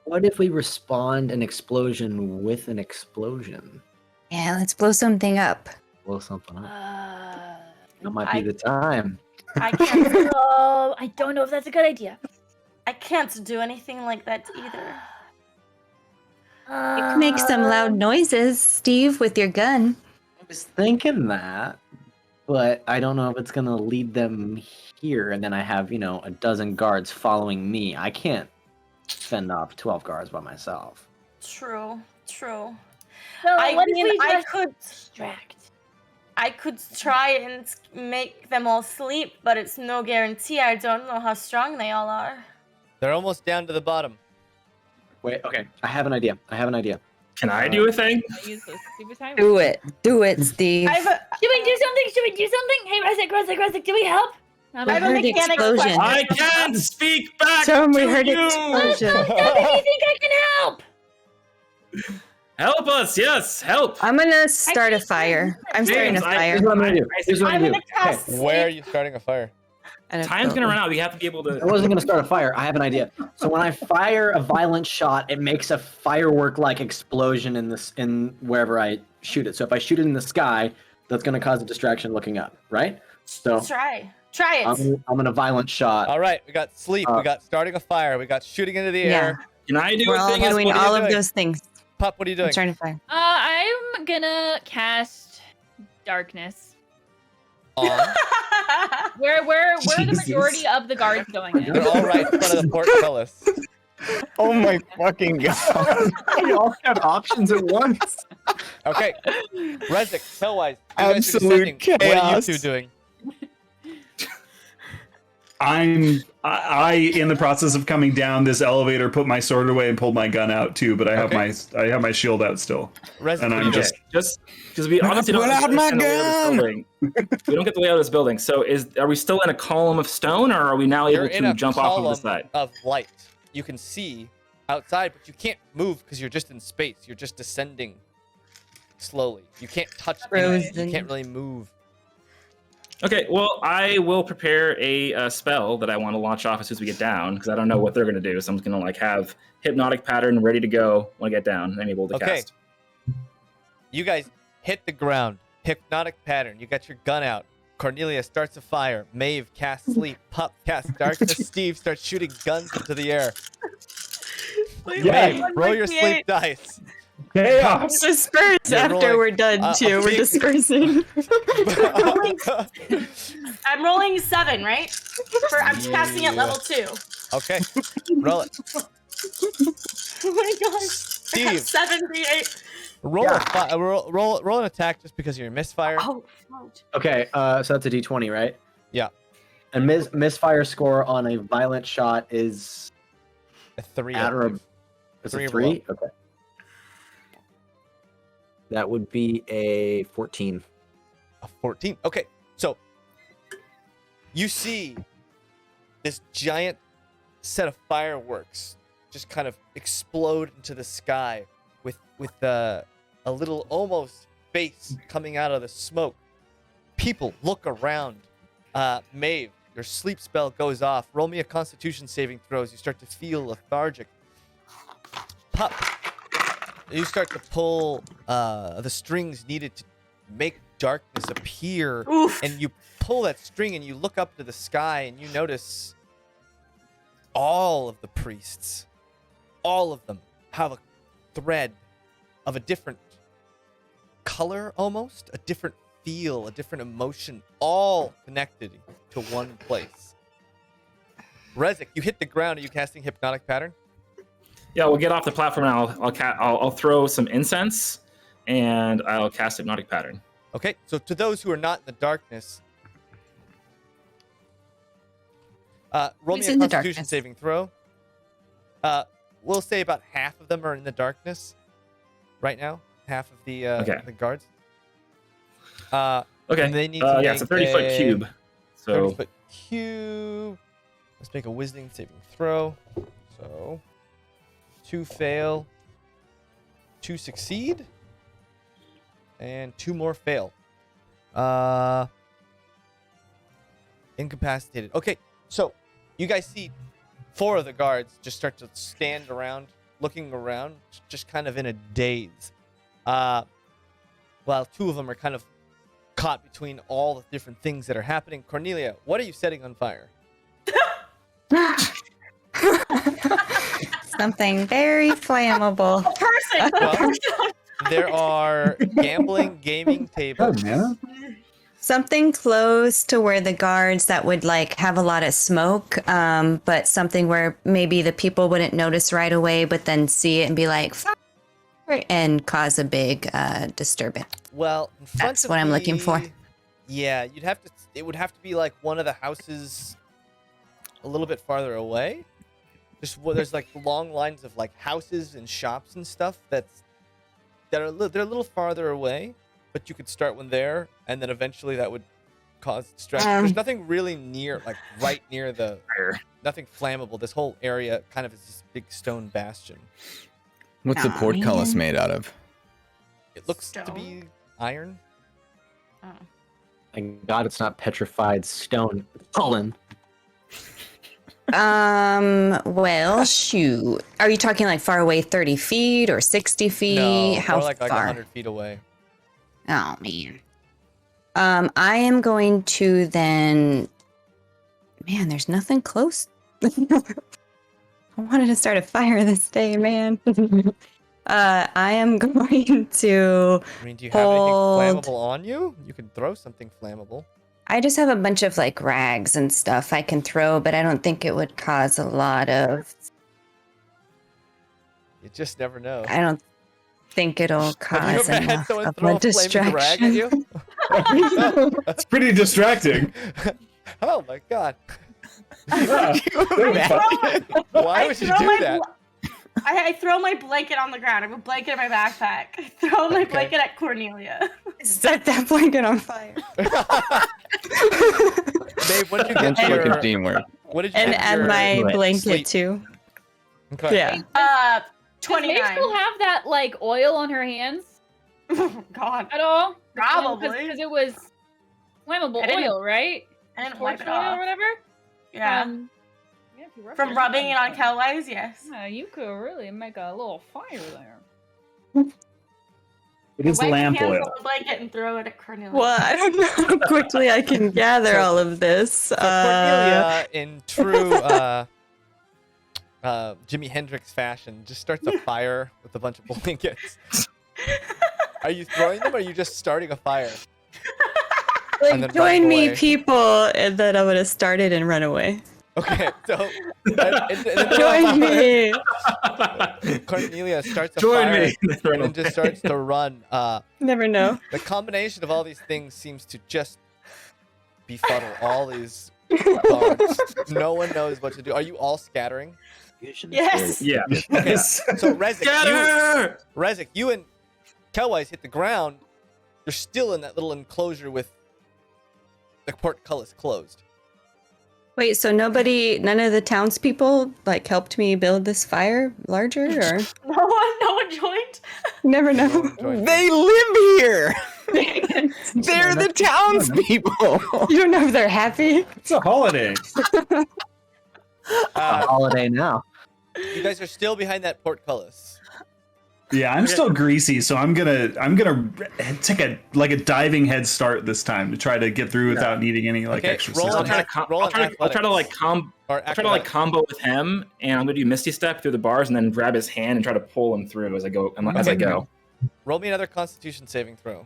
What if we respond an explosion with an explosion? Yeah, let's blow something up. Blow something up. uh, That might be I- the time. I can't. oh, I don't know if that's a good idea. I can't do anything like that either. You can make some loud noises, Steve, with your gun. I was thinking that, but I don't know if it's gonna lead them here, and then I have, a dozen guards following me. I can't fend off 12 guards by myself. True. So I what mean, if we I just could. distract? I could try and make them all sleep, but it's no guarantee. I don't know how strong they all are. They're almost down to the bottom. Wait, okay. I have an idea. Can I do a thing? I use those stupid time. Do it, Steve. I have a, Should we do something? Hey, Rezik, do we help? I have a heard mechanic explosion. question. I can't speak back Tell 'em we to heard you. explosion. How do you think I can help? Help us, yes, help. I'm gonna start a think- fire. I'm starting a James, I- fire. Here's what I'm gonna do. Here's what I'm I'm gonna gonna do. Okay. cast. Where are you starting a fire? I don't Time's know. gonna run out. We have to be able I to. wasn't gonna start a fire. I have an idea. So when I fire a violent shot, it makes a firework-like explosion in wherever I shoot it. So if I shoot it in the sky, that's gonna cause a distraction looking up, right? So Try it. I'm gonna violent shot. All right, we got sleep. We got starting a fire. We got shooting into the air. Can I do We're a all thing? doing what are you all of doing? those things. Pup, what are you doing? I'm starting a fire. I'm gonna cast darkness. On. Where the Jesus. majority of the guards going in? They're all right in front of the portcullis. Oh my fucking god! You all have options at once. Okay, Rezik, Hellwise, you guys are Absolute descending. What are you chaos. two doing? I in the process of coming down this elevator, put my sword away and pulled my gun out too, but I have Okay. my shield out still. Rezik, And what are I'm you doing? just because we obviously don't Pull out my understand the layout of this gun! building. We don't get the layout of this building. So are we still in a column of stone, or are we now You're able in to a jump off of the column side? of light. You can see outside, but you can't move because you're just in space. You're just descending slowly. You can't touch anything. You Frozen. can't really move. Okay, well, I will prepare a spell that I want to launch off as soon as we get down, because I don't know what they're going to do. So I'm just going to have hypnotic pattern ready to go when I get down, and I'm able to Okay. cast. You guys hit the ground. Hypnotic pattern. You got your gun out. Cornelia starts a fire. Maeve casts sleep. Pup casts darkness. Steve starts shooting guns into the air. Wait, Maeve, wait, roll your 158. sleep dice. Chaos. Disperse You're after rolling, we're done too. We're big- dispersing. I'm rolling 7, right? I'm casting at level 2. Okay, roll it. Oh my gosh. Steve. 78. Roll roll an attack just because you're a misfire. Oh, float. Okay, so that's a D20, right? Yeah. And misfire score on a violent shot is A 3. at or it's Three a or 3? Okay. That would be a 14. A 14. Okay, so you see this giant set of fireworks just kind of explode into the sky with a little almost face coming out of the smoke. People look around. Maeve, your sleep spell goes off. Roll me a Constitution saving throw as you start to feel lethargic. Pup, you start to pull the strings needed to make darkness appear. Oof. And you pull that string and you look up to the sky and you notice all of the priests, all of them have a thread of a different color almost, a different feel, a different emotion, all connected to one place. Rezik, you hit the ground. Are you casting Hypnotic Pattern? Yeah, we'll get off the platform and I'll throw some incense and I'll cast Hypnotic Pattern. Okay, so to those who are not in the darkness, roll Who's me a in the Constitution darkness? saving throw. We'll say about half of them are in the darkness right now. Half of the the guards. Okay. And they need to yeah, it's a 30-foot make cube. So 30-foot cube. Let's make a wisdom saving throw. So 2 fail, 2 succeed, and 2 more fail. Incapacitated. Okay, so you guys see 4 of the guards just start to stand around, looking around, just kind of in a daze. While 2 of them are kind of caught between all the different things that are happening. Cornelia, what are you setting on fire? Something very flammable. Person. Well, there are gambling, gaming tables. Something close to where the guards that would like have a lot of smoke, but something where maybe the people wouldn't notice right away, but then see it and be like, "Fire," and cause a big disturbance. Well, in front That's of what I'm looking for. the- Yeah, you'd have to. It would have to be like one of the houses, a little bit farther away. There's like long lines of like houses and shops and stuff they're a little farther away, but you could start one there, and then eventually that would cause distraction. There's nothing really near, like right near the, nothing flammable. This whole area kind of is this big stone bastion. What's the portcullis made out of? It looks to be iron. Thank God it's not petrified stone. Cullen. Well, shoot. Are you talking like far away, 30 feet or 60 feet? No, How more like far? 100 feet away. Oh, man. I am going to then... Man, there's nothing close. I wanted to start a fire this day, man. I am going to I mean, do you have anything flammable on you? You can throw something flammable. I just have a bunch of like rags and stuff I can throw, but I don't think it would cause a lot of... You just never know. I don't think it'll Have you cause ever had enough someone of throw a a flaming rag at distraction. you? It's pretty distracting. Oh my god. Yeah. Why would you do that? I throw my blanket on the ground. I have a blanket in my backpack. I throw my blanket at Cornelia. Set that blanket on fire. Babe, what did you get Let's look your... at teamwork. What did you And get add your my blanket sleep? too. Okay. Yeah. Does Maeve 29. still have that like oil on her hands Oh, God. at all? Probably. Because it was flammable I didn't- oil, right? I didn't Torch wipe it oil or off. whatever. Yeah. Yeah, if you rub From your rubbing it hands on Kelwise, yes. Yeah, you could really make a little fire there. It is Wipe my lamp hands oil. on the blanket and throw it at Cornelia. Well, I don't know how quickly I can gather all of this. So Cornelia, in true Jimi Hendrix fashion, just starts a fire with a bunch of blankets. Are you throwing them, or are you just starting a fire? And then Like, join running me, away? people, and then I'm gonna start it and run away. Okay, so in the middle Join of me. Cornelia starts a Join fire me. and then just starts to run. Never know. The combination of all these things seems to just befuddle all these guards. No one knows what to do. Are you all scattering? Yes. Yeah. Okay, so Rezik, you and Kelwise hit the ground. You're still in that little enclosure with the portcullis closed. Wait, so none of the townspeople like helped me build this fire larger, or No one joined. never No know. one joined. They live here. They're the townspeople. You don't know if they're happy. It's a holiday. Holiday now. You guys are still behind that portcullis. Yeah, I'm still greasy, so I'm gonna take a diving head start this time to try to get through without needing any like Okay, extra. roll I'll system. try to like combo with him, and I'm gonna do Misty Step through the bars, and then grab his hand and try to pull him through as I go. Roll me another Constitution saving throw.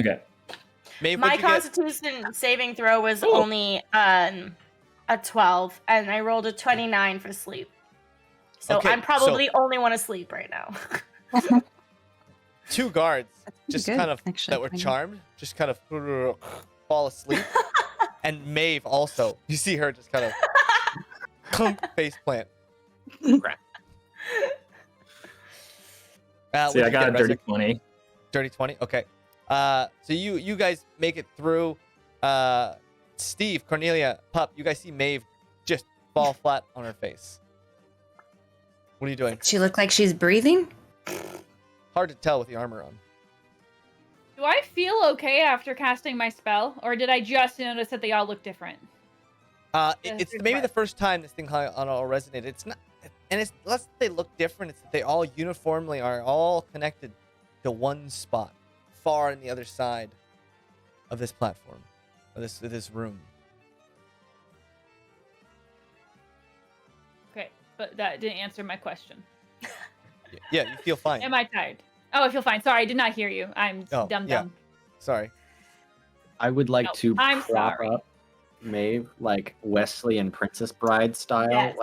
Okay. Maeve, My what'd you get? Constitution saving throw was Oh. only a 12, and I rolled a 29 for sleep. So Okay, I'm probably only want to sleep right now. 2 guards just good, kind of actually, that were I know. charmed, just kind of fall asleep. And Maeve also, you see her just kind of face plant. See, I got a dirty 20. Dirty 20. Okay. So you guys make it through. Steve, Cornelia, Pup, you guys see Maeve just fall flat on her face. What are you doing? She look like she's breathing? Hard to tell with the armor on. Do I feel okay after casting my spell, or did I just notice that they all look different? It's good maybe the question. first time this thing all resonated. It's not, and it's less that they look different. It's that they all uniformly are all connected to one spot, far on the other side of this platform, of this room. Okay, but that didn't answer my question. Yeah, you feel fine. Am I tired? Oh, I feel fine. Sorry, I did not hear you. I'm Oh, dumb. yeah. Sorry. I would like No, to I'm prop sorry. up Maeve like Wesley and Princess Bride style, Yes.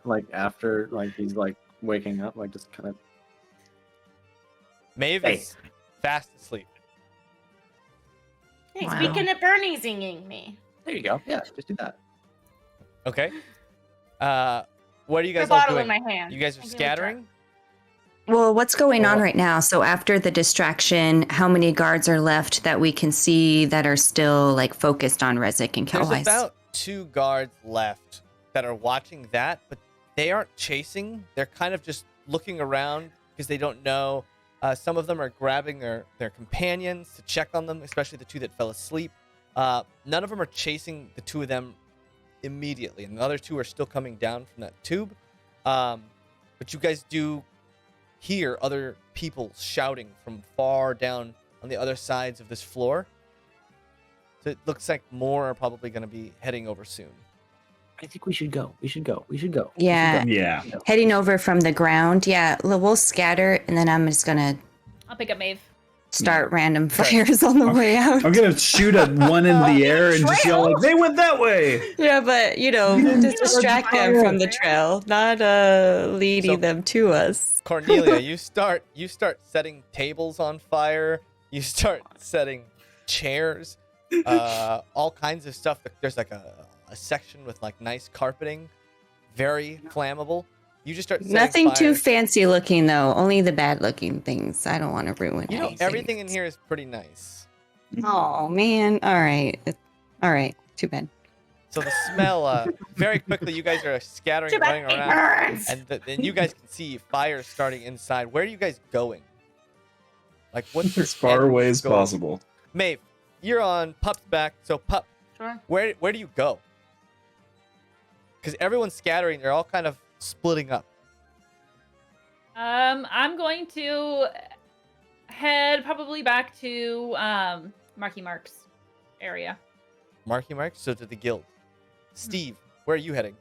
like after like he's like waking up, like just kind of. Maeve Hey. is fast asleep. Hey, Wow. speaking of Bernie zinging me. There you go. Yeah, just do that. Okay. What are you Put a guys all bottle doing? in my hand. You guys are I give it a scattering? Well, what's going on Well- right now? So after the distraction, how many guards are left that we can see that are still like focused on Rezik and There's Kelwise? about 2 guards left that are watching that, but they aren't chasing. They're kind of just looking around because they don't know. Some of them are grabbing their companions to check on them, especially the 2 that fell asleep. None of them are chasing the 2 of them immediately, and the other 2 are still coming down from that tube. But you guys do hear other people shouting from far down on the other sides of this floor. So it looks like more are probably going to be heading over soon. I think we should go. We should go. We should go. Yeah. Yeah. Heading over from the ground. Yeah, we'll scatter, and then I'm just gonna I'll pick up Maeve. start random fires on the way out. I'm gonna shoot at one in the air and just yell like, "They went that way!" Yeah, but to distract them from the trail, not leading So- them to us. Cornelia, you start setting tables on fire. You start setting chairs, all kinds of stuff. There's like a section with like nice carpeting, very flammable. You just start setting Nothing too fires. fancy looking though. Only the bad looking things. I don't want to ruin You know, anything. everything in here is pretty nice. Oh man. All right. All right. Too bad. So the smell, very quickly, you guys are scattering Too and bad running it around, burns. and then you guys can see fire starting inside. Where are you guys going? Like, what's your As far end away as goal? possible. Maeve, you're on Pup's back. So Pup, Sure. where do you go? Because everyone's scattering. They're all kind of splitting up. I'm going to head probably back to Marky Mark's area. Marky Mark, so to the guild. Steve, where are you heading?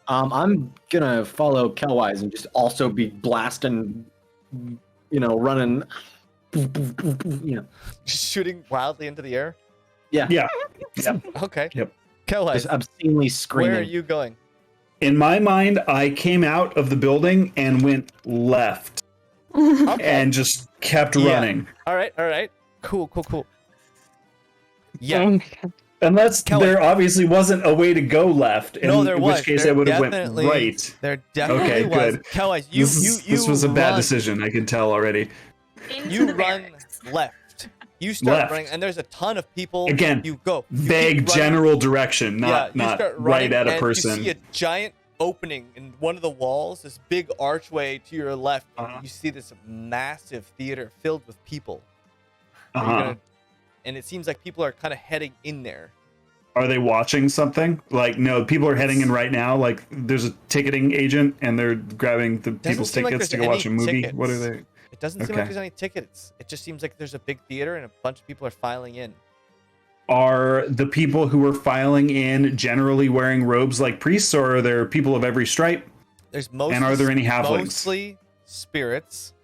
I'm gonna follow Kelwise and just also be blasting, running, Just shooting wildly into the air. Yeah. Yeah. Okay. Yep. Kelwise, Just obscenely screaming. where are you going? In my mind, I came out of the building and went left Okay. and just kept Yeah. running. All right. Cool. Yeah. Oh my God. Unless Kelly. there obviously wasn't a way to go left, No, there in was. which case There I would have went definitely- right. There definitely Okay, was. good. Kelwise, This was a bad run- decision. I can tell already. Into You the run barracks. left. You start Left. running, and there's a ton of people. Again, you go. You Vague keep running. general direction, Yeah, not you not start right running, at a and person. You see a giant opening in one of the walls, this big archway to your left. Uh-huh. You see this massive theater filled with people. Are you Uh-huh. gonna- and it seems like people are kind of heading in there. Are they watching something? Like, no, people are heading in right now. Like, there's a ticketing agent, and they're grabbing the people's seem like tickets to there's go watch a any movie. tickets. What are they? It doesn't seem Okay. like there's any tickets. It just seems like there's a big theater and a bunch of people are filing in. Are the people who are filing in generally wearing robes like priests, or are there people of every stripe? There's mostly, And are there any halflings? Mostly spirits,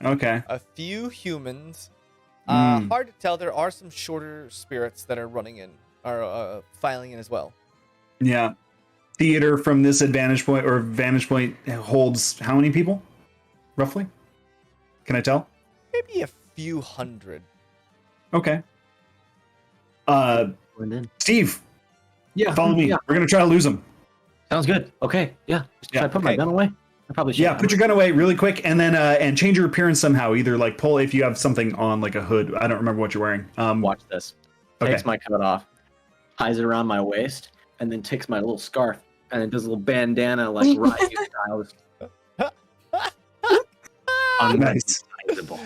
Okay. a few humans. Mm. Hard to tell. There are some shorter spirits that are running in, or filing in as well. Yeah. Theater from this vantage point holds how many people? Roughly? Can I tell? Maybe a few hundred. Okay. And then, Steve, yeah, follow me. Yeah, We're gonna try to lose him. sounds good. Okay, yeah. Should Yeah, I put my okay. gun away? I probably should. Yeah, put your gun away really quick, and then and change your appearance somehow. Either like pull if you have something on, like a hood. I don't remember what you're wearing. Watch this. Okay. Takes my coat off, ties it around my waist, and then takes my little scarf and then does a little bandana like Ryu style. Nice. Unrecognizable.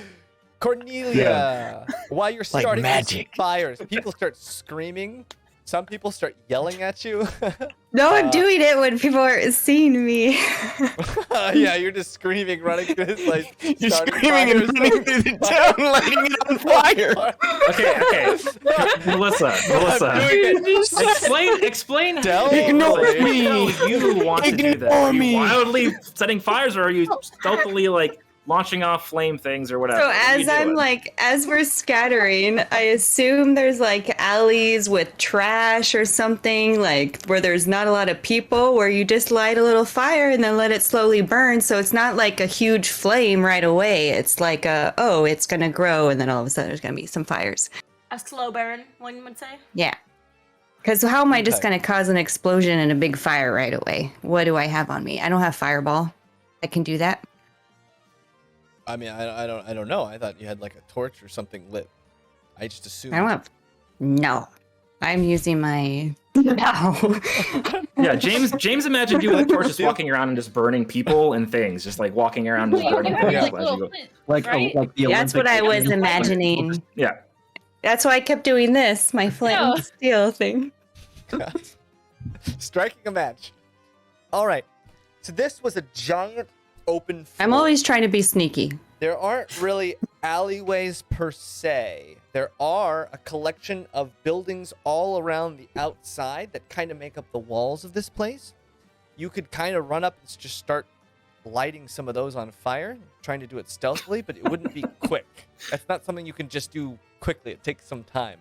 Cornelia, while you're Like starting these magic. fires, people start screaming. Some people start yelling at you. No, I'm doing it when people are seeing me. Yeah, you're just screaming, running through this place. You're starting screaming and fires. running through the town, lighting it on fire. Okay. Melissa, I'm doing it. explain Del, Ignore like, me. how you want to do that. Ignore Are you me. wildly setting fires, or are you stealthily like launching off flame things or whatever? So What are you as I'm doing? like, as we're scattering, I assume there's like alleys with trash or something, like where there's not a lot of people, where you just light a little fire and then let it slowly burn. So it's not like a huge flame right away. It's like it's gonna grow, and then all of a sudden there's gonna be some fires. A slow burn, one would say. Yeah. Because how am I just Okay. gonna cause an explosion and a big fire right away? What do I have on me? I don't have Fireball. I can do that. I mean, I don't know. I thought you had like a torch or something lit. I just assumed. I don't have. No. I'm using my. No. Yeah, James imagined you with torches walking around and just burning people and things, just like walking around and just burning things. Yeah. as you go. Like Right? like the That's what I Olympic was imagining. Yeah. That's why I kept doing this, my flint Oh. and steel thing. Striking a match. All right. So this was a giant open floor. I'm always trying to be sneaky. There aren't really alleyways per se. There are a collection of buildings all around the outside that kind of make up the walls of this place. You could kind of run up and just start lighting some of those on fire, trying to do it stealthily, but it wouldn't be quick. That's not something you can just do quickly. It takes some time.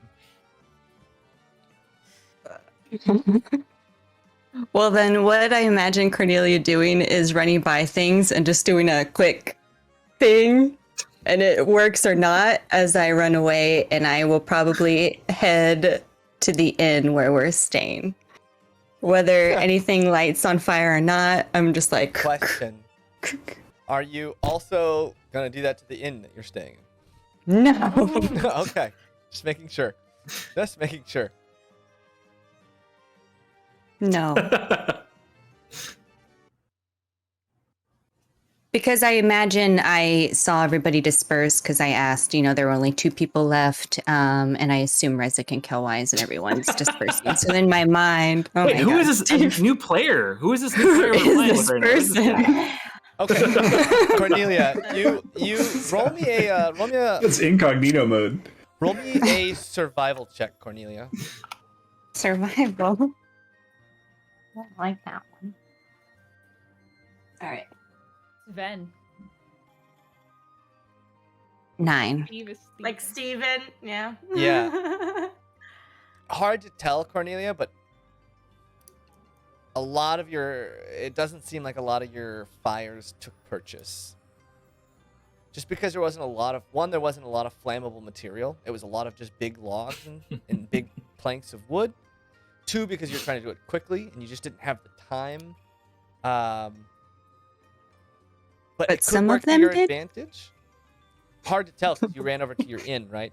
Well, then what I imagine Cornelia doing is running by things and just doing a quick thing, and it works or not as I run away, and I will probably head to the inn where we're staying. Whether anything lights on fire or not, I'm just like... Question. Are you also going to do that to the inn that you're staying in? No. Okay. Just making sure. Just making sure. No. Because I imagine I saw everybody disperse because I asked, there were only 2 people left, and I assume Rezik and Kelwise and everyone's dispersing. So in my mind, oh Wait, my who God, is this new player? Who is this new player Who we're is playing this with right now? Who is this guy? person? Okay. Cornelia, you roll me a It's incognito mode. roll me a survival check, Cornelia. Survival. I don't like that one. All right. Sven. 9. Steve is Like Steven. Yeah. Yeah. Hard to tell, Cornelia, but it doesn't seem like a lot of your fires took purchase. Just because there wasn't a lot of flammable material. It was a lot of just big logs and big planks of wood. 2, because you're trying to do it quickly and you just didn't have the time. But it could some work of them to your did? advantage. Hard to tell since you ran over to your inn, right?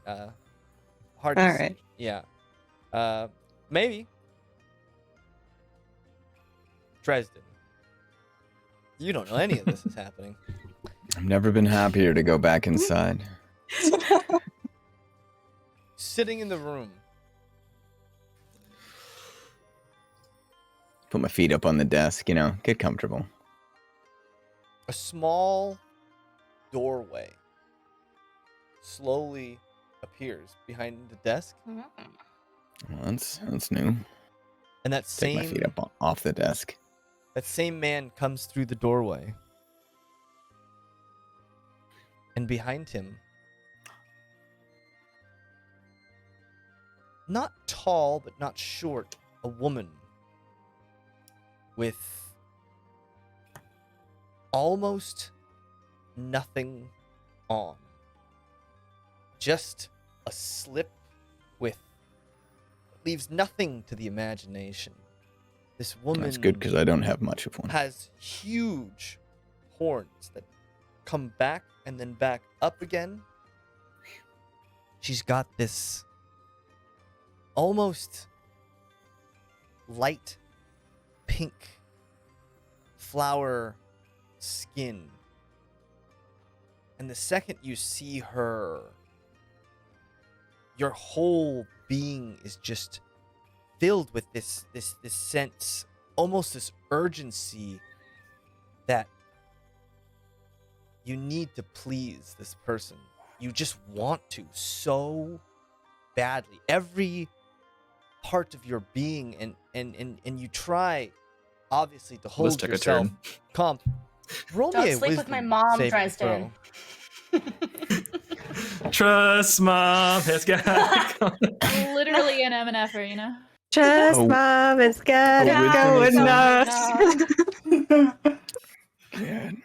Hard to All see. right. Yeah. Maybe. Dresden. You don't know any of this is happening. I've never been happier to go back inside. Sitting in the room. Put my feet up on the desk, get comfortable. A small doorway slowly appears behind the desk. Well, that's new. And that Take my feet up off the desk. That same man comes through the doorway. And behind him, not tall but not short, a woman with almost nothing on. Just a slip with leaves nothing to the imagination. This woman That's good because I don't have much of one. has huge horns that come back and then back up again. She's got this almost light pink flower skin. And the second you see her, your whole being is just filled with this sense, almost this urgency that you need to please this person. You just want to so badly. Every part of your being, and you try obviously to hold took a yourself turn. calm. Roll Don't me a sleep with my wisdom mom, saving Dresden. throw. Trust mom has got Literally an MNFer, you know? Just Oh. mom, it's got Oh, it wisdom going is on. God.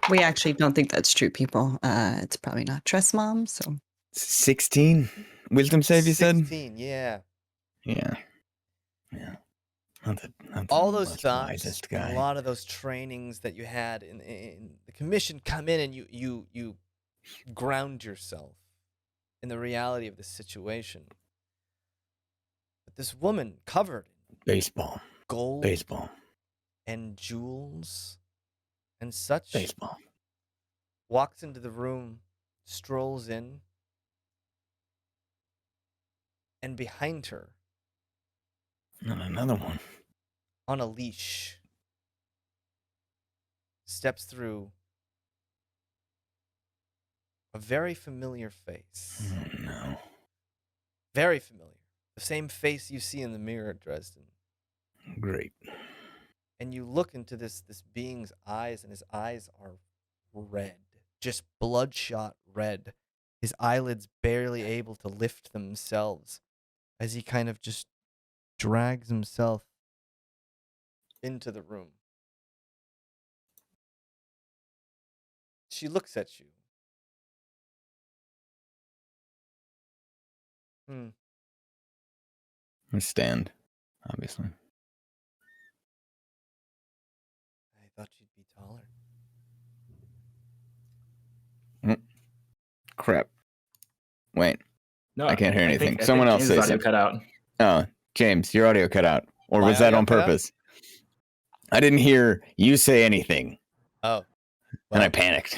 We actually don't think that's true, people. It's probably not trust mom, so 16 wisdom save, you said? 16, yeah. Yeah. Not the All those most thoughts, wisest and guy. a lot of those trainings that you had in the commission come in, and you ground yourself in the reality of the situation. But this woman covered in Baseball. gold Baseball. and jewels and such Baseball. walks into the room, strolls in, and behind her, Not another one. on a leash, steps through a very familiar face. Oh, no. Very familiar. The same face you see in the mirror, Dresden. Great. And you look into this being's eyes, and his eyes are red. Just bloodshot red. His eyelids barely able to lift themselves as he kind of just drags himself into the room. She looks at you. I stand, obviously. I thought you'd be taller. Crap. Wait. No, I can't hear think- anything. I Someone think else James' say audio something. cut out. Oh, James, your audio cut out. Or My was that audio on cut out? purpose? I didn't hear you say anything, Oh. and I panicked.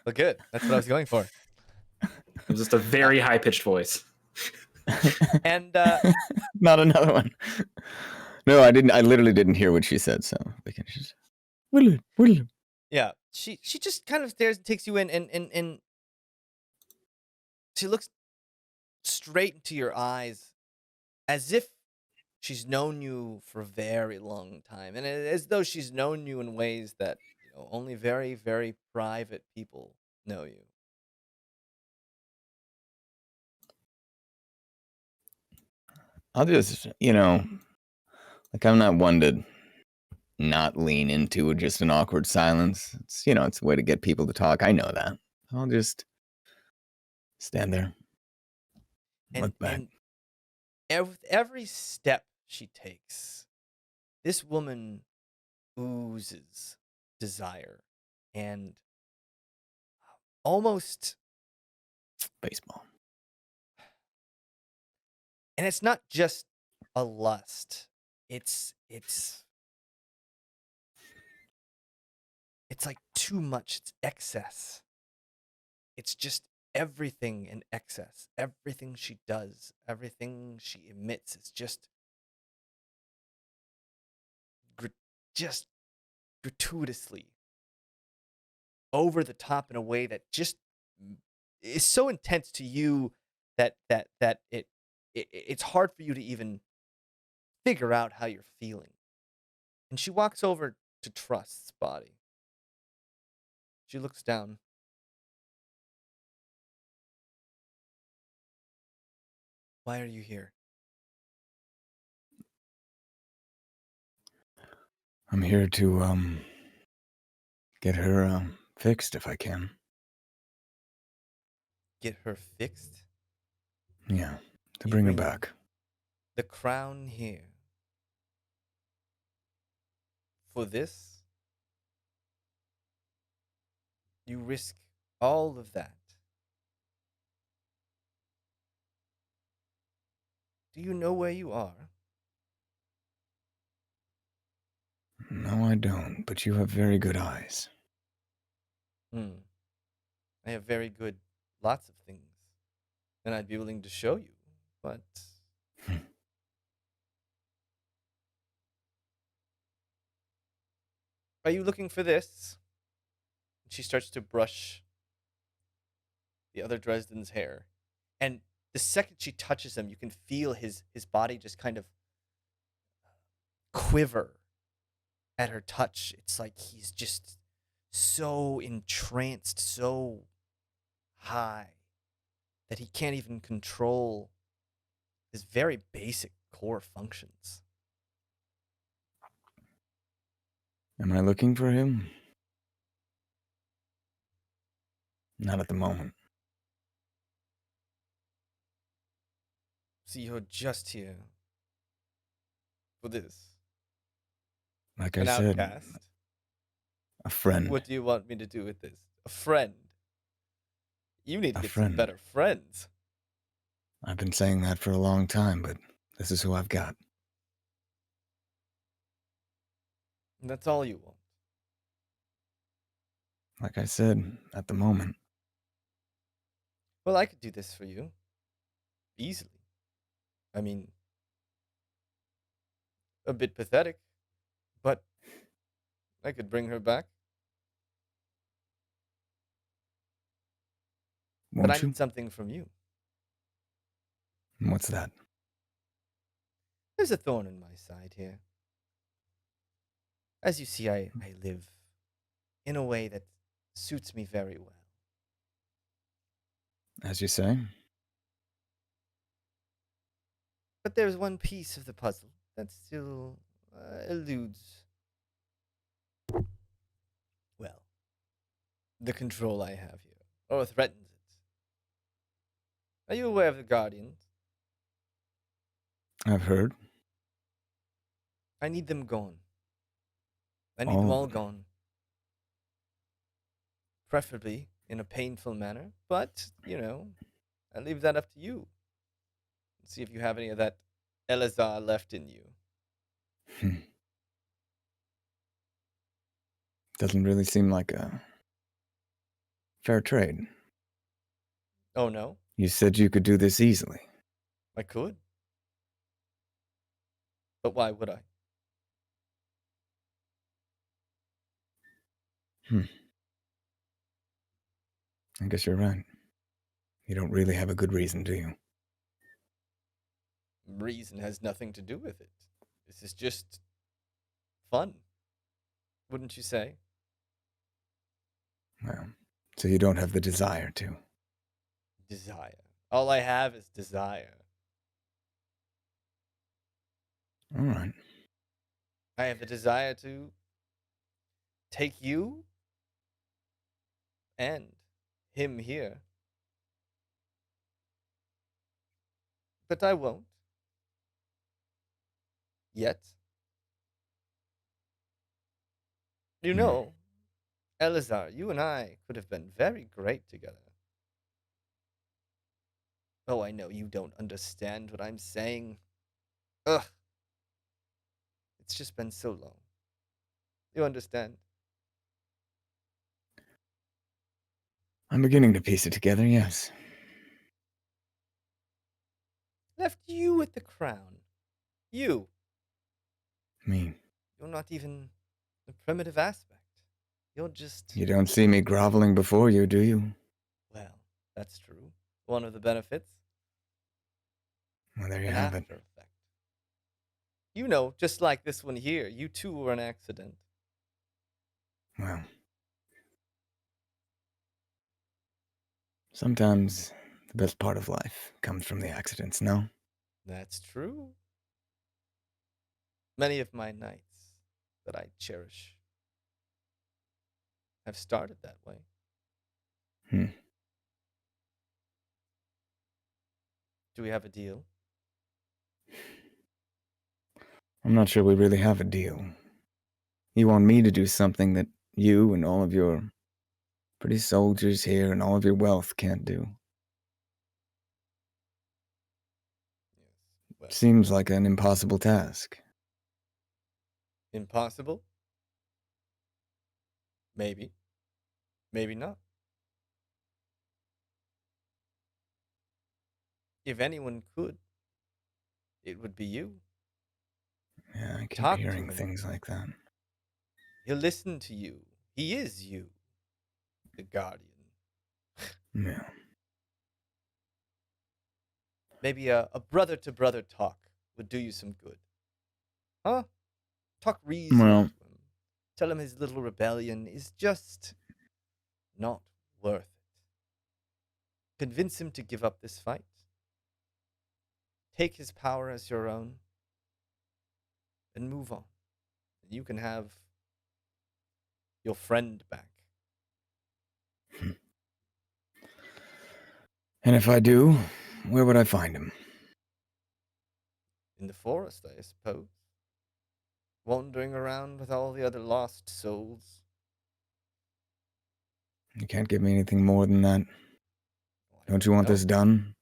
Well, good. That's what I was going for. It was just a very high pitched voice. And Not another one. No, I didn't. I literally didn't hear what she said. So we can just. William. yeah, she just kind of stares and takes you in, and she looks straight into your eyes, as if she's known you for a very long time, and as though she's known you in ways that only very, very private people know you. I'll just, like I'm not one to not lean into just an awkward silence. It's a way to get people to talk. I know that. I'll just stand there, look back. And every step she takes, this woman oozes desire and almost Baseball. And it's not just a lust. It's like too much. It's excess. It's just everything in excess. Everything she does, everything she emits, it's just gratuitously over the top in a way that just is so intense to you that it's hard for you to even figure out how you're feeling. And she walks over to Trust's body. She looks down. Why are you here? I'm here to get her fixed if I can. Get her fixed? Yeah, to bring her back. The crown here. For this, you risk all of that. Do you know where you are? No, I don't, but you have very good eyes. I have very good lots of things, and I'd be willing to show you, but... Are you looking for this? She starts to brush the other Dresden's hair. And the second she touches him, you can feel his body just kind of quiver at her touch. It's like he's just so entranced, so high, that he can't even control his very basic core functions. Am I looking for him? Not at the moment. So you're just here for this. Like An I said, outcast. a friend. What do you want me to do with this? A friend. You need to A get friend. some better friends. I've been saying that for a long time, but this is who I've got. And that's all you want. Like I said, at the moment. Well, I could do this for you. Easily. I mean, a bit pathetic, but I could bring her back. Won't But I you? need something from you. What's that? There's a thorn in my side here. As you see, I live in a way that suits me very well. As you say? But there's one piece of the puzzle that still eludes, well, the control I have here, or threatens it. Are you aware of the Guardians? I've heard. I need them gone. I need All them of all them. gone. Preferably in a painful manner, but, I leave that up to you. See if you have any of that Elazar left in you. Doesn't really seem like a fair trade. Oh, no? You said you could do this easily. I could. But why would I? I guess you're right. You don't really have a good reason, do you? Reason has nothing to do with it. This is just fun. Wouldn't you say? Well, so you don't have the desire to. Desire. All I have is desire. All right. I have the desire to take you and him here. But I won't. Yet. You know, Elazar, you and I could have been very great together. Oh, I know you don't understand what I'm saying. Ugh. It's just been so long. You understand? I'm beginning to piece it together, yes. Left you with the crown. You. Me. You're not even the primitive aspect. You're just... You don't see me groveling before you, do you? Well, that's true. One of the benefits. Well, there you An have after it. effect. You know, just like this one here, you too were an accident. Well. Sometimes the best part of life comes from the accidents, no? That's true. Many of my nights that I cherish have started that way. Do we have a deal? I'm not sure we really have a deal. You want me to do something that you and all of your pretty soldiers here and all of your wealth can't do. Yes. Well, Seems like an impossible task. impossible? Maybe. Maybe not. If anyone could, it would be you. Yeah, I keep Talk to hearing him. things like that. He'll listen to you. He is you, the Guardian. Yeah. Maybe a brother-to-brother talk would do you some good. Huh? Talk reason Well, to him. Tell him his little rebellion is just not worth it. Convince him to give up this fight. Take his power as your own. And move on. And you can have your friend back. And if I do, where would I find him? In the forest, I suppose. Wandering around with all the other lost souls. You can't give me anything more than that. Don't you want No. this done?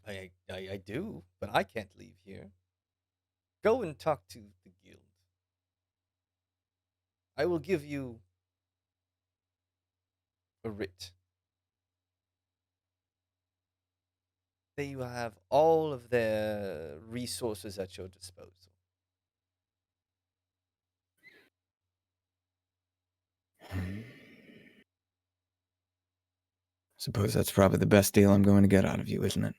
I do, but I can't leave here. Go and talk to the guild. I will give you a writ. That you have all of their resources at your disposal. Suppose that's probably the best deal I'm going to get out of you, isn't it?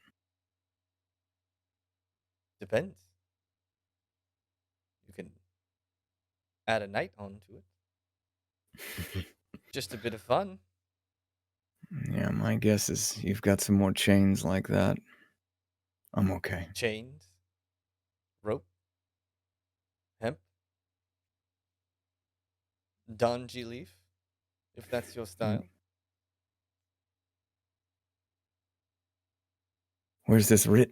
Depends. You can add a knight onto it. Just a bit of fun. Yeah, my guess is you've got some more chains like that. I'm okay. Chains, rope, hemp, donji leaf, if that's your style. Where's this writ?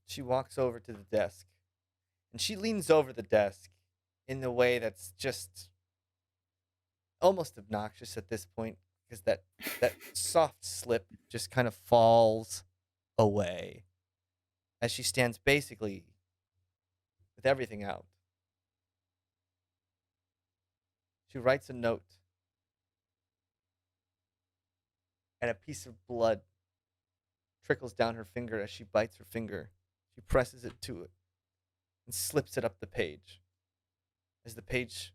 She walks over to the desk, and she leans over the desk in the way that's just almost obnoxious at this point, because that soft slip just kind of falls away as she stands basically with everything out. She writes a note, and a piece of blood trickles down her finger as she bites her finger. She presses it to it and slips it up the page as the page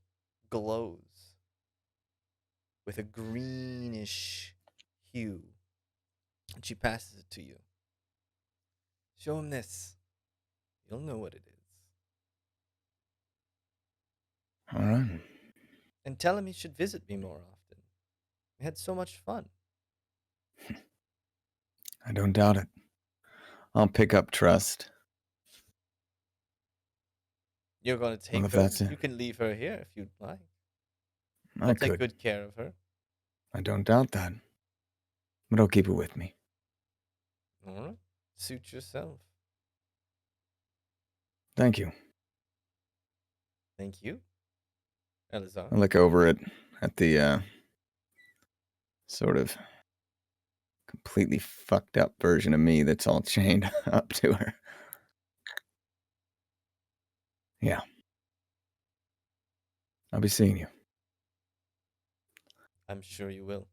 glows with a greenish hue. And she passes it to you. Show him this. You'll know what it is. All right. And tell him he should visit me more often. We had so much fun. I don't doubt it. I'll pick up trust. You're going to take Well, if her. that's it. You can leave her here if you'd like. I I'll take could. good care of her. I don't doubt that. But I'll keep her with me. All right. Suit yourself. Thank you. Thank you. Elazar. I look over at the sort of completely fucked up version of me that's all chained up to her. Yeah. I'll be seeing you. I'm sure you will.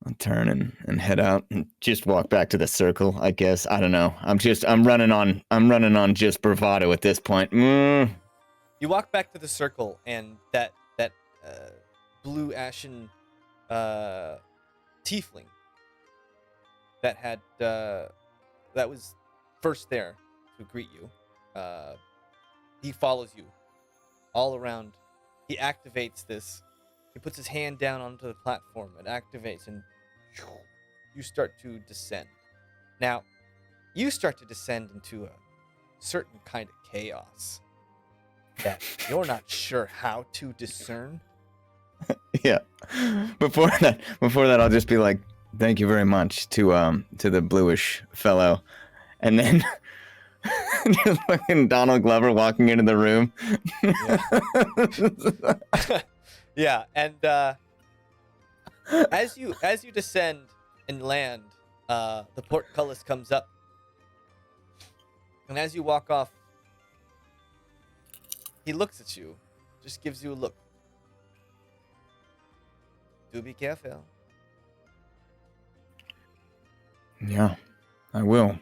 I'll turn and head out and just walk back to the circle, I guess. I don't know. I'm running on just bravado at this point. You walk back to the circle, and that blue ashen tiefling that was first there to greet you. He follows you all around. He activates this. He puts his hand down onto the platform. It activates, and you start to descend. Now, you start to descend into a certain kind of chaos that you're not sure how to discern. Yeah. Before that, I'll just be like, "Thank you very much" to the bluish fellow, and then just fucking Donald Glover walking into the room. Yeah, and as you descend and land, the portcullis comes up, and as you walk off, he looks at you, just gives you a look. Do be careful. Yeah, I will.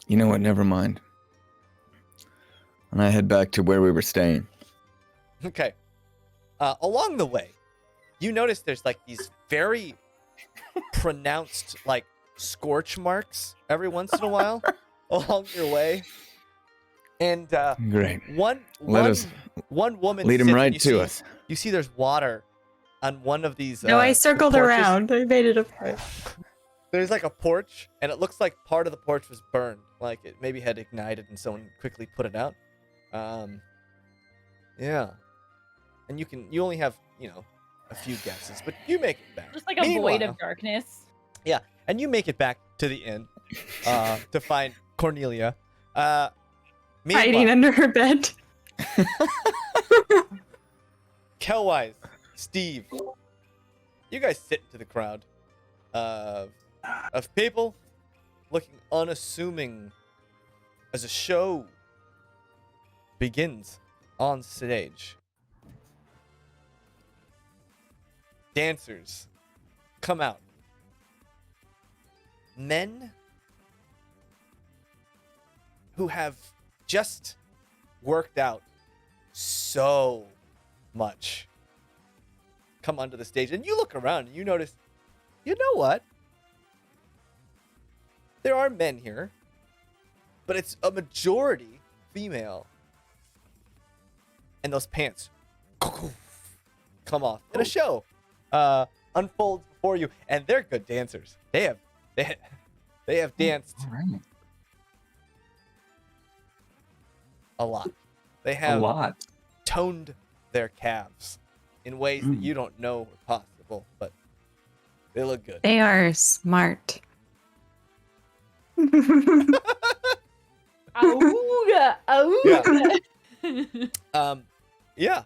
You know what? Never mind. And I head back to where we were staying. Okay. Along the way, you notice there's like these very pronounced like scorch marks every once in a while along your way. And Great. one woman Lead him sits, right and you to see, us. You see there's water on one of these No, I circled porches. around. I made it apart. There's like a porch, and it looks like part of the porch was burned, like it maybe had ignited and someone quickly put it out. Yeah. And you only have, a few guesses, but you make it back. Just like a void Meanwhile- of darkness. Yeah, and you make it back to the inn to find Cornelia. Hiding Meanwhile, under her bed. Kelwise, Steve, you guys sit into the crowd of people looking unassuming as a show begins on stage. Dancers come out. Men who have just worked out so much come onto the stage, and you look around and you notice, you know what? There are men here, but it's a majority female. And those pants come off, and a show unfolds before you, and they're good dancers. They have danced a lot. They have toned their calves in ways that you don't know are possible, but they look good. They are smart. Auga, auga. Yeah.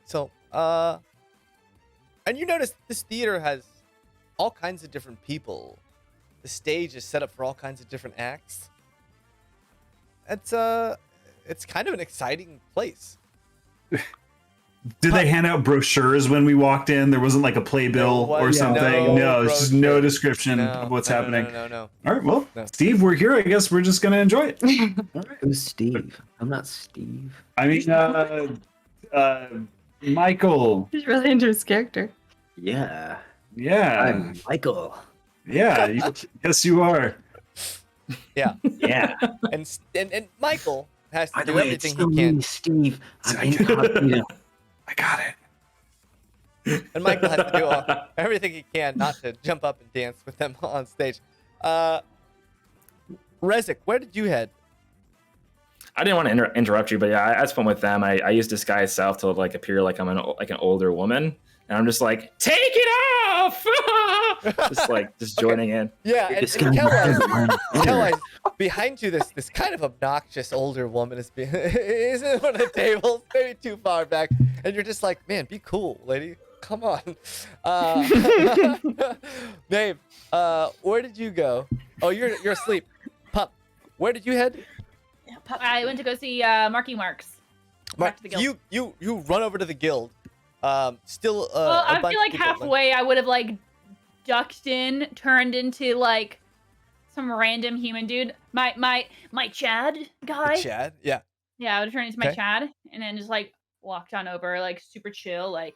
So, and you notice this theater has all kinds of different people. The stage is set up for all kinds of different acts. It's kind of an exciting place. Did they hand out brochures when we walked in? There wasn't like a playbill or something? No, it's just no description of what's happening. No. All right, well, No. Steve, we're here. I guess we're just going to enjoy it. Who's Steve? I'm not Steve. I mean, Michael. He's really into his character. Yeah. Yeah. I'm Michael. Yeah, yes, you are. Yeah. Yeah. And Michael has to By the do way, it's everything still he can. me, Steve. I'm I got- incognito. I got it. And Michael has to do everything he can not to jump up and dance with them on stage. Rezik, where did you head? I didn't want to interrupt you, but yeah, I had fun with them. I used disguise self to like appear like I'm an older woman, and I'm just like, take it off, just joining in. Yeah, This and guy- Kelwise, behind you, this kind of obnoxious older woman is in one of the tables, maybe too far back, and you're just like, man, be cool, lady. Come on. Babe, where did you go? Oh, you're asleep. Pup, where did you head? I went to go see Marky Marks. Back to the guild. You run over to the guild. Still Well, a I bunch feel of like people- halfway I would have like ducked in, turned into like some random human dude. My Chad guy. Chad, yeah. Yeah, I would have turned into my Okay. Chad and then just like walked on over, like super chill, like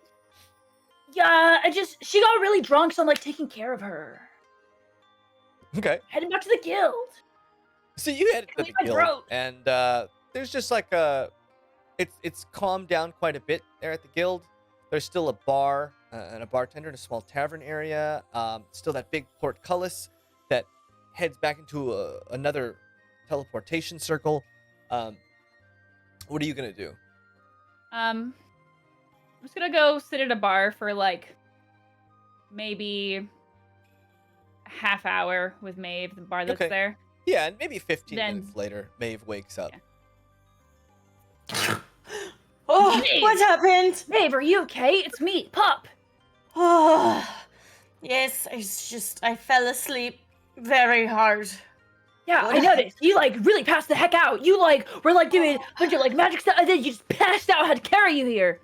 yeah, she got really drunk, so I'm like taking care of her. Okay. Heading back to the guild. So you headed to the Clear my guild, throat. and there's just like it's calmed down quite a bit there at the guild. There's still a bar and a bartender in a small tavern area. Still that big portcullis that heads back into another teleportation circle. What are you gonna do? I'm just gonna go sit at a bar for like maybe a half hour with Maeve, the bar that's Okay. there. Yeah, and maybe 15 Then- minutes later, Maeve wakes up. Oh, Maeve. what happened? Maeve, are you okay? It's me, Pup. Oh, yes, I fell asleep very hard. Yeah, What I noticed. You like really passed the heck out. You like were like doing a bunch of like magic stuff, and then you just passed out. I had to carry you here.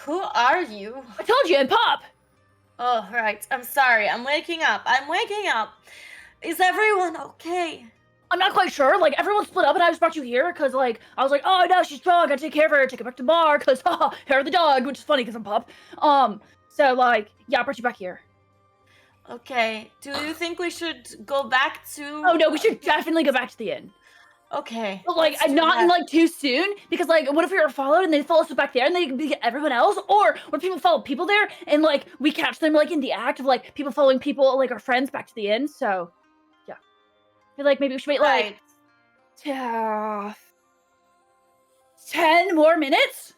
Who are you? I told you, and Pup. Oh, right. I'm sorry. I'm waking up. Is everyone okay? I'm not quite sure. Like everyone split up, and I just brought you here because like I was like, oh no, she's strong. I gotta take care of her. Take her back to the bar because hair of the dog, which is funny because I'm Pup. So like yeah, I brought you back here. Okay. Do you think we should go back to? Oh no, we should definitely go back to the inn. Okay. But like let's do not that. in like too soon because like what if we were followed and they follow us back there and they get everyone else, or what if people follow people there and like we catch them like in the act of like people following people like our friends back to the inn. So yeah, I feel like maybe we should wait like Right. 10 more minutes.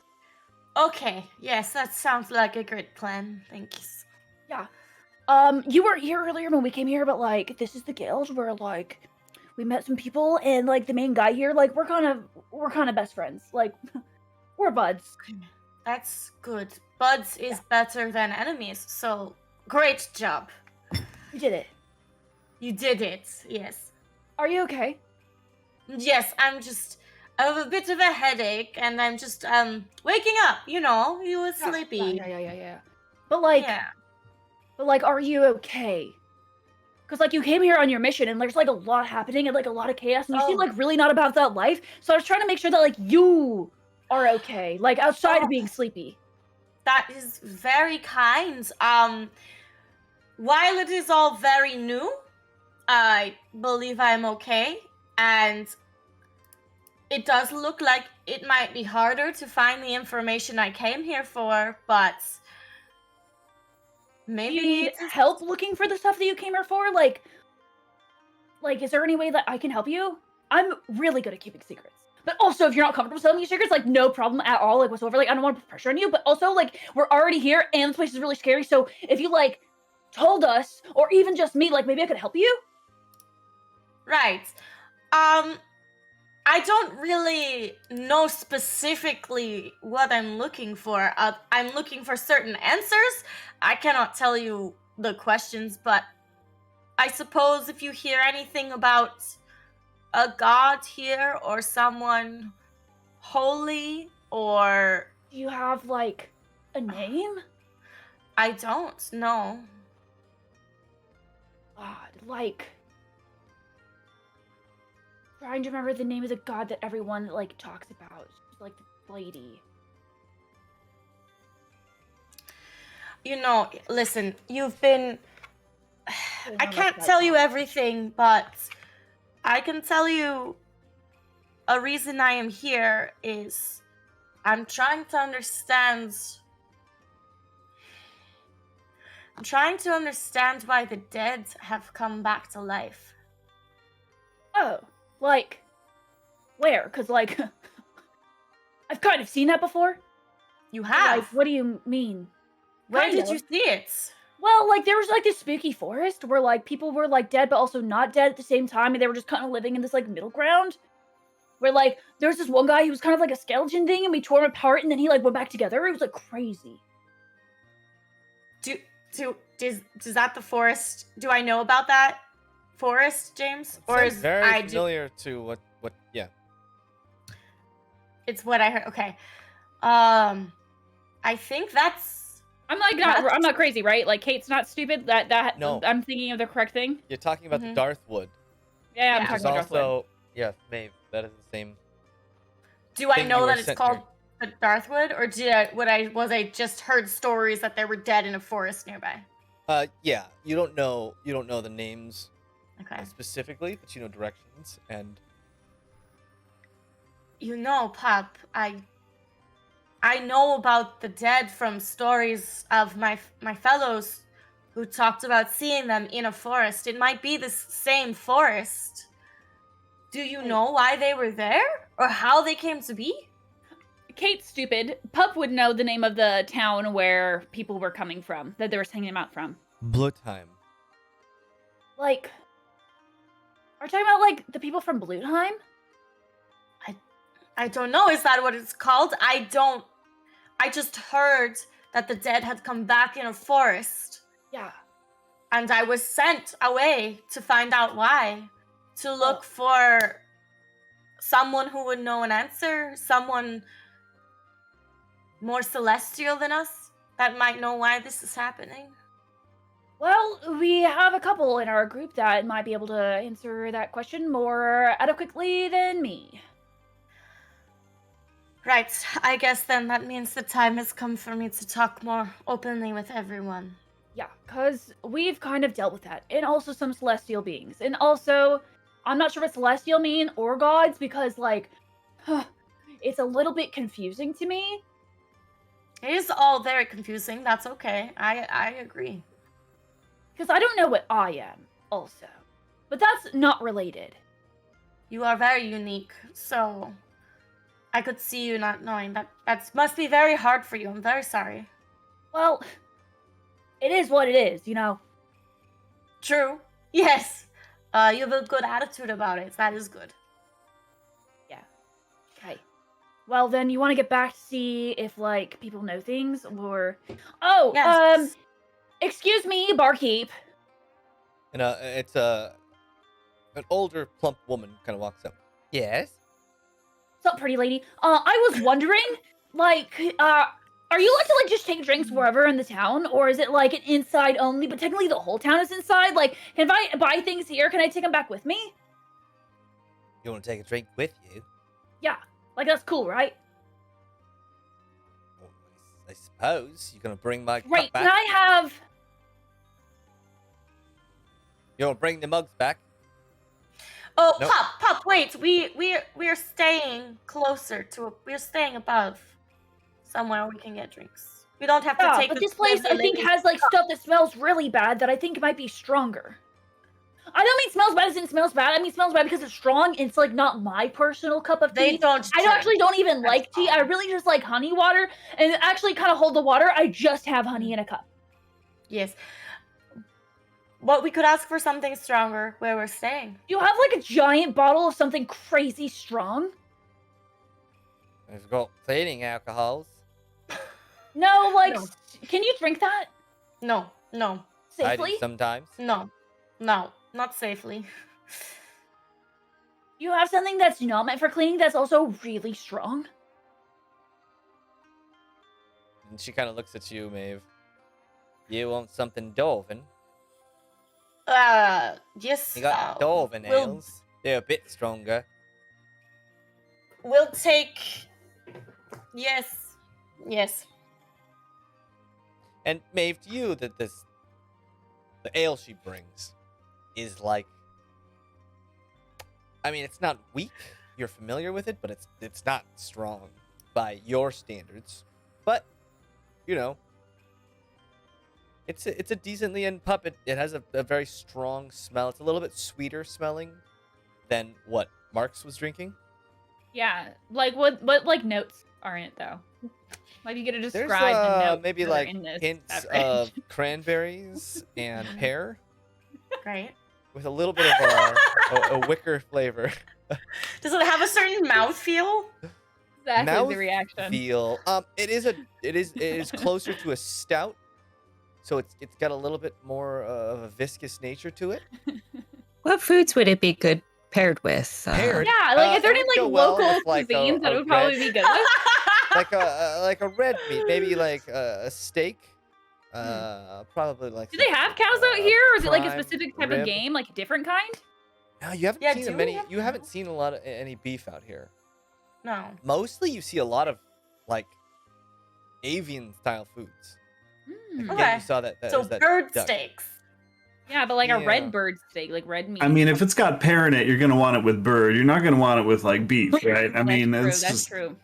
Okay. Yes, that sounds like a great plan. Thanks. You weren't here earlier when we came here, but like this is the guild where like we met some people and like the main guy here, like we're kind of best friends. Like we're buds. That's good. Buds is better than enemies. So great job. We did it. You did it. Yes. Are you okay? Yes, I have a bit of a headache and I'm just waking up, you were sleepy. Yeah. But like Yeah. But like, are you okay? Because like you came here on your mission and there's like a lot happening and like a lot of chaos and you seem Oh. like really not about that life. So I was trying to make sure that like you are okay, like outside of being sleepy. That is very kind. While it is all very new, I believe I'm okay, and it does look like it might be harder to find the information I came here for, but Do maybe you need help looking for the stuff that you came here for? Like, is there any way that I can help you? I'm really good at keeping secrets. But also, if you're not comfortable telling me secrets, like, no problem at all, like, whatsoever. Like, I don't want to put pressure on you, but also, like, we're already here, and this place is really scary, so if you, like, told us, or even just me, like, maybe I could help you? Right. I don't really know specifically what I'm looking for. I'm looking for certain answers. I cannot tell you the questions, but I suppose if you hear anything about a god here or someone holy or... Do you have, like, a name? I don't know. God, like... Trying to remember the name of the god that everyone, like, talks about. She's, like, the lady. Listen, you've been I can't tell you everything, but I can tell you a reason I am here is I'm trying to understand why the dead have come back to life. Oh, like, where? Because, like, I've kind of seen that before. You have? Like, what do you mean? Where Kind did of. you see it? Well, like, there was, like, this spooky forest where, like, people were, like, dead but also not dead at the same time, and they were just kind of living in this, like, middle ground. Where, like, there was this one guy who was kind of like a skeleton thing, and we tore him apart, and then he, like, went back together. It was, like, crazy. Does that the forest? Do I know about that forest, Jaymes? Or Sounds is very familiar to what? Yeah. It's what I heard. Okay. I think that's. I'm not crazy, right? Like Kate's not stupid. That No. I'm thinking of the correct thing. You're talking about the Darthwood. Yeah, I'm Yeah. talking Which is about Darthwood. also Maeve. That is the same. Do I thing know you were that it's sent called here. the Darthwood, or was I just heard stories that they were dead in a forest nearby? Yeah. You don't know the names Okay. specifically, but you know directions and. You know, Pop, I know about the dead from stories of my fellows who talked about seeing them in a forest. It might be this same forest. Do you know why they were there? Or how they came to be? Kate's stupid. Pup would know the name of the town where people were coming from, that they were singing them out from. Blutheim. Like, are you talking about, like, the people from Blutheim? I don't know. Is that what it's called? I just heard that the dead had come back in a forest. Yeah. And I was sent away to find out why. To look for someone who would know an answer. Someone more celestial than us that might know why this is happening. Well, we have a couple in our group that might be able to answer that question more adequately than me. Right, I guess then that means the time has come for me to talk more openly with everyone. Yeah, because we've kind of dealt with that. And also some celestial beings. And also, I'm not sure what celestial mean or gods because, like, it's a little bit confusing to me. It is all very confusing. That's okay. I agree. Because I don't know what I am, also. But that's not related. You are very unique, so I could see you not knowing that. That must be very hard for you. I'm very sorry. Well, it is what it is, you know. True. Yes. You have a good attitude about it. That is good. Yeah. Okay. Well, then you want to get back to see if, like, people know things, or... Oh, Yes. excuse me, barkeep. And it's an older, plump woman kind of walks up. Yes. What's up, pretty lady? I was wondering, like, are you allowed to, like, just take drinks wherever in the town? Or is it, like, an inside only, but technically the whole town is inside? Like, can I buy things here? Can I take them back with me? You want to take a drink with you? Yeah. Like, that's cool, right? Well, I suppose you're gonna bring my Right, cup back. can I have... You want to bring the mugs back? Oh, Nope. Pop, wait. We're staying closer to. We're staying above, somewhere we can get drinks. We don't have to Yeah, take. but the this place, I think, has, like, stuff that smells really bad that I think might be stronger. I don't mean smells bad as in smells bad. I mean smells bad because it's strong. It's, like, not my personal cup of tea. They don't. I actually don't even That's like tea. I really just like honey water. And to actually kind of hold the water, I just have honey in a cup. Yes. But we could ask for something stronger where we're staying. Do you have, like, a giant bottle of something crazy strong? We've got cleaning alcohols. No, like, No. Can you drink that No. I do safely? sometimes. No, not safely. You have something that's not meant for cleaning that's also really strong? And she kind of looks at you, Maeve. You want something Dwarven? Yes. You got Dwarven we'll- ales. They're a bit stronger. We'll take. Yes. And Maeve, to you, that this the ale she brings is like, I mean, it's not weak. You're familiar with it, but it's not strong by your standards. But, you know, it's a decently end pup. It has a very strong smell. It's a little bit sweeter smelling than what Marks was drinking. Yeah, like what like notes are in it though? Like you get to There's describe the notes maybe that are like in this hints beverage. of cranberries and pear Great. with a little bit of a wicker flavor. Does it have a certain mouthfeel? Exactly the reaction. Feel it is closer to a stout, so it's got a little bit more of a viscous nature to it. What foods would it be good paired with? Paired? Yeah, like if they're it in would like go well local with, like, cuisines, that a would probably red- be good with. like a red meat, maybe like a steak. Probably like. Do they some, have cows out here, or is it like a prime specific type rib. of game, like a different kind? No, you haven't Yeah, seen do we many. have You haven't cows? seen a lot of any beef out here. No. Mostly, you see a lot of like avian style foods. Hmm. Again, Okay. you saw that. So that bird duck. steaks. Yeah, but like a Yeah. red bird steak, like red meat. I mean, if it's got pear in it, you're gonna want it with bird. You're not gonna want it with like beef, right? I That's mean, true. it's That's just true.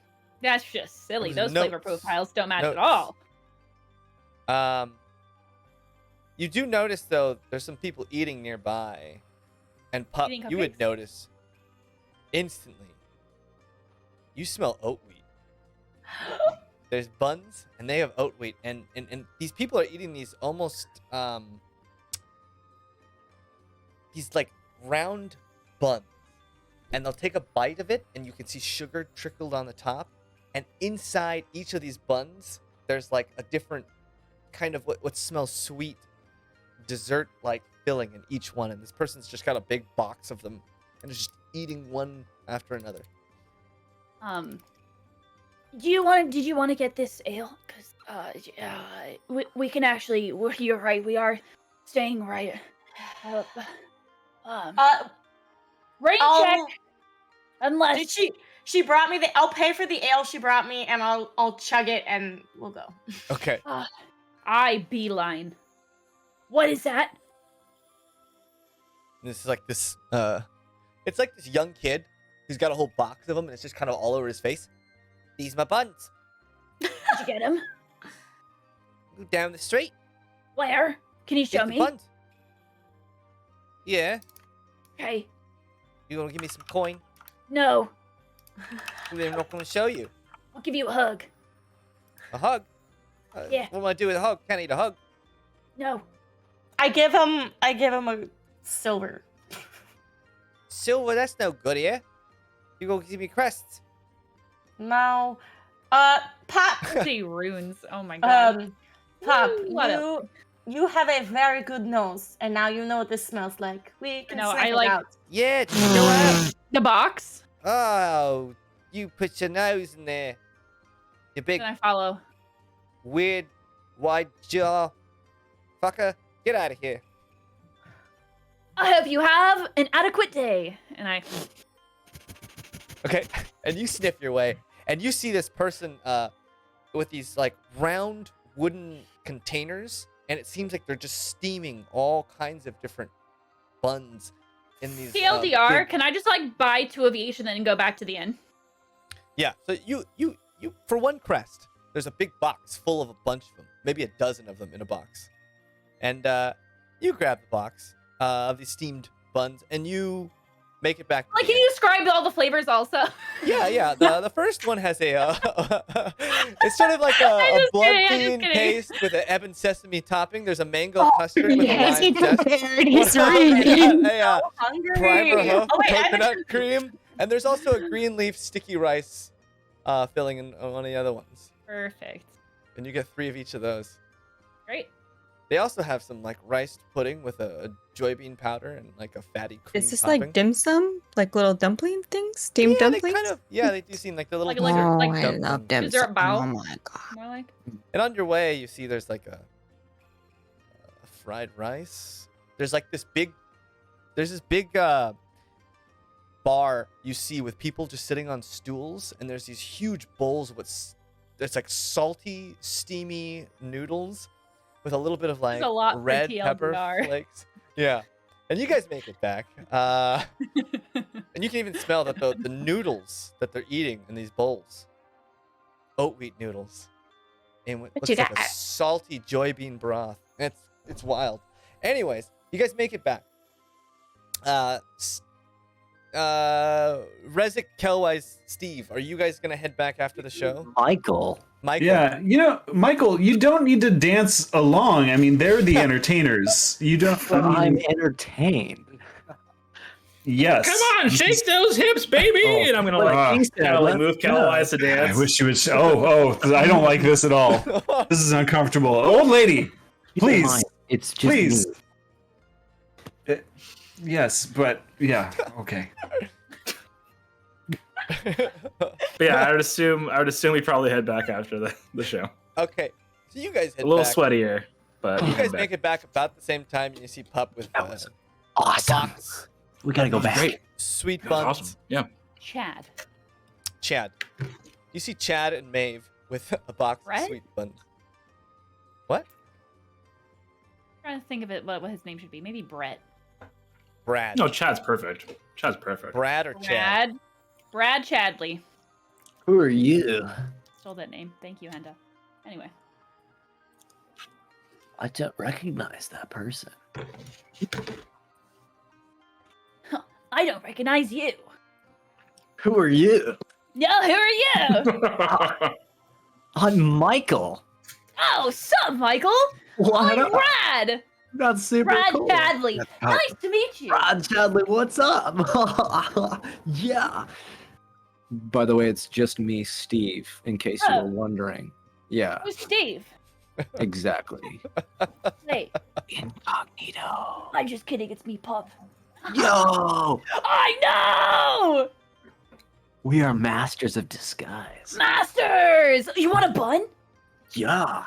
That's just silly. There's Those flavor notes. profiles don't match at Notes. all. You do notice though, there's some people eating nearby, and pup, Eating you would cupcakes? notice instantly. You smell oat wheat. There's buns, and they have oat wheat, and these people are eating these almost these like round buns, and they'll take a bite of it, and you can see sugar trickled on the top, and inside each of these buns, there's like a different kind of what smells sweet, dessert-like filling in each one, and this person's just got a big box of them, and is just eating one after another. Did you want to get this ale? Because we can actually. You're right. We are staying right up. Rain check. Unless Did she brought me the I'll pay for the ale she brought me and I'll chug it and we'll go. Okay. I beeline. What is that? This is like this it's like this young kid who's got a whole box of them, and it's just kind of all over his face. These my buns. Did you get him? Go down the street. Where? Can you show Get the me? buns. Yeah. Okay. You gonna give me some coin? No. Then I'm not gonna show you. I'll give you a hug. A hug? Yeah. What am I do with a hug? Can't eat a hug. No. I give him a silver. Silver, that's no good here. You go give me crests. No. Pop. See runes. Oh my god. Pop, Woo, what you have a very good nose, and now you know what this smells like. We can No, sniff I it like- out. Yeah, just go out. The box. Oh, you put your nose in there. You big, Can I follow? weird, wide jaw fucker. Get out of here. I hope you have an adequate day. And I. Okay, and you sniff your way, and you see this person with these like round wooden containers, and it seems like they're just steaming all kinds of different buns in these. TLDR. big- Can I just like buy 2 of each and then go back to the inn? Yeah. So you for one crest, there's a big box full of a bunch of them, maybe a dozen of them in a box, and you grab the box of these steamed buns, and you make it back. to Like, the can inn. you describe all the flavors also? Yeah. The first one has a it's sort of like a I'm just blood kidding, I'm just bean kidding. paste with an ebon sesame topping. There's a mango custard with a Yes, lime he zest. prepared his One reading. a Hungry. primer hoof, Oh wait, I coconut haven't- cream, and there's also a green leaf sticky rice filling in one of the other ones. Perfect. And you get 3 of each of those. Great. They also have some like rice pudding with a joy bean powder and like a fatty cream Is this topping. like dim sum? Like little dumpling things? Steamed yeah, dumplings? they do seem like the little Like- dessert Oh, like I dumpling. love dim Dessert sum. bowl? Oh my god. More like. And on your way, you see there's like a fried rice. There's like this big bar you see with people just sitting on stools, and there's these huge bowls with there's like salty, steamy noodles with a little bit of like a lot for red pepper TLDR. flakes. Yeah. And you guys make it back. And you can even smell that the noodles that they're eating in these bowls. Oat wheat noodles. And what looks you like a got? salty joy bean broth. It's wild. Anyways, you guys make it back. Rezik, Kelwise, Steve, are you guys gonna head back after the show? Michael. Michael? Yeah, Michael, you don't need to dance along. I mean, they're the entertainers. You don't. I'm entertained. Yes. Come on, shake those hips, baby! And I'm gonna move Kelwise to dance. I wish you would. I don't like this at all. This is uncomfortable. Old lady, please. It's just please. me. Yes, but yeah, okay. But yeah, I would assume we probably head back after the show. Okay, so you guys head A little back. sweatier, but You guys make it back about the same time. You see Pup with That was a awesome. box, We gotta go back. Great. sweet That buns. was awesome. Yeah. Chad. Chad. You see Chad and Maeve with a box Brett? of sweet buns. What? Trying to think of it. What his name should be? Maybe Brett. Brad. No, Chad's perfect. Chad's perfect. Brad or Chad? Brad Chadley. Who are you? Stole that name. Thank you, Henda. Anyway. I don't recognize that person. I don't recognize you. Who are you? No, who are you? I'm Michael. Oh, sup, Michael? What I'm up? Brad. That's super Brad cool. Chadley. That's Nice to meet you. Brad Chadley, what's up? Yeah. By the way, it's just me, Steve, in case you Oh. were wondering. Yeah, Who's Steve? exactly. Wait, Incognito. I'm just kidding. It's me, Pup. Yo! I know! We are masters of disguise. Masters! You want a bun? Yeah.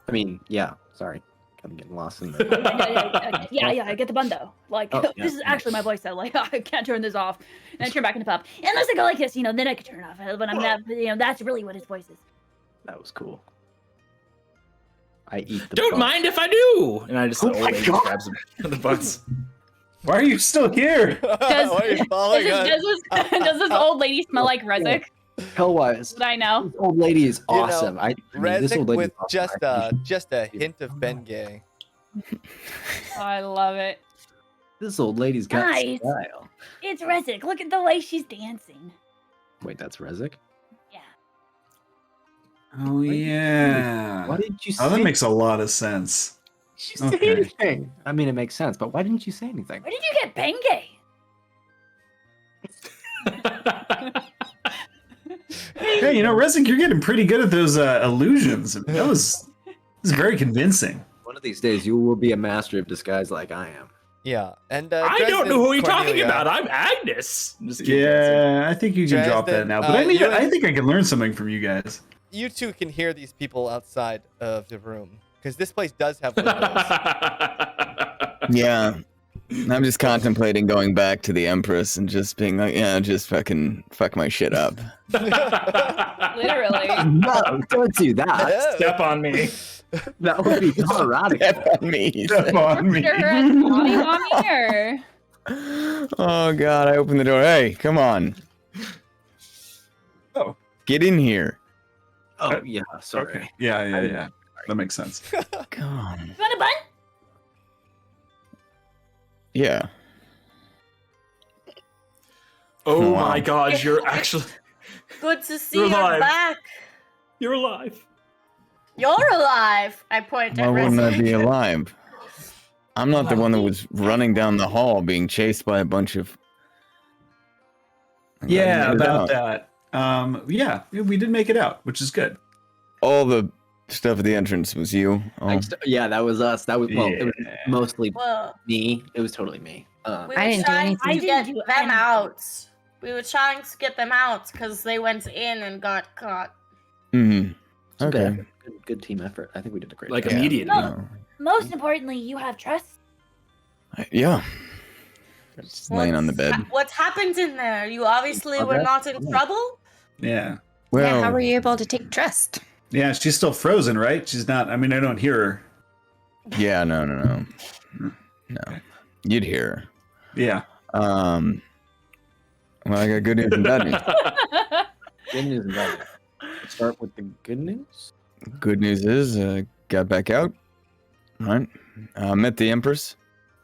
I mean, yeah, sorry. I'm getting lost in there. Yeah, I get the bun though. Like, Oh, yeah, this is yeah. actually my voice though. Like, I can't turn this off. And I turn back into Pup. Unless I go like this, then I can turn it off. But I'm not, that's really what his voice is. That was cool. I eat the Don't bun. mind if I do. And I just Oh old my lady God. grabs him the buns. Why are you still here? Does, Why are you following us? does this old lady smell like Rezik? Hellwise. Would I know? This old lady is You know, awesome. I mean, this Rezik old lady with is awesome. just a hint of Bengay. Oh, I love it. This old lady's got Nice. style. It's Rezik. Look at the way she's dancing. Wait, that's Rezik? Yeah. Oh yeah. Why didn't you say Oh, that makes a lot of sense. She said Okay. anything? I mean, it makes sense, but why didn't you say anything? Where did you get Bengay? Hey, Rezik, you're getting pretty good at those illusions. That was very convincing. One of these days, you will be a master of disguise like I am. Yeah, and I don't know who you're talking Cornelia. about. I'm Agnes. I'm just kidding. Yeah, I think you can drop Dresden, that now. But you and- I think I can learn something from you guys. You two can hear these people outside of the room because this place does have windows. Yeah. I'm just contemplating going back to the Empress and just being like, yeah, just fucking fuck my shit up. Literally. No, don't do that. Yeah. Step on me. That would be autoerotic. Step on me. Step on me. Sure, it's Bonnie on here. Oh god, I opened the door. Hey, come on. Oh. Get in here. Oh, yeah, sorry. Okay. Yeah. That makes sense. Come on. You want a bun? Yeah. Oh Wow. my god, you're actually Good to see You're you're alive. back. you're alive. You're alive. I point Why at wouldn't I Rezik. be alive? I'm not the one that was running down the hall being chased by a bunch of. I Yeah, made it about out. that. Yeah, we did make it out, which is good. All the stuff at the entrance was you. Oh. Yeah, that was us. That was, well, it was Yeah. mostly Well, me. It was totally me. we I were didn't do trying anything. to I get didn't do them anything. out. We were trying to get them out because they went in and got caught. Mm-hmm. Some good Okay. effort. Good team effort. I think we did a great Like job. Yeah. immediately. No. Most importantly, you have trust. Yeah. Just laying on the bed. What happened in there? You obviously were Okay. not in trouble. Yeah. Well, Yeah, how were you able to take trust? Yeah, she's still frozen, right? She's not. I mean, I don't hear her. Yeah, no. You'd hear her. Yeah. Well, I got good news and bad news. Good news and bad news. Let's start with the good news. Good news is, got back out. All right. Met the Empress.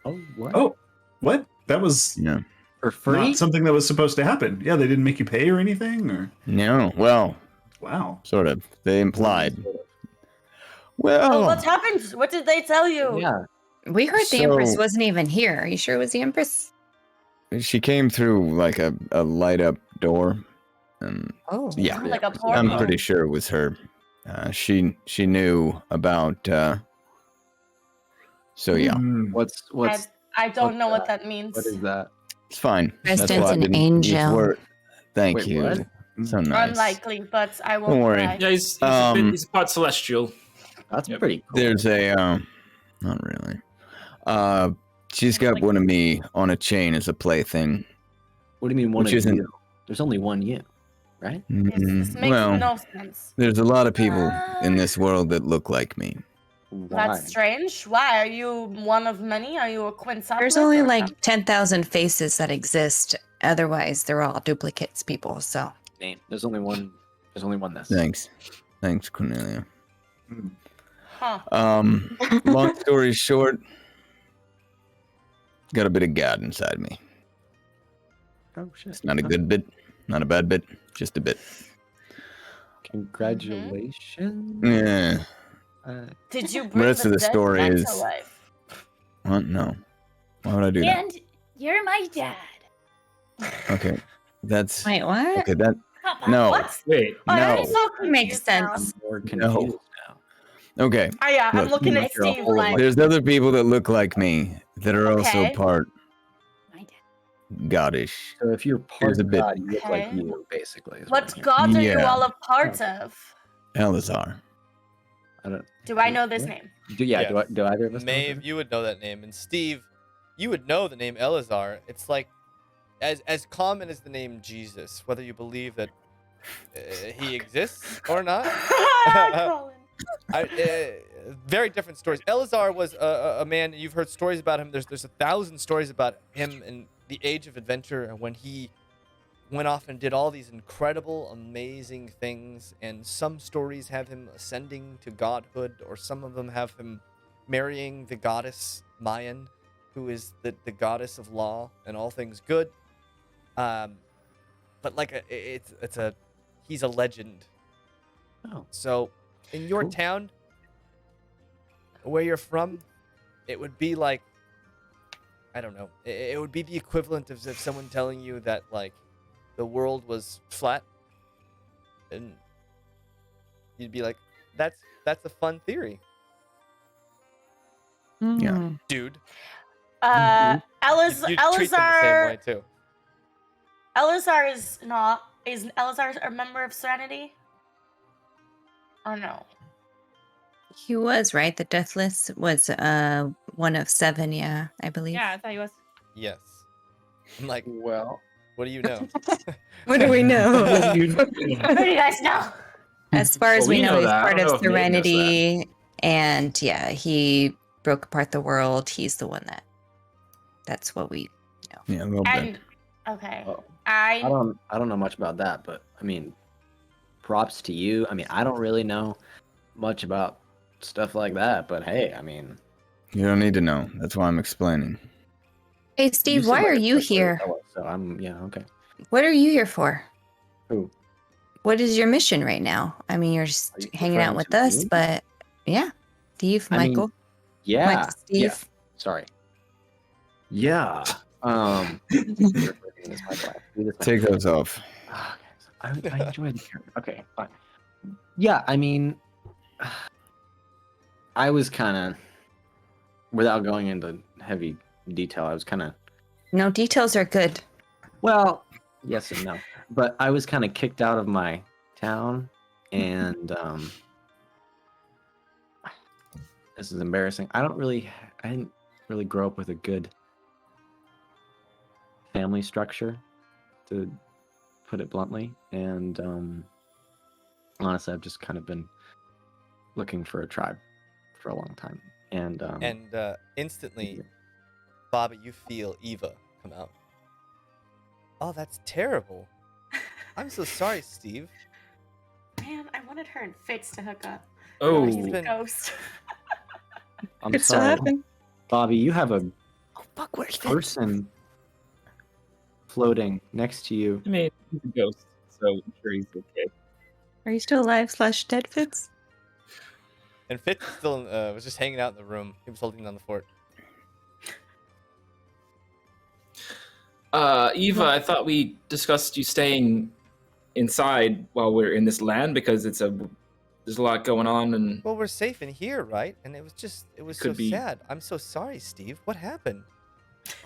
Oh, what? Oh, what? That was Yeah. For free? not something that was supposed to happen. Yeah, they didn't make you pay or anything, or No. Well, wow. sort of. They implied. Oh, Well, what happened? What did they tell you? Yeah. We heard the Empress So- wasn't even here. Are you sure it was the Empress? she came through like a light up door. Oh, Yeah. Like a I'm portal. pretty sure it was her. She knew about. So yeah, Hmm. What's I don't know what what's that means. what is that? it's fine. President's I an didn't use angel. word. Thank Wait, you. what? So nice. Unlikely, but I won't Don't worry. cry. Yeah, he's a bit, Um, he's part celestial. That's Yep. pretty cool. There's a not really. She's got one of me on a chain as a plaything. What do you mean one which of isn't- you? There's only one you, right? This makes Well, no sense. there's a lot of people in this world that look like me. Why? That's strange. Why? Are you one of many? Are you a quintuplet? there's only or like something? 10,000 faces that exist. Otherwise, they're all duplicates people. So Name. There's only one. There's only one. This. Thanks, Cornelia. Huh. Long story short, got a bit of God inside me. Oh shit. It's not a good bit, not a bad bit, just a bit. Congratulations. Yeah. Did you bring rest of the dead story back to is- life? What? No. Why would I do that? And you're my dad. Okay. That's wait, what? okay. That Papa. no. What? Wait, Oh, No. that is so Makes confused now. sense. I'm more No. confused now. Okay. Oh yeah, I'm Look, looking at like you're a Steve whole like, There's other people that look like me that are also Okay. part My dad. goddish. So if you're part Here's a of bit. God, you look like Okay. you, basically. is what I'm hearing. god are you Yeah. all a part of? Elazar. I don't. Do I know this What? name? Yeah. Do either of us? know Maeve, that? you would know that name, and Steve, you would know the name Elazar. It's like as common as the name Jesus, whether you believe that he exists or not. Colin. Very different stories. Elazar was a man. You've heard stories about him. There's 1,000 stories about him in the Age of Adventure, and when he went off and did all these incredible, amazing things. And some stories have him ascending to godhood, or some of them have him marrying the goddess Mayan, who is the goddess of law and all things good. But like he's a legend. Oh. So in your Cool. town, where you're from, it would be like, I don't know. It would be the equivalent of someone telling you that like the world was flat, and you'd be like, that's a fun theory, Yeah. dude. Elaz- You treat them the same way Elazar. too. Elazar is not. Is Elazar a member of Serenity? Or no? He was, right? The Deathless was one of 7, yeah, I believe. Yeah, I thought he was. Yes. I'm like, Well, what do you know? What do we know? What do you guys know? As far as Well, we we know, know he's that. I part don't know of if Maeve knows that. Serenity, and yeah, he broke apart the world. He's the one that's what we know. Yeah, a little bit. And okay, Oh, I I don't know much about that, but I mean, props to you. I mean, I don't really know much about stuff like that, but hey, I mean, You don't need to know. That's why I'm explaining. Hey, Steve, seem why like are a you trustworthy here? fellow, so I'm okay. What are you here for? Who? What is your mission right now? I mean, you're just Are you hanging out referring with to us, me? but yeah, Steve, I mean, Michael, Yeah, Michael, Steve. yeah. Sorry. Yeah. This is my life. Do this now. Take those off. Ah, okay. I enjoy the character. Okay, fine. Yeah, I mean, I was kind of, without going into heavy detail, I was kind of, No, details are good. well, yes and no, but I was kind of kicked out of my town, and this is embarrassing. I didn't really grow up with a good family structure, to put it bluntly, and honestly, I've just kind of been looking for a tribe for a long time. And Instantly, Bobby, you feel Eva come out. Oh, that's terrible. I'm so sorry, Steve. Man, I wanted her and Fitz to hook up. Oh, He's a been- ghost. I'm It's still sorry, happening. Bobby, you have a Oh fuck, where's Fitz? person floating next to you. I mean, he's a ghost, so I'm sure he's okay. Are you still alive / dead, Fitz? And Fitz still was just hanging out in the room. He was holding down the fort. Eva, I thought we discussed you staying inside while we're in this land because there's a lot going on, and Well, we're safe in here, right? And it was so Could be. sad. I'm so sorry, Steve. What happened?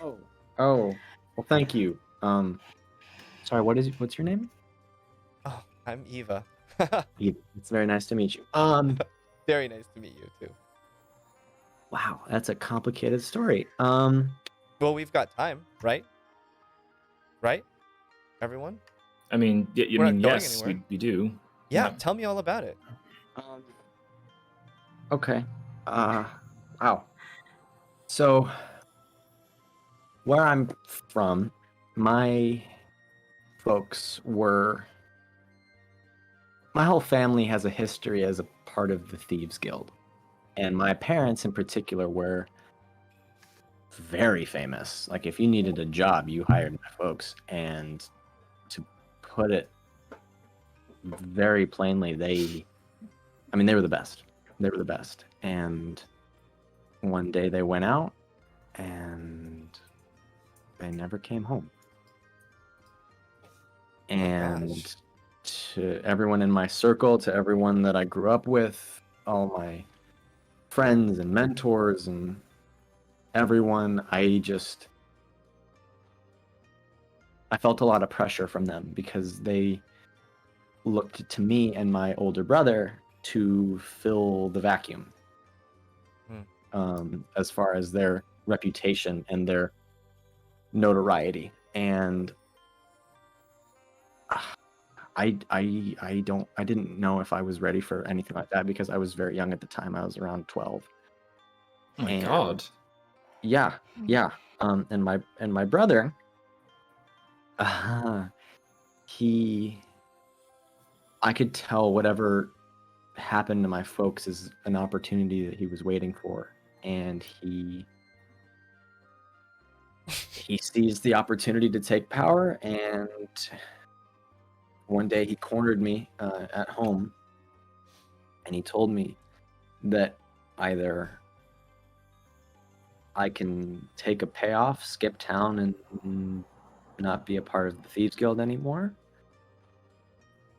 Oh, well, thank you. Sorry, what's your name? Oh, I'm Eva. Eva. It's very nice to meet you. Very nice to meet you too. Wow, that's a complicated story. Well, we've got time, right? Right? Everyone? I mean, We're not going yes, anywhere. we do. Yeah, Yeah. tell me all about it. Okay. Wow. So, where I'm from, my folks were. My whole family has a history as a part of the Thieves Guild. And my parents, in particular, were very famous. Like, if you needed a job, you hired my folks. And to put it very plainly, they were the best. They were the best. And one day they went out and they never came home. And gosh. to everyone in my circle, to everyone that I grew up with, all my friends and mentors and everyone, I felt a lot of pressure from them because they looked to me and my older brother to fill the vacuum as far as their reputation and their notoriety. And I didn't know if I was ready for anything like that because I was very young at the time. I was around 12. Oh my And- god. Yeah. And my brother, I could tell whatever happened to my folks is an opportunity that he was waiting for, and he seized the opportunity to take power. And one day he cornered me at home, and he told me that either I can take a payoff, skip town, and not be a part of the Thieves Guild anymore,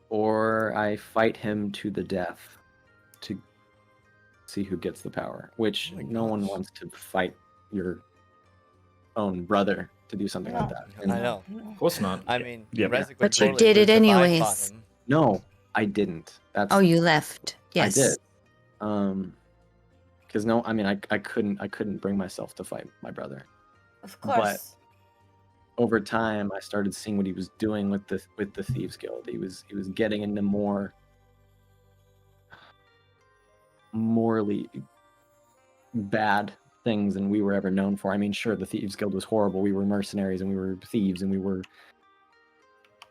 or I fight him to the death to see who gets the power, which Oh my no one gosh. wants to fight your own brother to do something like that. And I know. Of course not. I mean, Yeah. Rezik would But you totally did it lose if I fought anyways. him. No, I didn't. That's Oh, you left. Yes. I did. Because no, I mean, I couldn't bring myself to fight my brother. Of course. Over time, I started seeing what he was doing with the Thieves Guild. He was getting into more morally bad things than we were ever known for. I mean, sure, the Thieves Guild was horrible. We were mercenaries and we were thieves and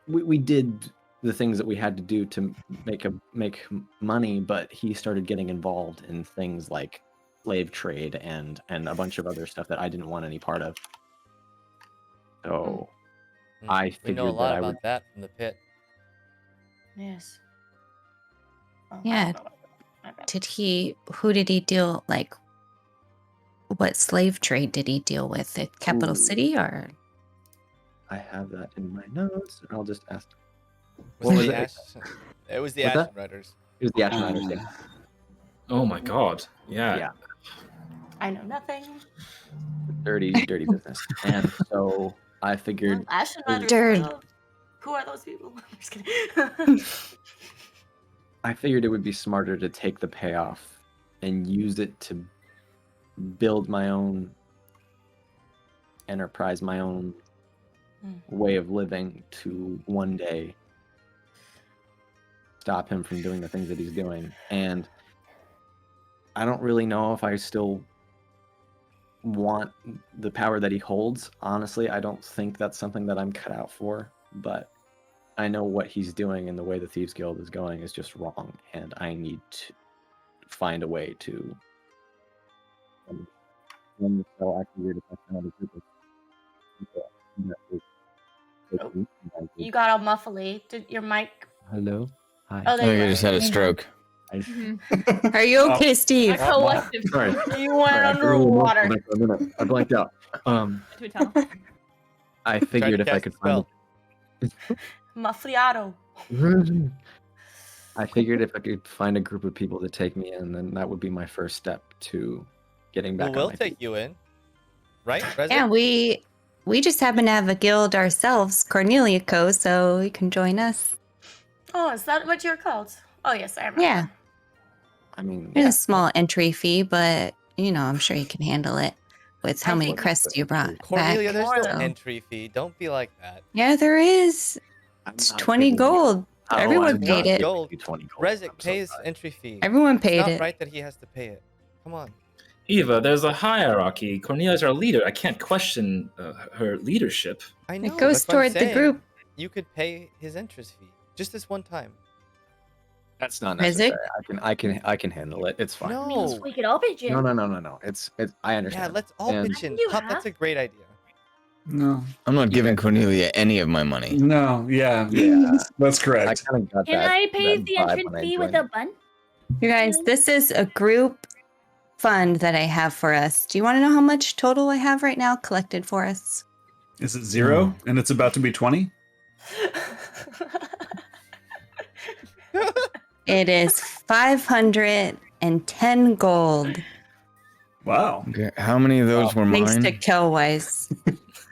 we did the things that we had to do to make money, but he started getting involved in things like slave trade and a bunch of other stuff that I didn't want any part of. So Mm. I We figured know a lot that I about would. that from the pit. Yes. Oh, Yeah. my bad. Who did he deal, like, what slave trade did he deal with? At Capital Ooh. City or? I have that in my notes. I'll just ask. Was What it was the it? It was the What's Ashen that? Riders. It was the Ashen Riders. Yeah. Oh my god. Yeah. Yeah. I know nothing. Dirty business. And so I figured. Well, Ashen Riders, Dirt. who are those people? I'm just kidding. I figured it would be smarter to take the payoff and use it to build my own enterprise, my own way of living, to one day stop him from doing the things that he's doing. And I don't really know if I still want the power that he holds. Honestly, I don't think that's something that I'm cut out for. But I know what he's doing and the way the Thieves Guild is going is just wrong, and I need to find a way to. You got a muffly. Did your mic? Hello. Hi. Oh, I there think you I go. just had a stroke. Are you okay, A Steve? collective. Sorry. You went Sorry, I feel a little underwater. emotional for a minute. I blanked out. To a tunnel. I figured if I cast could a find. Muffliato. I figured if I could find a group of people to take me in, then that would be my first step to getting back Well, on we'll my take feet. you in. Right? Reza? Yeah, we just happen to have a guild ourselves, Cornelia Co., so you can join us. Oh, is that what you're called? Oh, yes, I remember. Yeah, I mean, there's a small entry fee, but I'm sure you can handle it with how I many think crests you brought Cornelia, back. there's More no than- entry fee. Don't be like that. Yeah, there is. I'm It's not 20 giving you- gold. Oh, Everyone I'm paid not it. giving Gold. you 20 gold. Rezik I'm so pays sorry. entry fee. Everyone It's paid not it. right that he has to pay it. Come on. Eva, there's a hierarchy. Cornelia's our leader. I can't question her leadership. I know. It goes that's what I'm toward the saying. group. You could pay his interest fee just this one time. That's not Rezik? necessary. I can handle it. It's fine. Oh. I mean, No. we could all pitch in. No. It's I Yeah, understand. let's all And- pitch in. You Pup, have- that's a great idea. No. I'm not giving Cornelia any of my money. No. Yeah. Yeah. That's I correct. kind of got Can that. I pay that the vibe entrance when I fee with joined. a bun? You guys, this is a group fund that I have for us. Do you want to know how much total I have right now collected for us? Is it 0 and it's about to be 20? It is 510 gold. Wow. Okay, how many of those were Thanks to mine? Kelwise.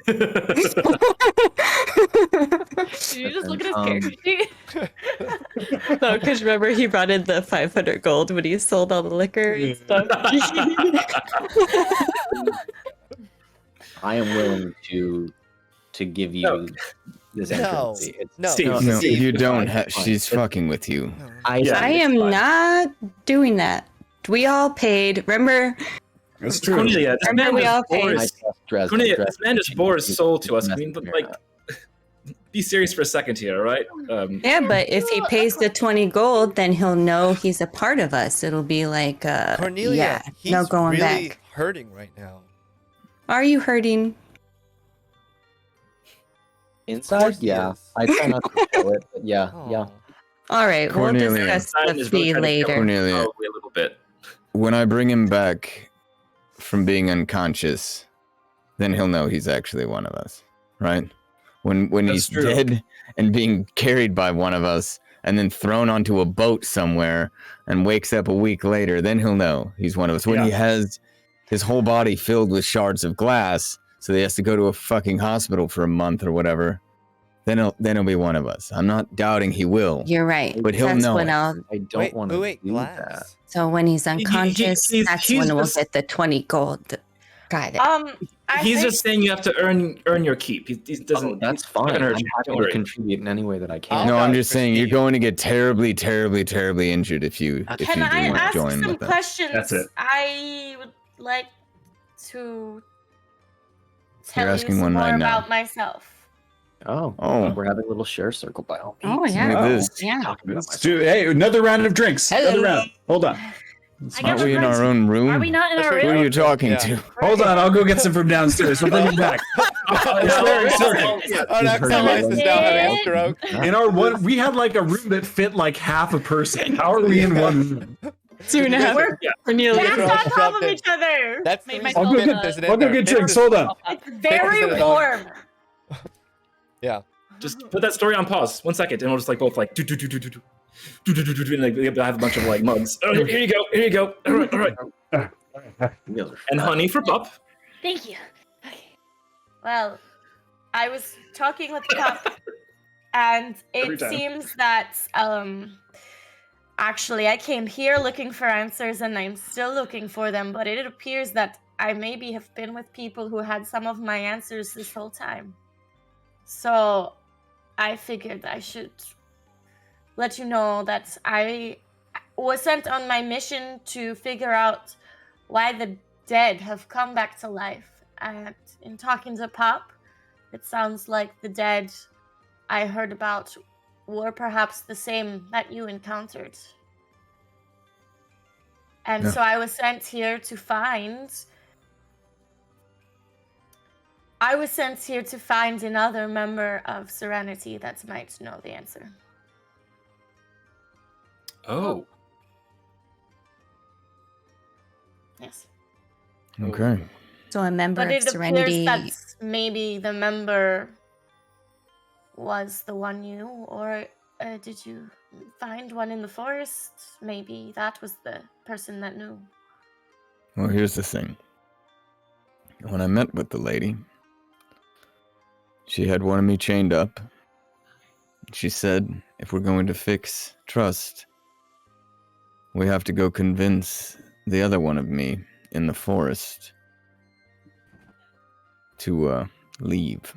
Did you just look at his character sheet? No, because remember he brought in the 500 gold when he sold all the liquor and stuff. I am willing to give you this No. entrance fee. It's- No. Steve, No, Steve, you it's don't. fine, it's fine. She's It's- fucking with you. No. I Yeah. I it's am fine. not doing that. We all paid. Remember That's true. Cornelia, this Remember man we all just paid. I bores. trust Dresden. Cornelia, Dresden this man just bores is- soul is to us. I mean, messing like, around. be serious for a second here, all right? Yeah, but if he pays the 20 gold, then he'll know he's a part of us. It'll be like, Cornelia, yeah, he's no going really back. hurting right now. Are you hurting? Inside, course he yeah. is. I try not to show it, but yeah. Aw. All right, Cornelia. we'll discuss Stein the is really fee trying to kill later. him, Cornelia. probably a little bit. When I bring him back from being unconscious, then he'll know he's actually one of us, right? When That's he's true. dead and being carried by one of us and then thrown onto a boat somewhere and wakes up a week later, then he'll know he's one of us. When he Yeah. has his whole body filled with shards of glass, so he has to go to a fucking hospital for a month or whatever, then he'll be one of us. I'm not doubting he will. You're right. But he'll That's know when it. I'll. I don't want to wait, do glass. that. So when he's unconscious, he's that's when we'll just- get the 20 gold. Got it. I He's think- just saying you have to earn your keep. He doesn't. Oh, that's he's not fine. gonna I'm hurt you. happy Don't to worry. contribute in any way that I I'll can. No, I'm vouch just for saying you're Steve. going to get terribly, terribly, terribly injured if you Can I do ask join some with us. questions? That's it. I would like to tell You're you asking some one more right now. about myself. Oh, Oh. we're having a little share circle by all Oh, means. yeah. Look at this. Yeah. Talking about Let's myself. do, hey, another round of drinks. Hello. Another round. Hold on. I got Aren't one we in question. our own room? Are we not in That's our right. Who room? are you talking Yeah. to? Hold on. I'll go get some from downstairs. We'll bring it back. Oh, now Kelwise is now having a stroke. In our one, we had like a room that fit like half a person. How are we in one room? 2.5 We're Cornelia. That's Throw on it, top drop of it. each other. That's Made the myself, reason I'll go Fifth get- isn't in I'll go there. get Fifth drinks. is- Hold on. It's very Fifth is on. warm. Yeah. Just put that story on pause. 1 second, and we'll just like both like do, and like we have a bunch of like mugs. Oh, here you go. Here you go. All right, all right. You guys are And honey for Pup. Thank you. Okay. Well, I was talking with Pup, and Every it time. seems that actually I came here looking for answers, and I'm still looking for them. But it appears that I maybe have been with people who had some of my answers this whole time. So I figured I should let you know that I was sent on my mission to figure out why the dead have come back to life. And in talking to Pop, it sounds like the dead I heard about were perhaps the same that you encountered. And Yeah. so I was sent here to find... another member of Serenity that might know the answer. Oh. Yes. Okay. So a member But of it Serenity. appears that maybe the member was the one you, or did you find one in the forest? Maybe that was the person that knew. Well, here's the thing. When I met with the lady, she had wanted me chained up. She said, if we're going to fix trust, we have to go convince the other one of me in the forest to leave.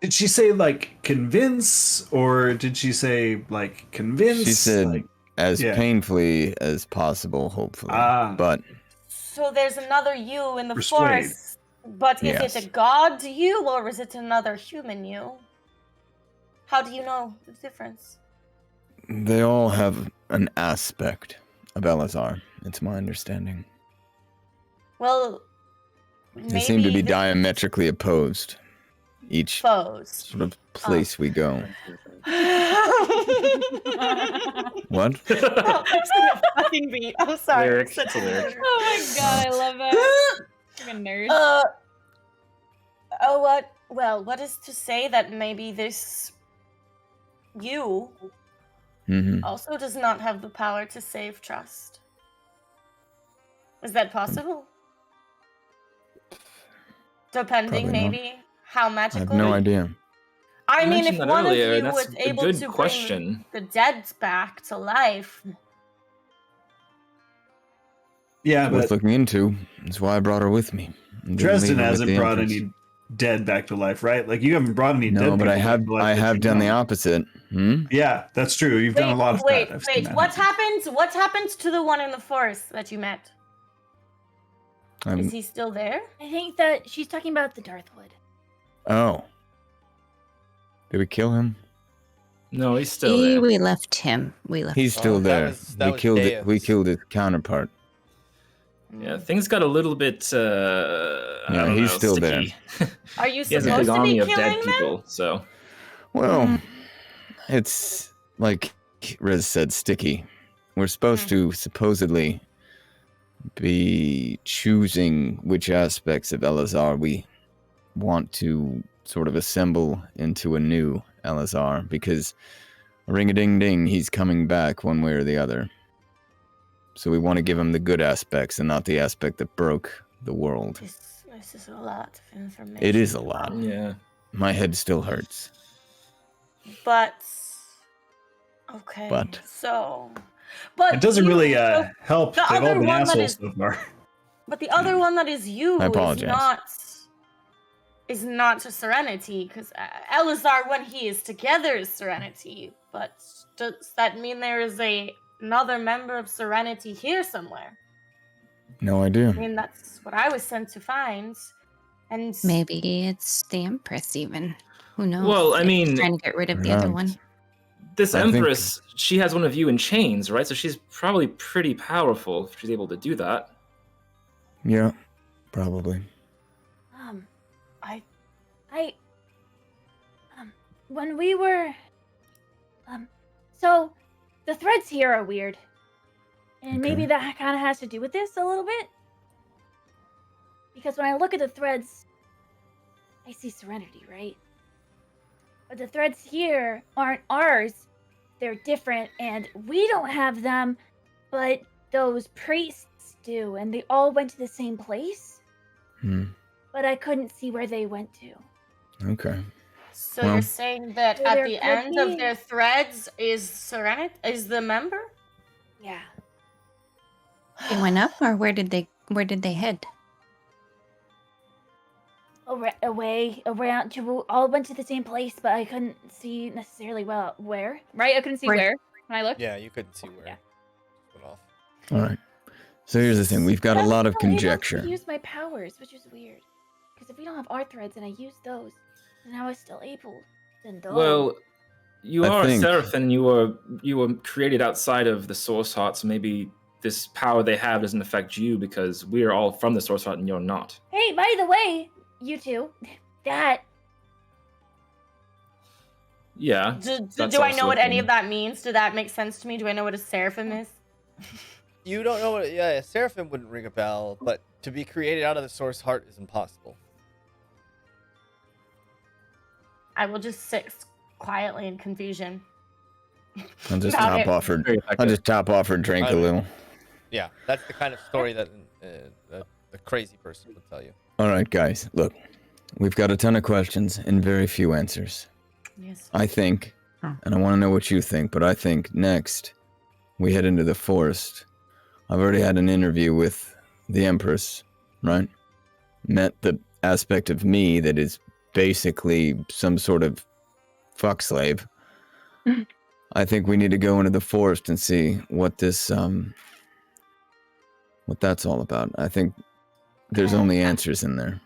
Did she say like convince, or did she say like convince? She said like, as yeah. painfully as possible, hopefully. Ah. But So there's another you in the Persuade. forest, but is Yes. it a god you, or is it another human you? How do you know the difference? they all have an aspect of Elazar, it's my understanding. Well, They seem to be maybe diametrically opposed. Each foes. sort of place we go. What? Oh, I'm seeing a fucking beat. I'm sorry. Lyric. Such It's a lyric. Oh my god, I love that. I'm a nerd. What is to say that maybe this you Mm-hmm. also does not have the power to save trust? Is that possible? Depending, Probably not. maybe, how I magical. have no idea. I You mean, if mentioned that one earlier, of you and was that's a able good to question. bring the dead back to life, Yeah, Worth but looking into. That's why I brought her with me. And didn't Dresden leave her with hasn't the brought Empress. any dead back to life, right? Like you haven't brought any dead No, but people I have. back to life I that have you done the know. opposite. Hmm? Yeah, that's true. You've done a lot of that. I've seen that What happen. happened? What happened to the one in the forest that you met? Is he still there? I think that she's talking about the Darthwood. Oh. Did we kill him? No, he's still there. We left him. We left. He's still that there. was We killed it. We Daye's. killed his counterpart. Yeah, things got a little bit. I Yeah, don't he's know, still sticky. Are you He has a supposed big to be army of killing dead them? people, so. Well, it's like Rez said, sticky. We're supposed to supposedly be choosing which aspects of Elazar we want to sort of assemble into a new Elazar, because ring-a-ding-ding, he's coming back one way or the other. So we want to give him the good aspects and not the aspect that broke the world. This is a lot of information. It is a lot. Yeah. My head still hurts. But okay. But- So, but It doesn't you- really so help. the They've all other been one that assholes is- so far. But the other one that is you I apologize. is not a Serenity, because Elazar, when he is together, is Serenity. But does that mean there is another member of Serenity here somewhere? No idea. I mean, that's what I was sent to find. And Maybe it's the Empress, even. Who knows? Well, I If mean- he's trying to get rid of the other one. This I think- Empress, she has one of you in chains, right? So she's probably pretty powerful if she's able to do that. Yeah, probably. When we were, so the threads here are weird, and maybe Okay. that kind of has to do with this a little bit. Because when I look at the threads, I see Serenity, right? But the threads here aren't ours; they're different, and we don't have them, but those priests do, and they all went to the same place. Hmm. But I couldn't see where they went to. Okay. so Well- you're saying that So at there the could end of be- their threads is Serenity, is the member? Yeah. They went up, or where did they head? Away, around. All went to the same place, but I couldn't see necessarily where. Right? I couldn't see Where- where. When I looked? Yeah, you couldn't see where Yeah. it went off. All right. So here's the thing: we've got a I'm lot of still able conjecture. to use my powers, which is weird. Because if we don't have our threads and I use those, then how am I still able? Then those. Well, you I are think- a seraph, and you were created outside of the source heart, so maybe this power they have doesn't affect you because we are all from the source heart and you're not. Hey, by the way, you two, that Yeah. Do That's I know also what a any thing. of that means? Did that make sense to me? Do I know what a seraphim is? You don't know what? Yeah, Seraphim wouldn't ring a bell, but to be created out of the source heart is impossible. I will just sit quietly in confusion. I'll just Not top it. off her. Very I'll effective. just top off her drink a I- little. Yeah, that's the kind of story that a crazy person would tell you. All right, guys. Look, we've got a ton of questions and very few answers. Yes. I think, and I want to know what you think, but I think next we head into the forest. I've already had an interview with the Empress, right? Met the aspect of me that is basically some sort of fuck slave. I think we need to go into the forest and see what this, what that's all about. I think there's only answers in there.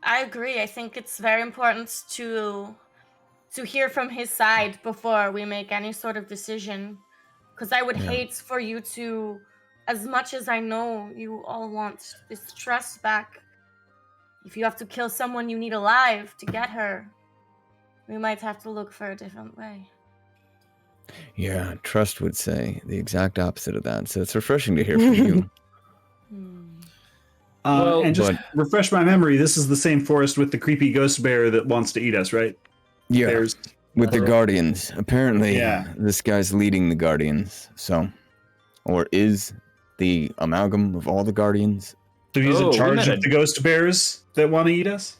I agree. I think it's very important to hear from his side before we make any sort of decision. Because I would Yeah. hate for you to, as much as I know you all want this trust back, if you have to kill someone you need alive to get her, we might have to look for a different way. Yeah, Trust would say the exact opposite of that. So it's refreshing to hear from you. Well, And just but- refresh my memory, this is the same forest with the creepy ghost bear that wants to eat us, right? Yeah, Bears. with the Or- Guardians. Apparently, Yeah. this guy's leading the Guardians. So, or is the amalgam of all the Guardians? So he's Oh, in we charge met of a- the ghost bears that want to eat us?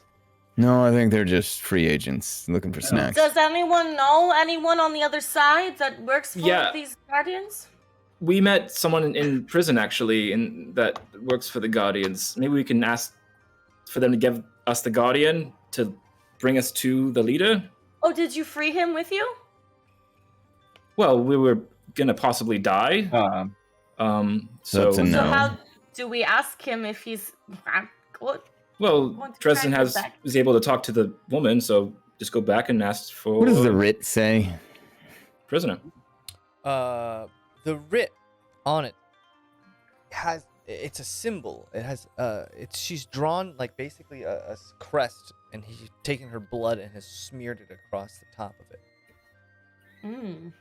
No, I think they're just free agents looking for snacks. Does anyone know anyone on the other side that works for Yeah. these guardians? We met someone in prison actually, that works for the Guardians. Maybe we can ask for them to give us the Guardian to bring us to the leader. Oh, did you free him with you? Well, we were gonna possibly die. So That's a So no. how do we ask him if he's... What? well, Want to try Dresden to has go back? was able to talk to the woman, so just go back and ask for What does the writ say? prisoner. The writ on it has, it's a symbol. It has she's drawn like basically a crest, and he's taken her blood and has smeared it across the top of it. Mm.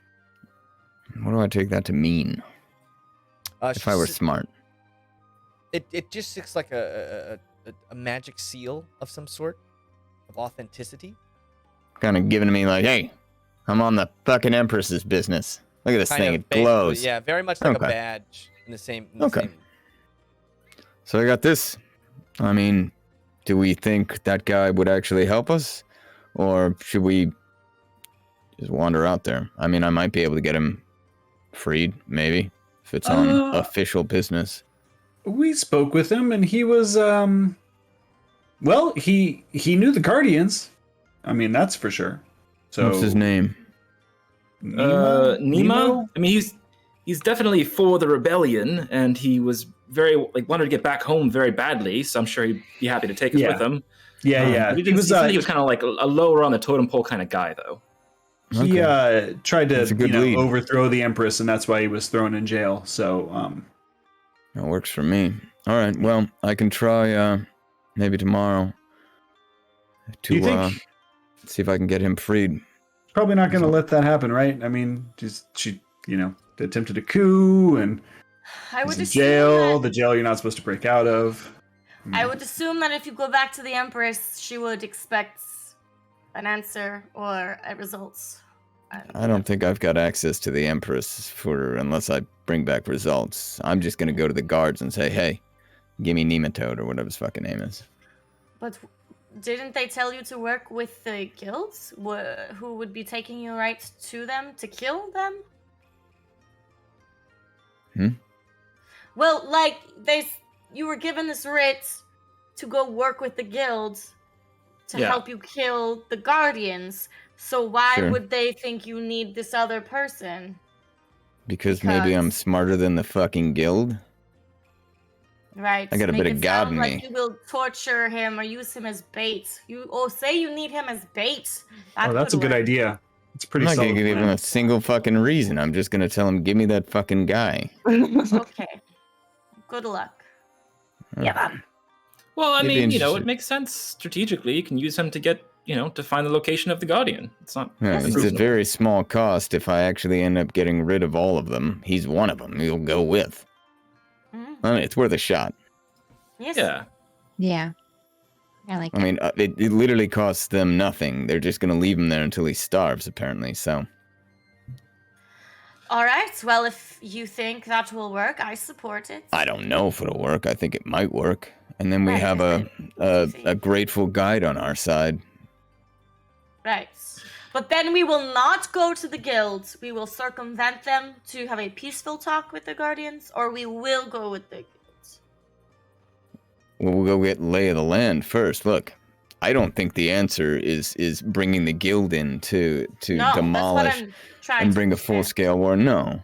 What do I take that to mean? If I were She's- smart. it just looks like a magic seal of some sort of authenticity. Kind of giving me like, hey, I'm on the fucking Empress's business. Look at this Kind thing, of it basically, glows. Yeah, very much like Okay. a badge in the same. In the Okay. same- So I got this. I mean, do we think that guy would actually help us? Or should we just wander out there? I mean, I might be able to get him freed, maybe, if it's on official business. We spoke with him and he was well, he knew the Guardians. I mean, that's for sure. So What's his name? Nima? Nemo? I mean, he's definitely for the rebellion, and he was very wanted to get back home very badly. So I'm sure he'd be happy to take us Yeah. with him. Yeah, yeah. He He was he was kind of like a lower on the totem pole kind of guy, though. he tried to That's a good lead. overthrow the Empress, and that's why he was thrown in jail. So That works for me. All right, well, I can try maybe tomorrow do you to think see if I can get him freed. probably not going to let that happen, right? I mean, she attempted a coup and I would he's in assume jail, that- the jail you're not supposed to break out of. I would assume that if you go back to the Empress, she would expect an answer or a results. I don't think I've got access to the Empress unless I bring back results. I'm just gonna go to the guards and say, hey, give me Nematode or whatever his fucking name is. But didn't they tell you to work with the guilds? Who would be taking you right to them to kill them? Well, like you were given this writ to go work with the guilds to Yeah. help you kill the guardians. So why Sure. would they think you need this other person? Because maybe I'm smarter than the fucking guild? Right. I got a Make bit of it God sound in like me. you will torture him or use him as bait. Say you need him as bait. That Oh, that's a could good work. idea. It's a I'm pretty not gonna solid give him plan. a single fucking reason. I'm just gonna tell him, give me that fucking guy. Okay. Good luck. Yeah. Well, I Maybe mean, interested. it makes sense strategically. You can use him to get, to find the location of the Guardian. It's not. Yeah, it's a very small cost if I actually end up getting rid of all of them. He's one of them. He'll go with. I mean, it's worth a shot. Yes. Yeah. Yeah. I like I mean, it literally costs them nothing. They're just gonna leave him there until he starves, apparently. So. All right. Well, if you think that will work, I support it. I don't know if it'll work. I think it might work. And then we Right, have a grateful guide on our side. Right. But then we will not go to the guilds. We will circumvent them to have a peaceful talk with the Guardians, or we will go with the guilds. Well, we'll go get lay of the land first. Look, I don't think the answer is bringing the guild in to No, demolish that's what I'm trying and to bring a understand. full-scale war. No.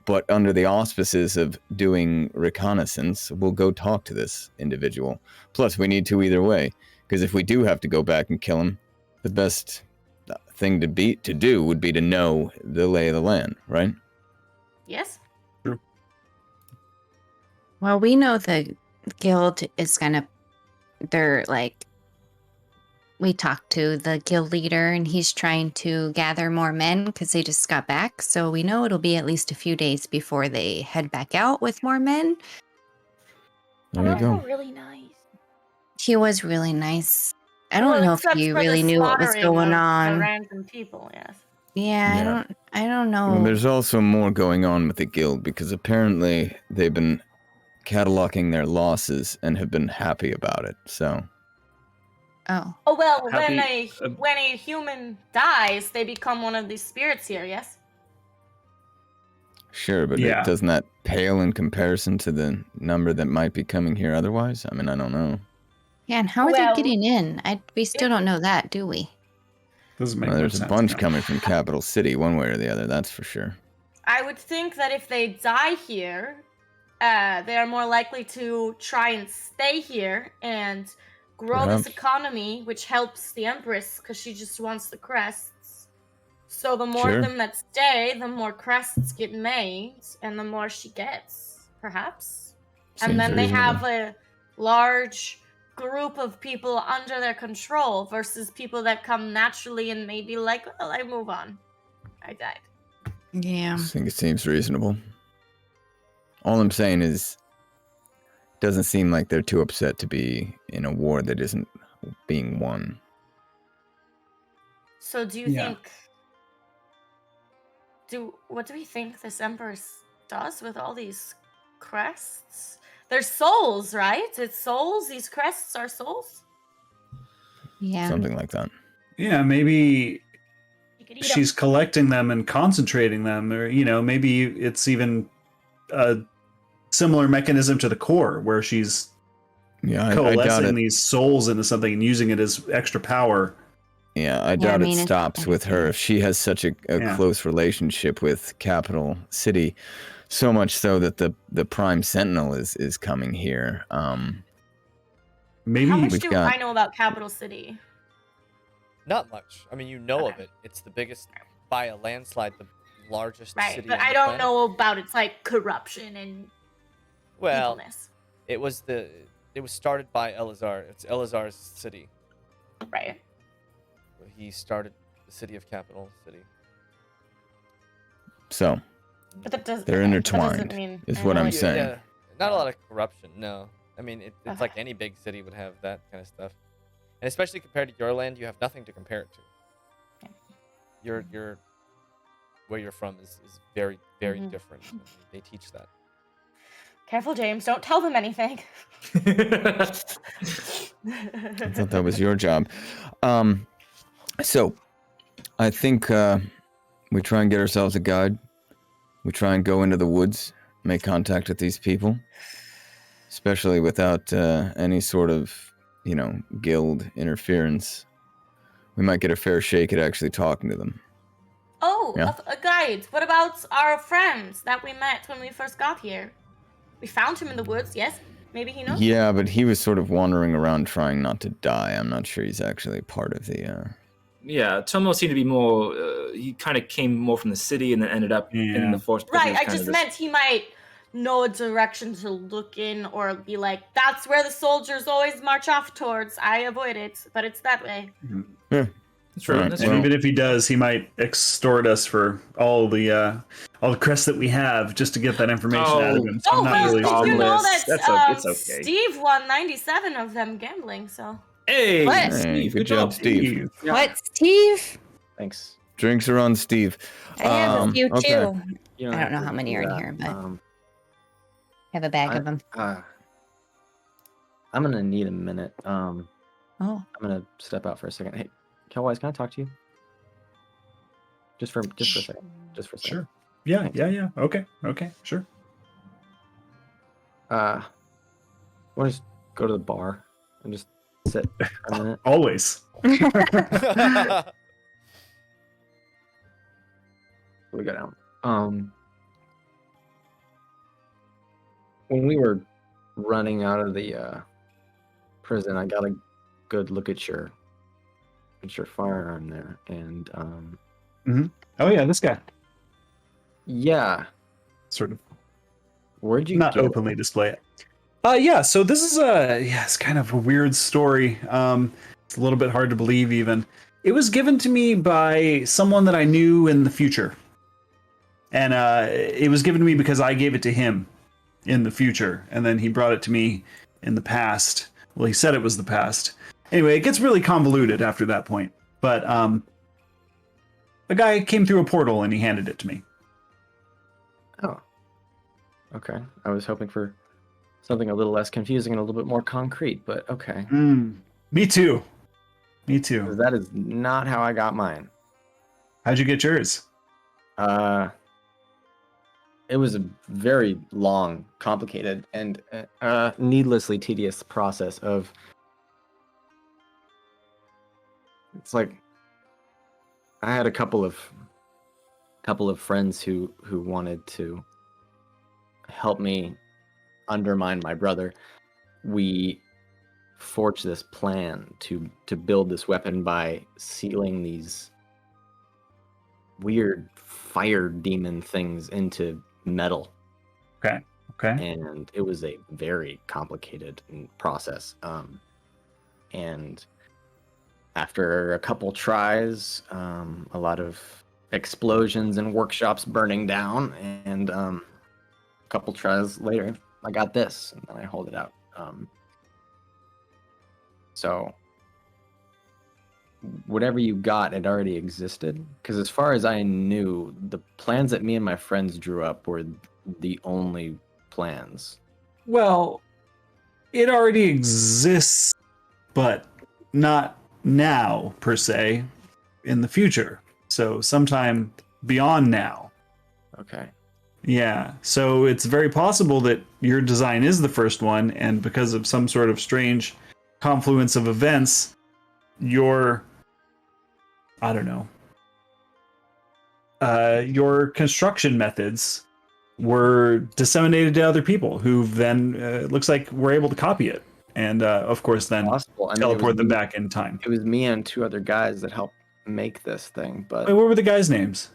But under the auspices of doing reconnaissance, we'll go talk to this individual. Plus, we need to either way. Because if we do have to go back and kill him, the best thing to do would be to know the lay of the land, right? Yes. Well, we know the guild is we talked to the guild leader and he's trying to gather more men because they just got back. So we know it'll be at least a few days before they head back out with more men. There you go. Really nice. He was really nice. I don't know if except he for the really knew what was slaughtering going of the on. random people, yes. Yeah, I don't know. Well, there's also more going on with the guild because apparently they've been cataloging their losses and have been happy about it. So. Oh. Oh well, Happy- when a human dies, they become one of these spirits here. Yes. Sure, but Yeah. doesn't that pale in comparison to the number that might be coming here otherwise? I mean, I don't know. Yeah, and how are Well, they getting in? We still don't know that, do we? Doesn't make Well, much there's a sense, bunch no. coming from Capital City, one way or the other, that's for sure. I would think that if they die here, they are more likely to try and stay here and grow this Perhaps. economy, which helps the Empress because she just wants the crests. So the more Sure. of them that stay, the more crests get made, and the more she gets, perhaps. Seems And then they reasonable. have a large group of people under their control versus people that come naturally and maybe like, well, I move on. I died. Yeah. I think it seems reasonable. All I'm saying is, doesn't seem like they're too upset to be in a war that isn't being won. So do you Yeah. think what do we think this Empress does with all these crests? They're souls, right? It's souls. These crests are souls. Yeah. Something like that. Yeah, maybe You could eat she's collecting them and concentrating them, or maybe it's even a similar mechanism to the core where she's Yeah, I doubt coalescing it. these souls into something and using it as extra power. Yeah, I doubt mean, it it's stops not with her. anything. If she has such a Yeah. close relationship with Capital City, so much so that the Prime Sentinel is coming here. Maybe How much we've do got- I know about Capital City? Not much. I mean, you know of Okay. it. It's the biggest by a landslide, the largest Right, city. but on I the don't planet. know about its like corruption and Well, evilness. it was started by Elazar. It's Elazar's city. Right. He started the city of Capital City. So But that doesn't. They're okay, that doesn't intertwined, mean is I what know I'm it- saying. Yeah, not a lot of corruption. No, I mean it's Okay. like any big city would have that kind of stuff, and especially compared to your land, you have nothing to compare it to. Okay. Your where you're from is very very Mhm. different. and they teach that. Careful, James. Don't tell them anything. I thought that was your job. So I think we try and get ourselves a guide. We try and go into the woods, make contact with these people, especially without any sort of, guild interference. We might get a fair shake at actually talking to them. Oh, Yeah. a guide. What about our friend that we met when we first got here? We found him in the woods, yes? Maybe he knows? Yeah, but he was sort of wandering around trying not to die. I'm not sure he's actually part of the. Yeah, Tomo seemed to be more. He kind of came more from the city and then ended up in the forest. Right, I just meant he might know a direction to look in or be like, that's where the soldiers always march off towards. I avoid it, but it's that way. Yeah. That's true. Right. That's And true. even if he does, he might extort us for all the crests that we have just to get that information out of him. So Oh, I'm not well, really did you know that It's okay. Steve won 97 of them gambling, so... Hey, What? Steve, Good job, Steve. What, Steve? Thanks. Drinks are on Steve. I have a few okay. too. You I don't have know to how many do are in that. here, but I have a bag of them. I'm gonna need a minute. I'm Oh, gonna step out for a second. Hey, Kelwise, can I talk to you? Just for a second. Just for a second. Sure. Yeah. Okay, sure. Want to just go to the bar and just sit for a minute? Always. We go down. When we were running out of the prison, I got a good look at your firearm there, and Oh yeah, this guy. yeah, Sort of. where'd you Not get it? openly display it. Yeah, so this is it's kind of a weird story. It's a little bit hard to believe even. It was given to me by someone that I knew in the future. And it was given to me because I gave it to him in the future, and then he brought it to me in the past. Well, he said it was the past. Anyway, it gets really convoluted after that point. But a guy came through a portal and he handed it to me. Oh, okay. I was hoping for something a little less confusing and a little bit more concrete, but okay. Me too. 'Cause that is not how I got mine. How'd you get yours? It was a very long, complicated, and needlessly tedious process of. It's like I had a couple of friends who wanted to help me undermine my brother. We forged this plan to build this weapon by sealing these weird fire demon things into metal. Okay. And it was a very complicated process. And after a couple tries, a lot of explosions and workshops burning down, and a couple tries later, I got this, and then I hold it out. So whatever you got, it already existed. Because as far as I knew, the plans that me and my friends drew up were the only plans. Well, it already exists, but not now, per se, in the future. So sometime beyond now. Okay. Yeah, so it's very possible that your design is the first one, and because of some sort of strange confluence of events, your, I don't know, your construction methods were disseminated to other people who then, looks like, were able to copy it. And, of course, then Possible. I mean, teleport them back in time. It was me and two other guys that helped make this thing, but... Wait, what were the guys' names?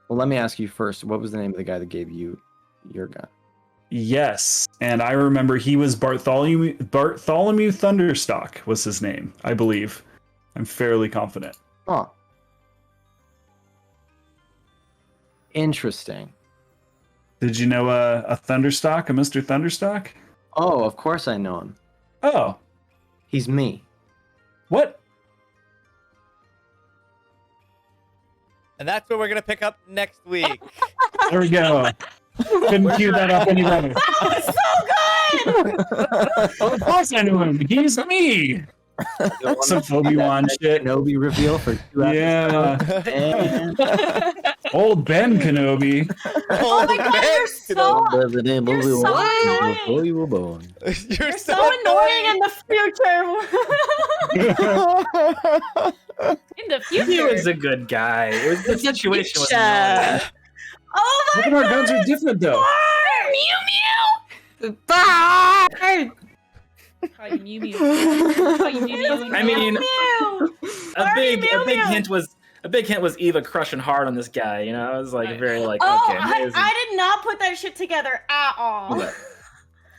Well, let me ask you first, what was the name of the guy that gave you your gun? Yes, and I remember he was Bartholomew Thunderstock was his name, I believe. I'm fairly confident. Oh. Interesting. Did you know a Thunderstock, a Mr. Thunderstock? Oh, of course I know him. Oh. He's me. What? And that's where we're going to pick up next week. There we go. Couldn't cue that up any better. That was so good! Of course I know him. He's me. Some Obi-Wan shit. Kenobi reveal for 2 Yeah. episodes. Old Ben Kenobi. Oh my god, you're so annoying. Before you were born. You're so annoying in the future. In the He future. was a good guy. It was the situation was future. annoying. Oh my Look at our guns are different though. Bye. Call you Mew Mew. Call you Mew Mew. I mean, Mew. a big Mew Mew. hint was Eva crushing hard on this guy. You know, I was like very like Oh, okay. amazing. I did not put that shit together at all.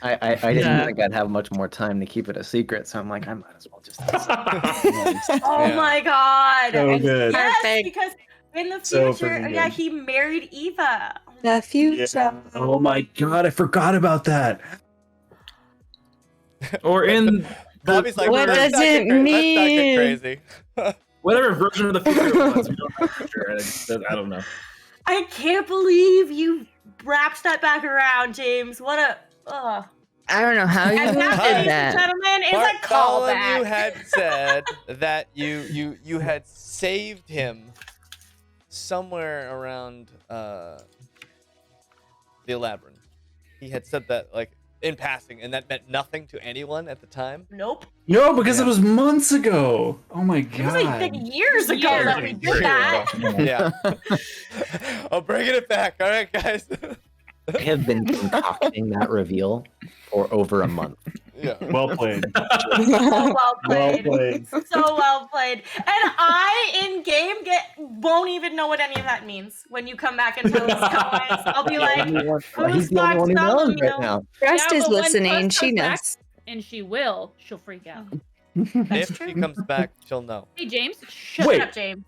I didn't think I'd have much more time to keep it a secret, so I'm like, I might as well just. Oh Yeah. my god. So And good. Yes, Perfect. because in the So future, freaking yeah, good. he married Eva. The future. Yeah. Oh my god, I forgot about that. Or in Bobby's like, What let's does not it get let's not get mean? crazy. whatever version of the future it was. We don't know for sure. I don't know. I can't believe you wrapped that back around, James. What a. Ugh. I don't know how you And that, did ladies and that. gentlemen, is a Cullen, callback. you had said that you had saved him somewhere around the labyrinth. He had said that like in passing, and that meant nothing to anyone at the time. Nope. No, because Yeah. it was months ago. Oh my It was like god. years ago Years that we ago. did that. Yeah. I'm bringing it back. All right, guys. I have been concocting that reveal for over a month. Yeah. Well played. So well Well played. played. So well played. And I in game won't even know what any of that means when you come back and tell us, guys. I'll be like, He's the only one who knows right now. Trust Yeah, is but when listening. Trust She comes back- knows. And she will. She'll freak out. If she comes back, she'll know. Hey, James. Shut Wait. up, James.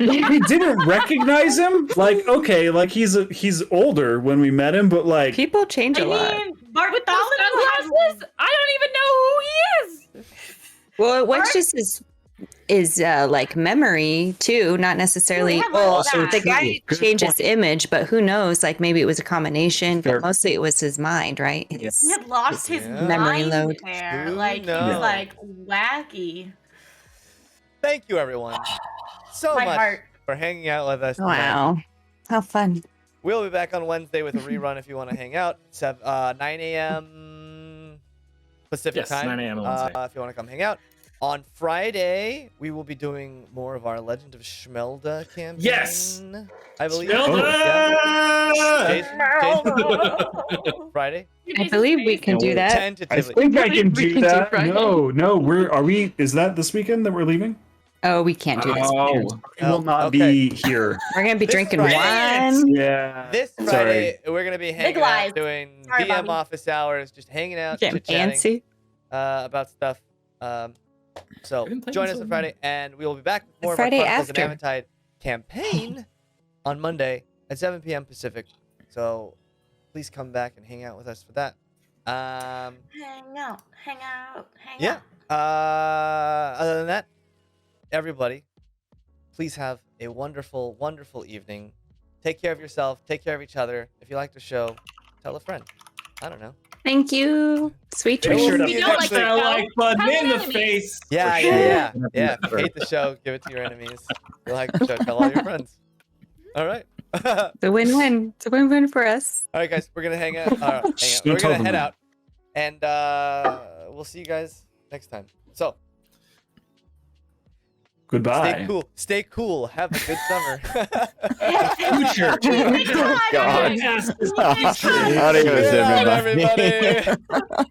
We didn't recognize him. Like, okay, like he's older when we met him, but like People change I a lot. mean, With those Bartholomew has sunglasses, I don't even know who he is. Well, what's Alright. just is like memory too, not necessarily. have Well, all that. the guy Good changed his point. image, but who knows? Like maybe it was a combination, Fair. but mostly it was his mind, right? His- he had lost his Yeah. Memory mind load. there. Who Like knows? he's like wacky. Thank you, everyone, so My much heart. for hanging out with us. tonight. Wow, how fun! We'll be back on Wednesday with a rerun if you want to hang out. 9 a.m. Pacific Yes, time. 9 a.m. on Wednesday. If you want to come hang out. On Friday, we will be doing more of our Legend of Schmelda campaign. Yes! I believe. Schmelda! Jason, Friday? I believe we can do that. I Tentatively. think I can We do can do that. Friday. No, are we? Is that this weekend that we're leaving? Oh, we can't do this. Oh, We will not okay. be here. We're gonna be This drinking Friday- wine. Yeah. This Sorry. Friday, we're going to be hanging lies. out, doing Sorry, DM Bobby. office hours, just hanging out, Getting chit-chatting fancy. about stuff. So I've been playing join this us so on Friday, and we will be back with more Friday of our Chronicles after. of Aventide campaign on Monday at 7 p.m. Pacific. So please come back and hang out with us for that. Hang out, hang Yeah. out. Other than that, everybody, please have a wonderful, wonderful evening. Take care of yourself. Take care of each other. If you like the show, tell a friend. I don't know. Thank you. Sweet Make sure to dreams. You don't punch like that the show? like button Have in an the enemy. face. Yeah, for yeah, sure. yeah. Yeah. If you hate the show, give it to your enemies. If you like the show, tell all your friends. All right. All It's a win-win. It's a win-win for us. right, guys. We're gonna hang out. Hang out. Don't We're tell gonna them head that. out, and we'll see you guys next time. So Goodbye. stay cool. Stay cool. Have a good summer. Future. God. Fantastic future. Adios, Good night, everybody. everybody.